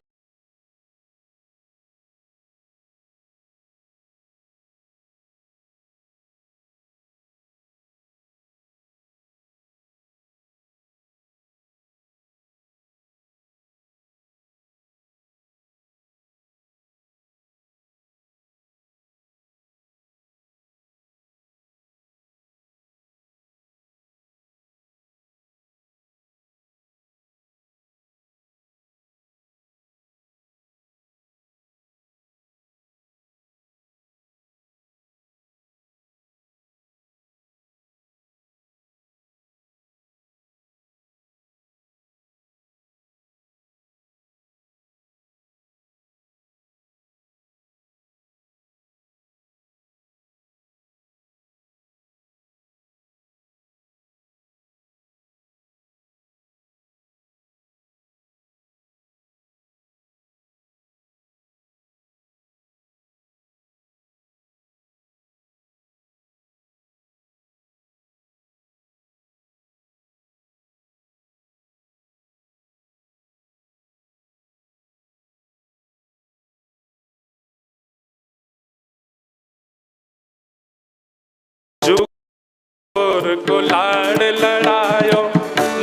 S1: जुगोर को लाड़ लड़ायो,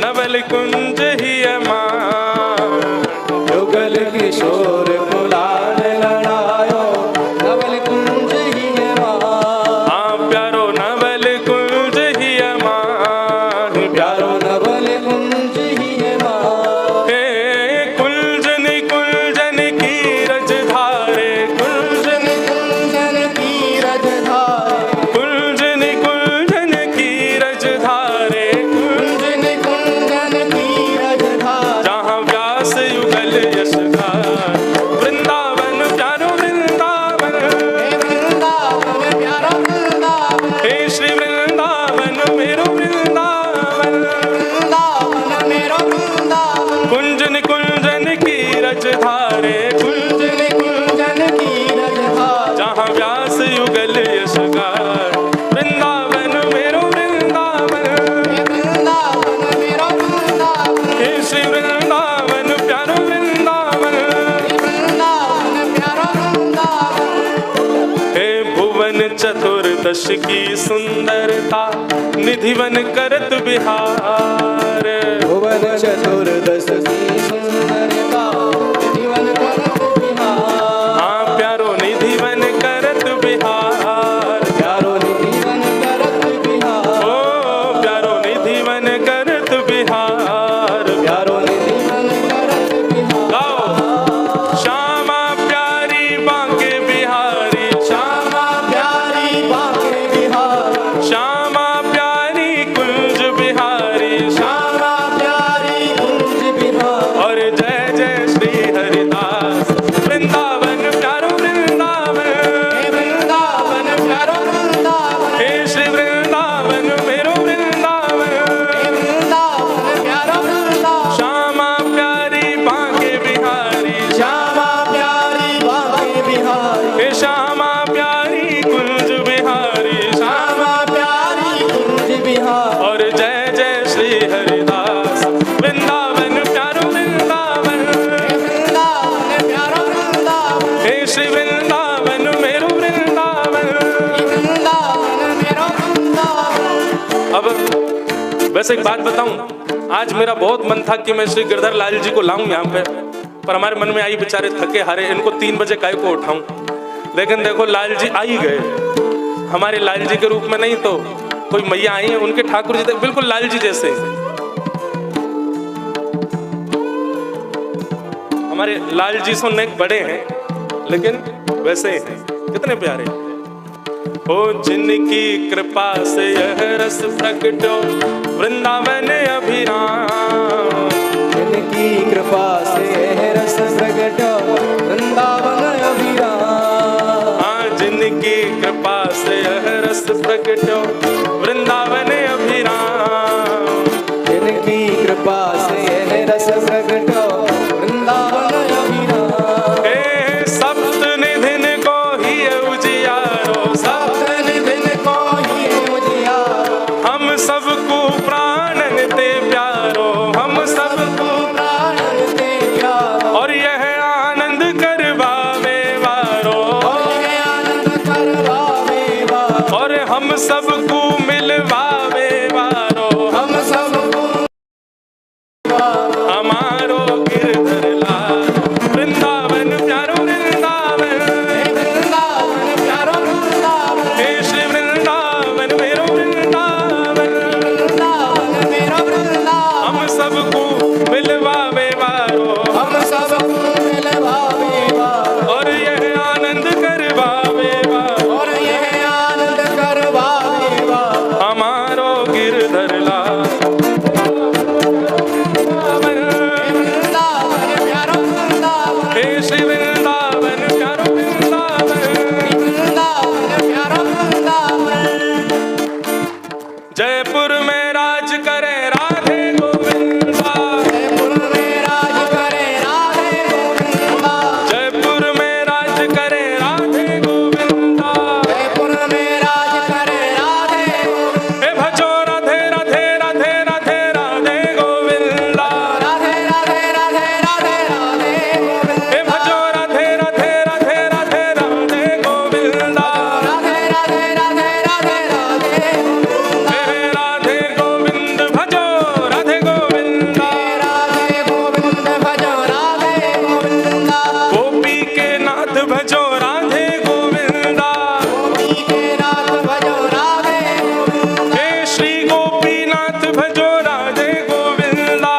S1: नवल कुंज ही अमार।
S2: युगल किशोर को लाड़ लड़ायो, नवल कुंज ही अमार।
S1: हाँ प्यारो नवल कुंज ही अमार,
S2: प्यारो नवल कुंज ही अमार।
S1: हे कुंजन कुंजन की रजधारे, कुंजन
S2: कुंजन की रजधारे,
S1: कुंजन कुंजन की रजधारे,
S2: कुंजन कुंजन की रजधारे,
S1: जहाँ व्यास युगल यशगार। वृंदावन प्यारो वृंदावन,
S2: वृंदावन प्यारो वृंदावन,
S1: हे श्री वृंदावन मेरो वृंदावन।
S2: वृंदावन मेरो वृंदावन,
S1: कुंजन कुंजन की रजधारे,
S2: कुंजन कुंजन की रजधारे,
S1: जहाँ व्यास युगल यशगार। वृंदावन मेरो वृंदावन,
S2: वृंदावन मेरो वृंदावन,
S1: हे श्री वृंदावन प्यारो वृंदावन।
S2: वृंदावन प्यारो वृंदावन।
S1: हे भुवन चतुर्दश की सुंदरता, निधिवन करत बिहार।
S2: भुवन चतुर्दश की सुंदरता, जीवन करत बिहार।
S1: हाँ प्यारो निधिवन करत बिहार,
S2: प्यारो जीवन करत बिहार,
S1: ओ प्यारो निधिवन करत बिहार।
S2: प्यारो जीवन करत बिहार।
S1: गाओ। श्यामा प्यारी बांके बिहारी,
S2: श्यामा प्यारी
S1: वैसे एक बात बताऊं, आज मेरा बहुत मन था कि मैं श्री गिरधर लाल जी को लाऊं यहाँ पे, पर हमारे मन में आई बेचारे थके हारे, इनको 3 बजे काय को उठाऊं। लेकिन देखो लाल जी आ ही गए, हमारे लाल जी के रूप में नहीं तो कोई मैया आई है, उनके ठाकुर जी बिल्कुल लाल जी जैसे। हमारे लाल जी सो नेक बड़े हैं लेकिन वैसे ही हैं, कितने प्यारे। ओ जिनकी कृपा से यह रस प्रकटो वृंदावन अभिराम,
S2: जिनकी कृपा से यह रस प्रकटो वृंदावन अभिराम।
S1: हाँ, जिनकी कृपा से यह रस प्रकटो वृंदावन अभिराम,
S2: जिनकी कृपा से यह रस प्रकटो वृंदावन अभिराम।
S1: हे सप्त निधिन को ही उजियारो,
S2: सप्त निधिन को ही उजियारो,
S1: हम सबको प्राणन ते प्यारो, हम सबको
S2: प्राणन ते प्यारो।
S1: और यह आनंद करवावे वारो,
S2: और यह आनंद करवावे वारो,
S1: और हम सबको मिलवावे वारो,
S2: हम सबको
S1: हमारो गिरधर लाल वृंदावन प्यारो वृंदावन,
S2: वृंदावन प्यारो वृंदावन,
S1: हे श्री वृंदावन मेरो वृंदावन,
S2: वृंदावन मेरो वृंदावन।
S1: हम सबको मिलवावे वारो,
S2: हम सबको मिलवावे वारो,
S1: और यह आनंद करवावे वारो,
S2: और यह आनंद करवावे वारो,
S1: हमारो गिरधर लाल
S2: वृंदावन प्यारो वृंदावन,
S1: हे श्री वृंदावन प्यारो वृंदावन।
S2: वृंदावन प्यारो वृंदावन।
S1: जयपुर में राज करे राधे गोविंदा,
S2: जयपुर में राज करे राधे गोविंदा,
S1: जयपुर में राज करे राधे गोविंदा,
S2: जयपुर में राज करे राधे गोविंदा।
S1: हे भजो राधे राधे राधे राधे राधे गोविंदा,
S2: राधे राधे राधे राधे राधे गोविंदा,
S1: हे भजो राधे राधे राधे राधे राधे गोविंदा,
S2: राधे राधे राधे राधे राधे गोविंदा,
S1: हे राधे गोविंद भजो राधे गोविंदा,
S2: राधे गोविंद भजो राधे गोविंदा,
S1: गोपी के नाथ भजो राधे गोविंदा,
S2: गोपी के नाथ भजो राधे गोविंदा,
S1: हे श्री गोपीनाथ भजो राधे गोविंदा,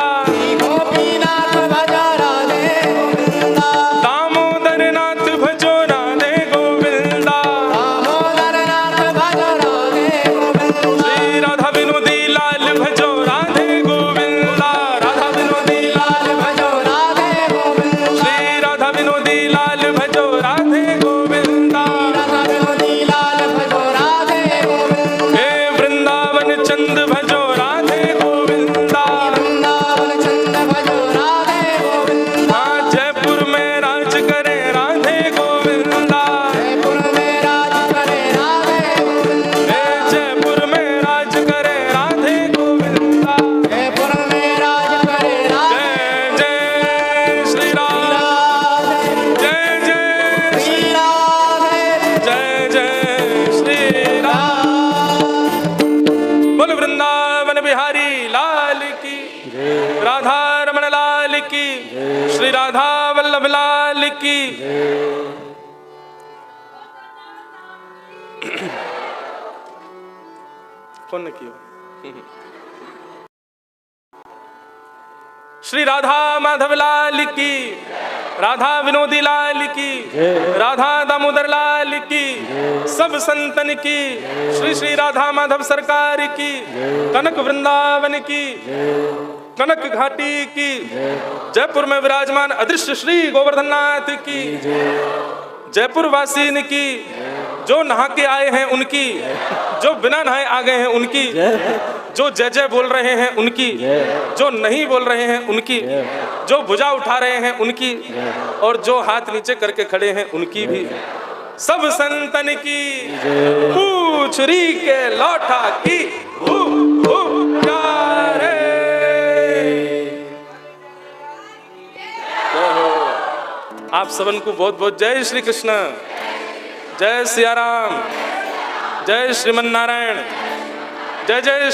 S2: गोपीनाथ भजो राधे गोविंदा,
S1: दामोदर नाथ भजो राधे गोविंदा,
S2: दामोदर नाथ भजो राधे गोविंदा,
S1: श्री राधा विनोदी लाल भजो राधे गोविंदा, राधा विनोदी लाल,
S2: लाल भजो राधे गोविंदा,
S1: श्री राधा विनोदी लाल भजो राधे गोविंदा,
S2: राधा विनोदी लाल भजो राधे गोविंदा,
S1: हे वृंदावन चंद भजो राधे गोविंदा,
S2: वृंदावन चंद भजो राधे गोविंदा,
S1: हाँ जयपुर में राज करे राधे गोविंदा,
S2: जयपुर में राज करे राधे गोविंदा,
S1: हे जयपुर में राज करे राधे गोविंदा,
S2: जयपुर में राज करे राधे
S1: जय जय श्री राम, जय जय
S2: श्री राधे
S1: जय जय श्री राम। बोल वृंदावन बिहारी लाल की, राधा रमण लाल की, श्री राधा वल्लभ लाल की। कौन ने किया? श्री राधा माधव लाल की, राधा विनोदी लाल की, राधा दामोदर लाल की, सब संतन की, श्री श्री राधा माधव सरकार की, कनक वृंदावन की, कनक घाटी की, जयपुर में विराजमान अदृश्य श्री गोवर्धन नाथ की, जयपुर वासीन की, जो नहा के आए हैं उनकी, जो बिना नहाए आ गए हैं उनकी, जो जय जय बोल रहे हैं उनकी, जो नहीं बोल रहे हैं उनकी, जो भुजा उठा रहे हैं उनकी, और जो हाथ नीचे करके खड़े हैं उनकी भी, सब संतन की पूछरी के लौटा की प्यारे। आप सबन को बहुत बहुत जय श्री कृष्ण, जय सिया राम, जय श्रीमन नारायण, जय जय श्री